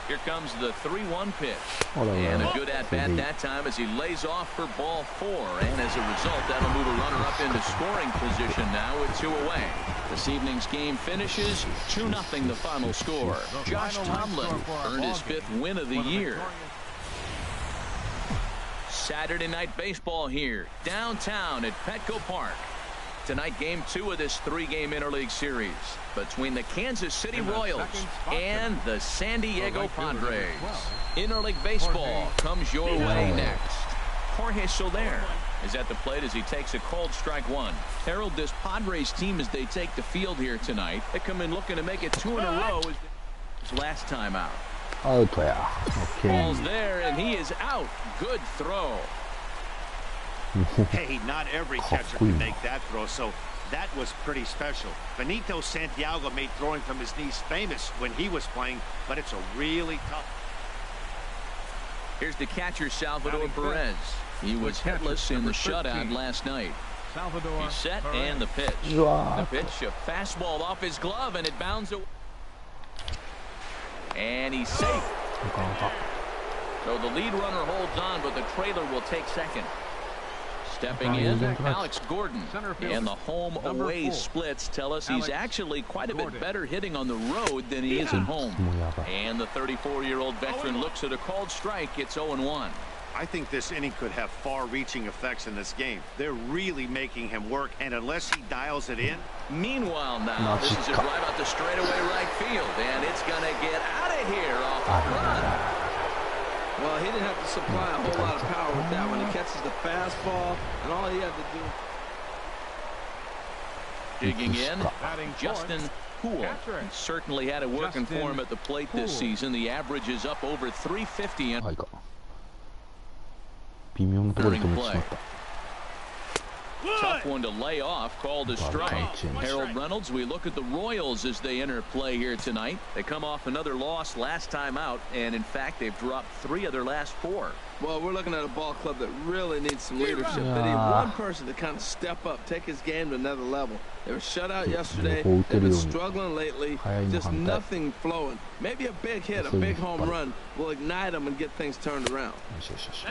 Here comes the 3-1 pitch. And a good at-bat that time as he lays off for ball 4. And as a result, that'll move a runner up into scoring position now with 2 away. This evening's game finishes 2-0 the final score. Josh Tomlin earned his 5th win of the year. Saturday night baseball here downtown at Petco Park. Tonight, game 2 of this 3-game interleague series between the Kansas City Royals and the San Diego Padres. Interleague baseball comes your way next. Jorge Soler is at the plate as he takes a called strike 1. Herald this Padres team as they take the field here tonight. They come in looking to make it 2 in a row as last time out. Ball's there, and he is out. Good throw. Hey, not every catcher can make that throw, so that was pretty special. Benito Santiago made throwing from his knees famous when he was playing, but it's a really tough. Here's the catcher, Salvador Perez. He was hitless in the shutout last night. He's set, and the pitch. The pitch, a fastball off his glove, and it bounds away. And he's safe. So the lead runner holds on, but the trailer will take second. Stepping in, Alex Gordon. And the home-away splits tell us he's actually quite a bit better hitting on the road than he is at home. And the 34-year-old veteran looks at a called strike. It's 0-1. I think this inning could have far-reaching effects in this game. They're really making him work, and unless he dials it in. Meanwhile now, this is a drive out the straightaway right field, and it's going to get out of here off the run. Well, he didn't have to supply a whole lot of power with that one. He catches the fastball, and all he had to do. Digging in, Justin Poo certainly had it working for him at the plate this season. The average is up over 350. And tough one to lay off, called a strike. Harold Reynolds, we look at the Royals as they enter play here tonight. They come off another loss last time out, and in fact, they've dropped 3 of their last 4. Well, we're looking at a ball club that really needs some leadership. They need one person to kind of step up, take his game to another level. They were shut out yesterday. They've been struggling lately. Just nothing flowing. Maybe a big hit, a big home run will ignite them and get things turned around.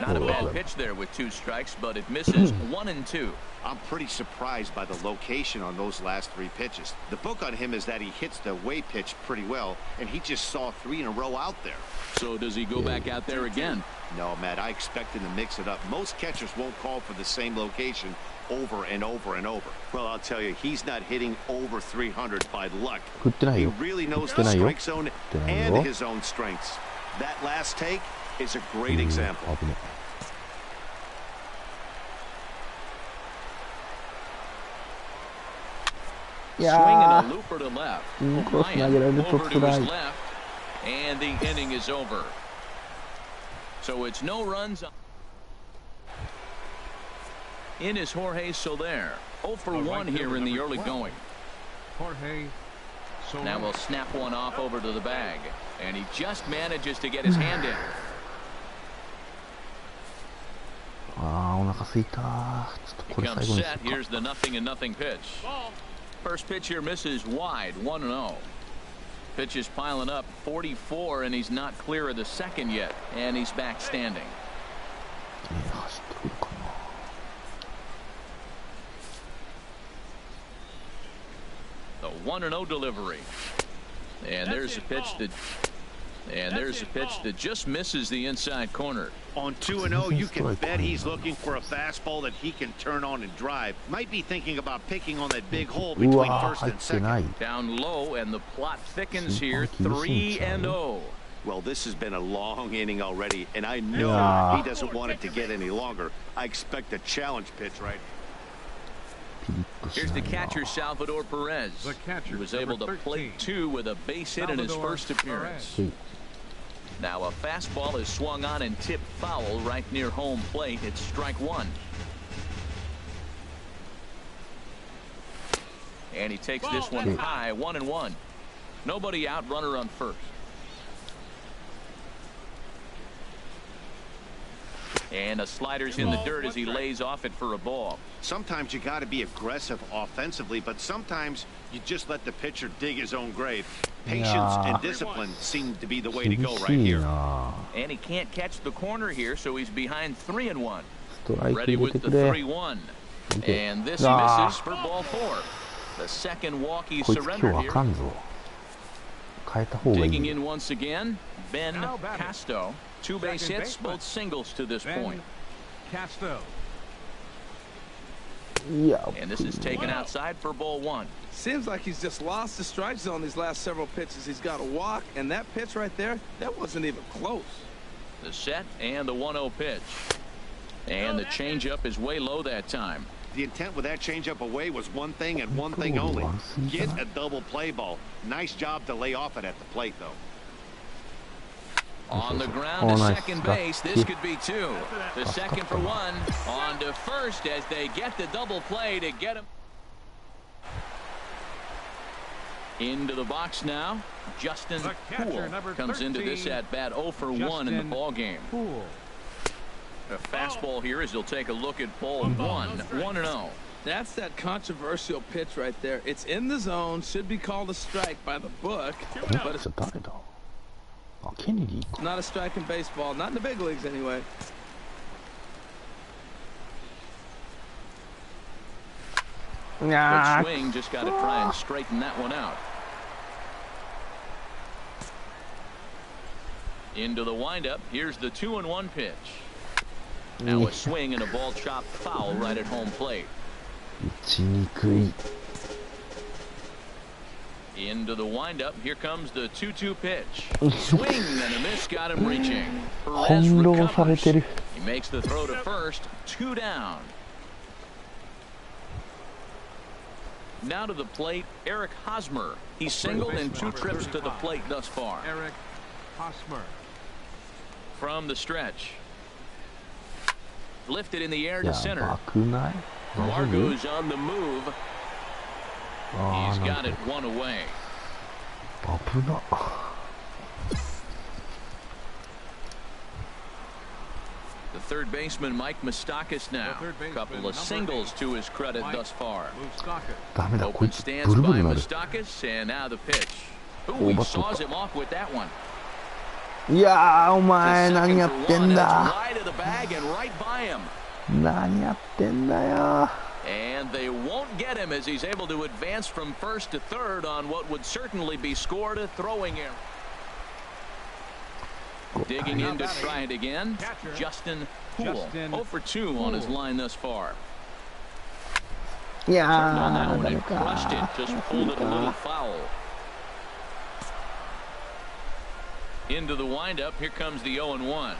Not a bad pitch there with 2 strikes, but it misses 1 and 2. I'm pretty surprised by the location on those last 3 pitches. The book on him is that he hits the away pitch pretty well, and he just saw 3 in a row out there. So does he go back out there again? No, Matt, I expect him to mix it up. Most catchers won't call for the same location over and over and over. Well, I'll tell you, he's not hitting over 300 by luck. He really knows the strike zone and his own strengths. That last take is a great example. Swinging a looper to left. Ryan over to his left, and the inning is over. So it's no runs. In is Jorge Soler. 0 for 1 here in the early going. Now we'll snap one off over to the bag, and he just manages to get his hand in. He comes set. Here's the 0-0 pitch. First pitch here misses wide, 1-0. Pitch is piling up, 44, and he's not clear of the second yet, and he's back standing. The 1-0 delivery, and there's a pitch that just misses the inside corner. On 2-0, you can bet he's looking for a fastball that he can turn on and drive. Might be thinking about picking on that big hole between first and second. Down low, and the plot thickens here, 3-0. Well, this has been a long inning already, and I know he doesn't want it to get any longer. I expect a challenge pitch right. Here's the catcher, Salvador Perez. He was able to plate 2 with a base hit in his first appearance. Now a fastball is swung on and tipped foul right near home plate. It's strike 1. And he takes this one high, 1-1. Nobody out, runner on first. And a slider's in the dirt as he lays off it for a ball. Sometimes you got to be aggressive offensively, but sometimes you just let the pitcher dig his own grave. Patience and discipline seem to be the way to go right here. And he can't catch the corner here, so he's behind 3-1. Ready with the 3-1. And this misses for ball 4. The second walk he surrendered here. Digging in once again, Ben Casto. 2 base hits, both singles to this point. And this is taken outside for ball 1. Seems like he's just lost the strike zone these last several pitches. He's got a walk, and that pitch right there, that wasn't even close. The set and the 1-0 pitch. And the changeup is way low that time. The intent with that changeup away was one thing and one thing only. Get a double play ball. Nice job to lay off it at the plate, though. On the ground to second base. This could be 2. The second for 1. On to first as they get the double play to get him. Into the box now. Justin Poo comes into this at bat 0 for 1 in the ball game. A fastball here as he'll take a look at ball 1. 1-0. That's that controversial pitch right there. It's in the zone. Should be called a strike by the book. But it's not a strike in baseball. Not in the big leagues anyway. Good swing. Just got to try and straighten that one out. Into the windup. Here's the 2-1 pitch. Now a swing and a ball chopped foul right at home plate. Into the windup. Here comes the 2-2 pitch. Swing and a miss got him reaching. Perez recovers. He makes the throw to first. 2 down. Now to the plate, Eric Hosmer. He's singled in 2 trips to the plate thus far. Eric Hosmer. From the stretch. Lifted in the air to center. Margo's on the move. He's got it 1 away. The third baseman, Mike Moustakas, now. A couple of singles to his credit thus far. Open stance by Moustakas, and now the pitch. Ooh, he saws him off with that one. いやー、お前何やってんだ。 Right of the bag and right by him. 何やってんだよ。 And they won't get him as he's able to advance from first to third on what would certainly be scored a throwing error. Digging in to try it again, Justin Poole. 0 for 2 on his line thus far. いやー、On that one, ダメ it crushed it, か。 just pulled it a little foul. Into the windup, here comes the 0-1.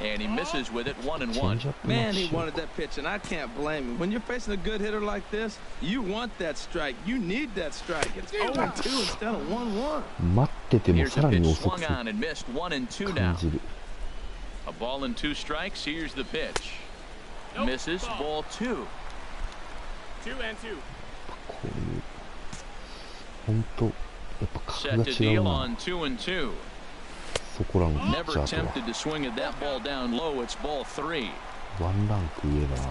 And he misses with it 1-1. Man, he wanted that pitch, and I can't blame him. When you're facing a good hitter like this, you want that strike. You need that strike. It's 0-2 instead of 1-1. 待ってても Here's さ a らに pitch 遅く swung on and missed 1-2 now. 感じる。 A ball and 2 strikes. Here's the pitch. Misses ball 2. こういう本当やっぱ格 Set が to 違う deal な。 on 2-2. そこらのピッチ Never ャーとは attempted to swing at that ball down low. It's ball 3. ワンランク上だな。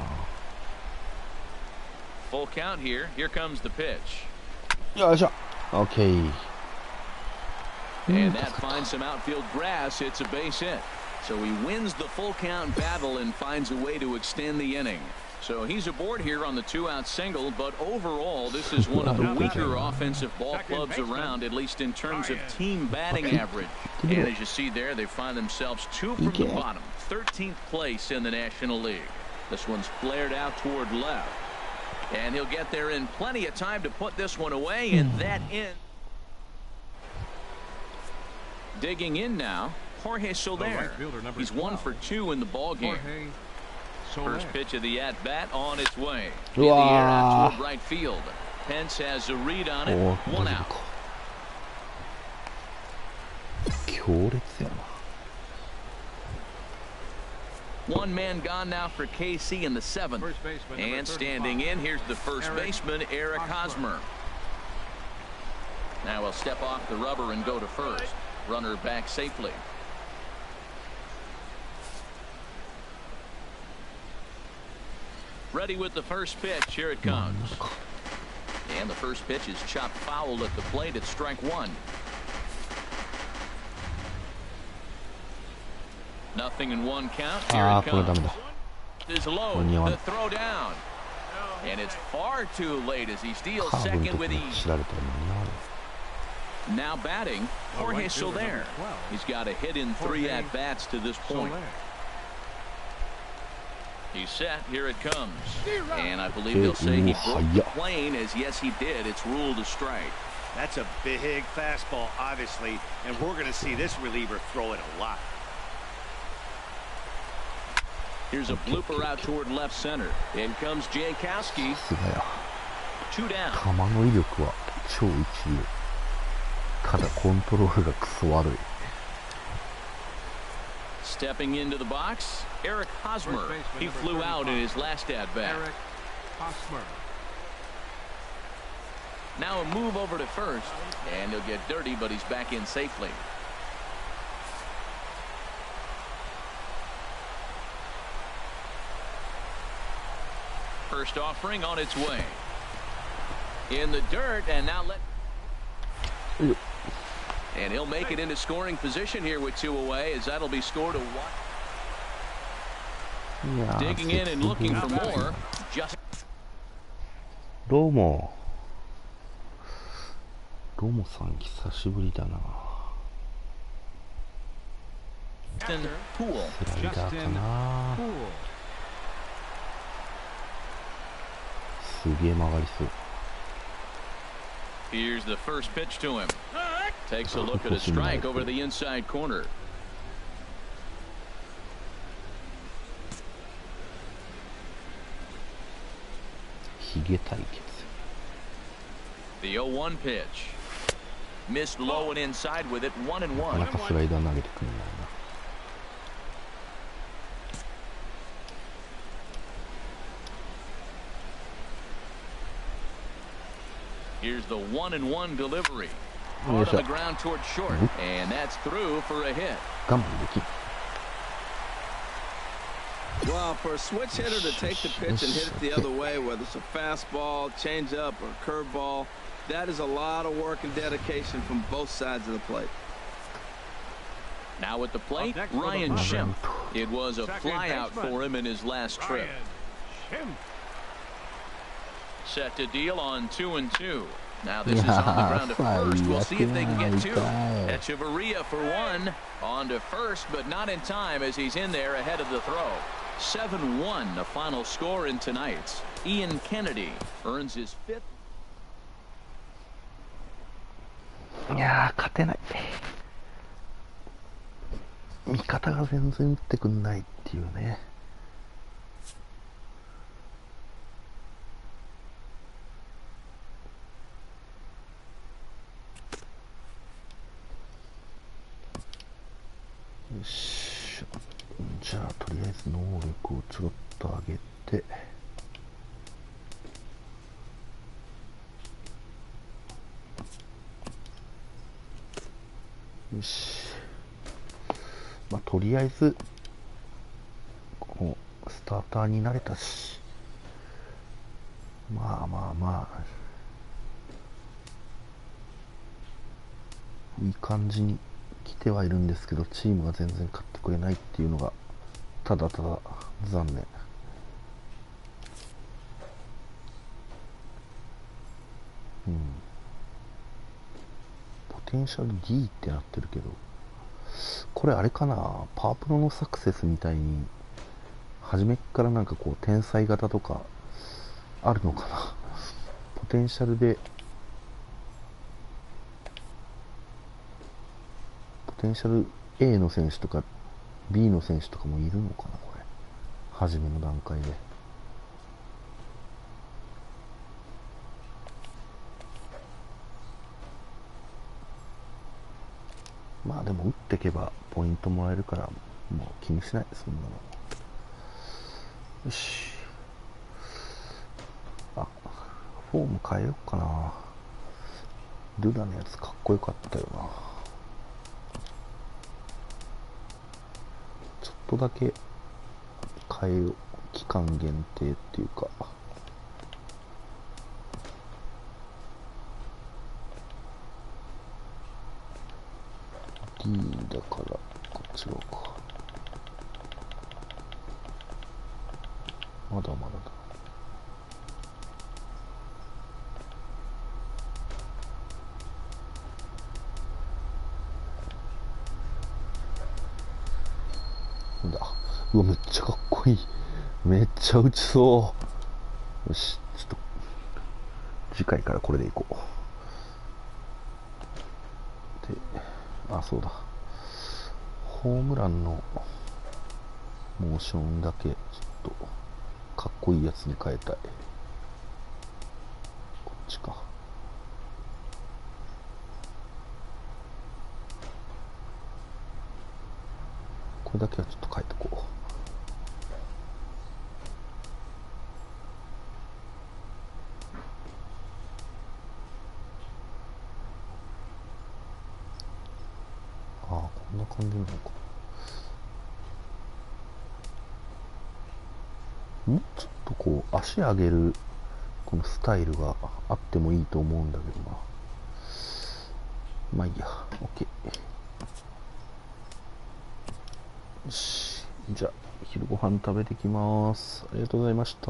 Full count here. Here comes the pitch. よいしょ。OK。 And that finds some outfield grass. It's a base hit. So he wins the full count battle and finds a way to extend the inning. So he's aboard here on the 2-out single, but overall this is one of the weaker offensive ball clubs around, at least in terms of team batting average. And as you see there, they find themselves 2 from the bottom, 13th place in the National League. This one's flared out toward left. And he'll get there in plenty of time to put this one away, and that in. Digging in now, Jorge Soler. He's 1 for 2 in the ball game. First pitch of the at-bat on its way. In the air out toward right field. Pence has a read on it. 1 out. 強烈やな。 1 man gone now for KC in the 7th. And standing in, here's the first baseman, Eric Hosmer. Now he'll step off the rubber and go to first. Runner back safely. Ready with the first pitch. Here it comes. And the first pitch is chopped foul at the plate. It's strike 1. Nothing in 1 count. Here it comes. Is low. The throw down. And it's far too late as he steals second with ease. Now batting, Jorge Soler. He's got a hit in 3 at-bats to this point. He's set. Here it comes. And I believe they'll say he broke the plane, as yes he did. It's ruled a strike. That's a big fastball, obviously, and we're going to see this reliever throw it a lot. Here's a blooper out toward left center. In comes Jankowski. 2 down. 球の威力は超一流。ただコントロールがクソ悪い。 Stepping into the box, Eric Hosmer. He flew out in his last at-bat. Now a move over to first, and he'll get dirty, but he's back in safely. First offering on its way. In the dirt, and now and he'll make it into scoring position here with 2 away, as that'll be scored a 1. Digging in and looking for more. Just どうもさん久しぶりだな。スライダーかな。すげえ曲がりそう。Here's the first pitch to him. Takes a look at a strike over the inside corner. The 0-1 pitch. Missed low and inside with it. 1-1. なかなかスライダー投げてくるんだよな。Here's the 1-1 delivery. Hard on the ground toward short, and that's through for a hit. Well, for a switch hitter to take the pitch and hit it the other way, whether it's a fastball, changeup, or curveball, that is a lot of work and dedication from both sides of the plate. Now at the plate, Ryan Schimpf. It was a flyout for him in his last trip. Set to deal on 2-2. Now this is on the ground to first. We'll see if they can get two. Echeverria for one. On to first, but not in time as he's in there ahead of the throw. 7-1, the final score in tonight's. Ian Kennedy earns his fifth. いやー、勝てない。味方が全然打ってくんないっていうね。よし、じゃあとりあえず能力をちょろっと上げて、よし、まあとりあえずこのスターターになれたし、まあいい感じに来てはいるんですけど、チームが全然勝ってくれないっていうのがただただ残念。ポテンシャル D ってなってるけど、これあれかな、パワープロのサクセスみたいに初めっからなんかこう天才型とかあるのかな。ポテンシャルでポテンシャル A の選手とか B の選手とかもいるのかな、これ初めの段階で。まあでも打ってけばポイントもらえるからもう気にしない、そんなの。よし、あ、フォーム変えようかな。ルダのやつかっこよかったよな。ちょっとだけ変えよう、期間限定っていうか。D だからこっち側か。まだまだだ。なんだ、うわめっちゃかっこいい、めっちゃ打ちそう。よし、ちょっと次回からこれでいこう。で、あ、そうだ、ホームランのモーションだけちょっとかっこいいやつに変えたい。こっちか。これだけはちょっと変えてこう。ああ、こんな感じなのか。もうちょっとこう足上げるこのスタイルがあってもいいと思うんだけどな。まあいいや、 OK。 よし、じゃあ昼ご飯食べてきます。ありがとうございました。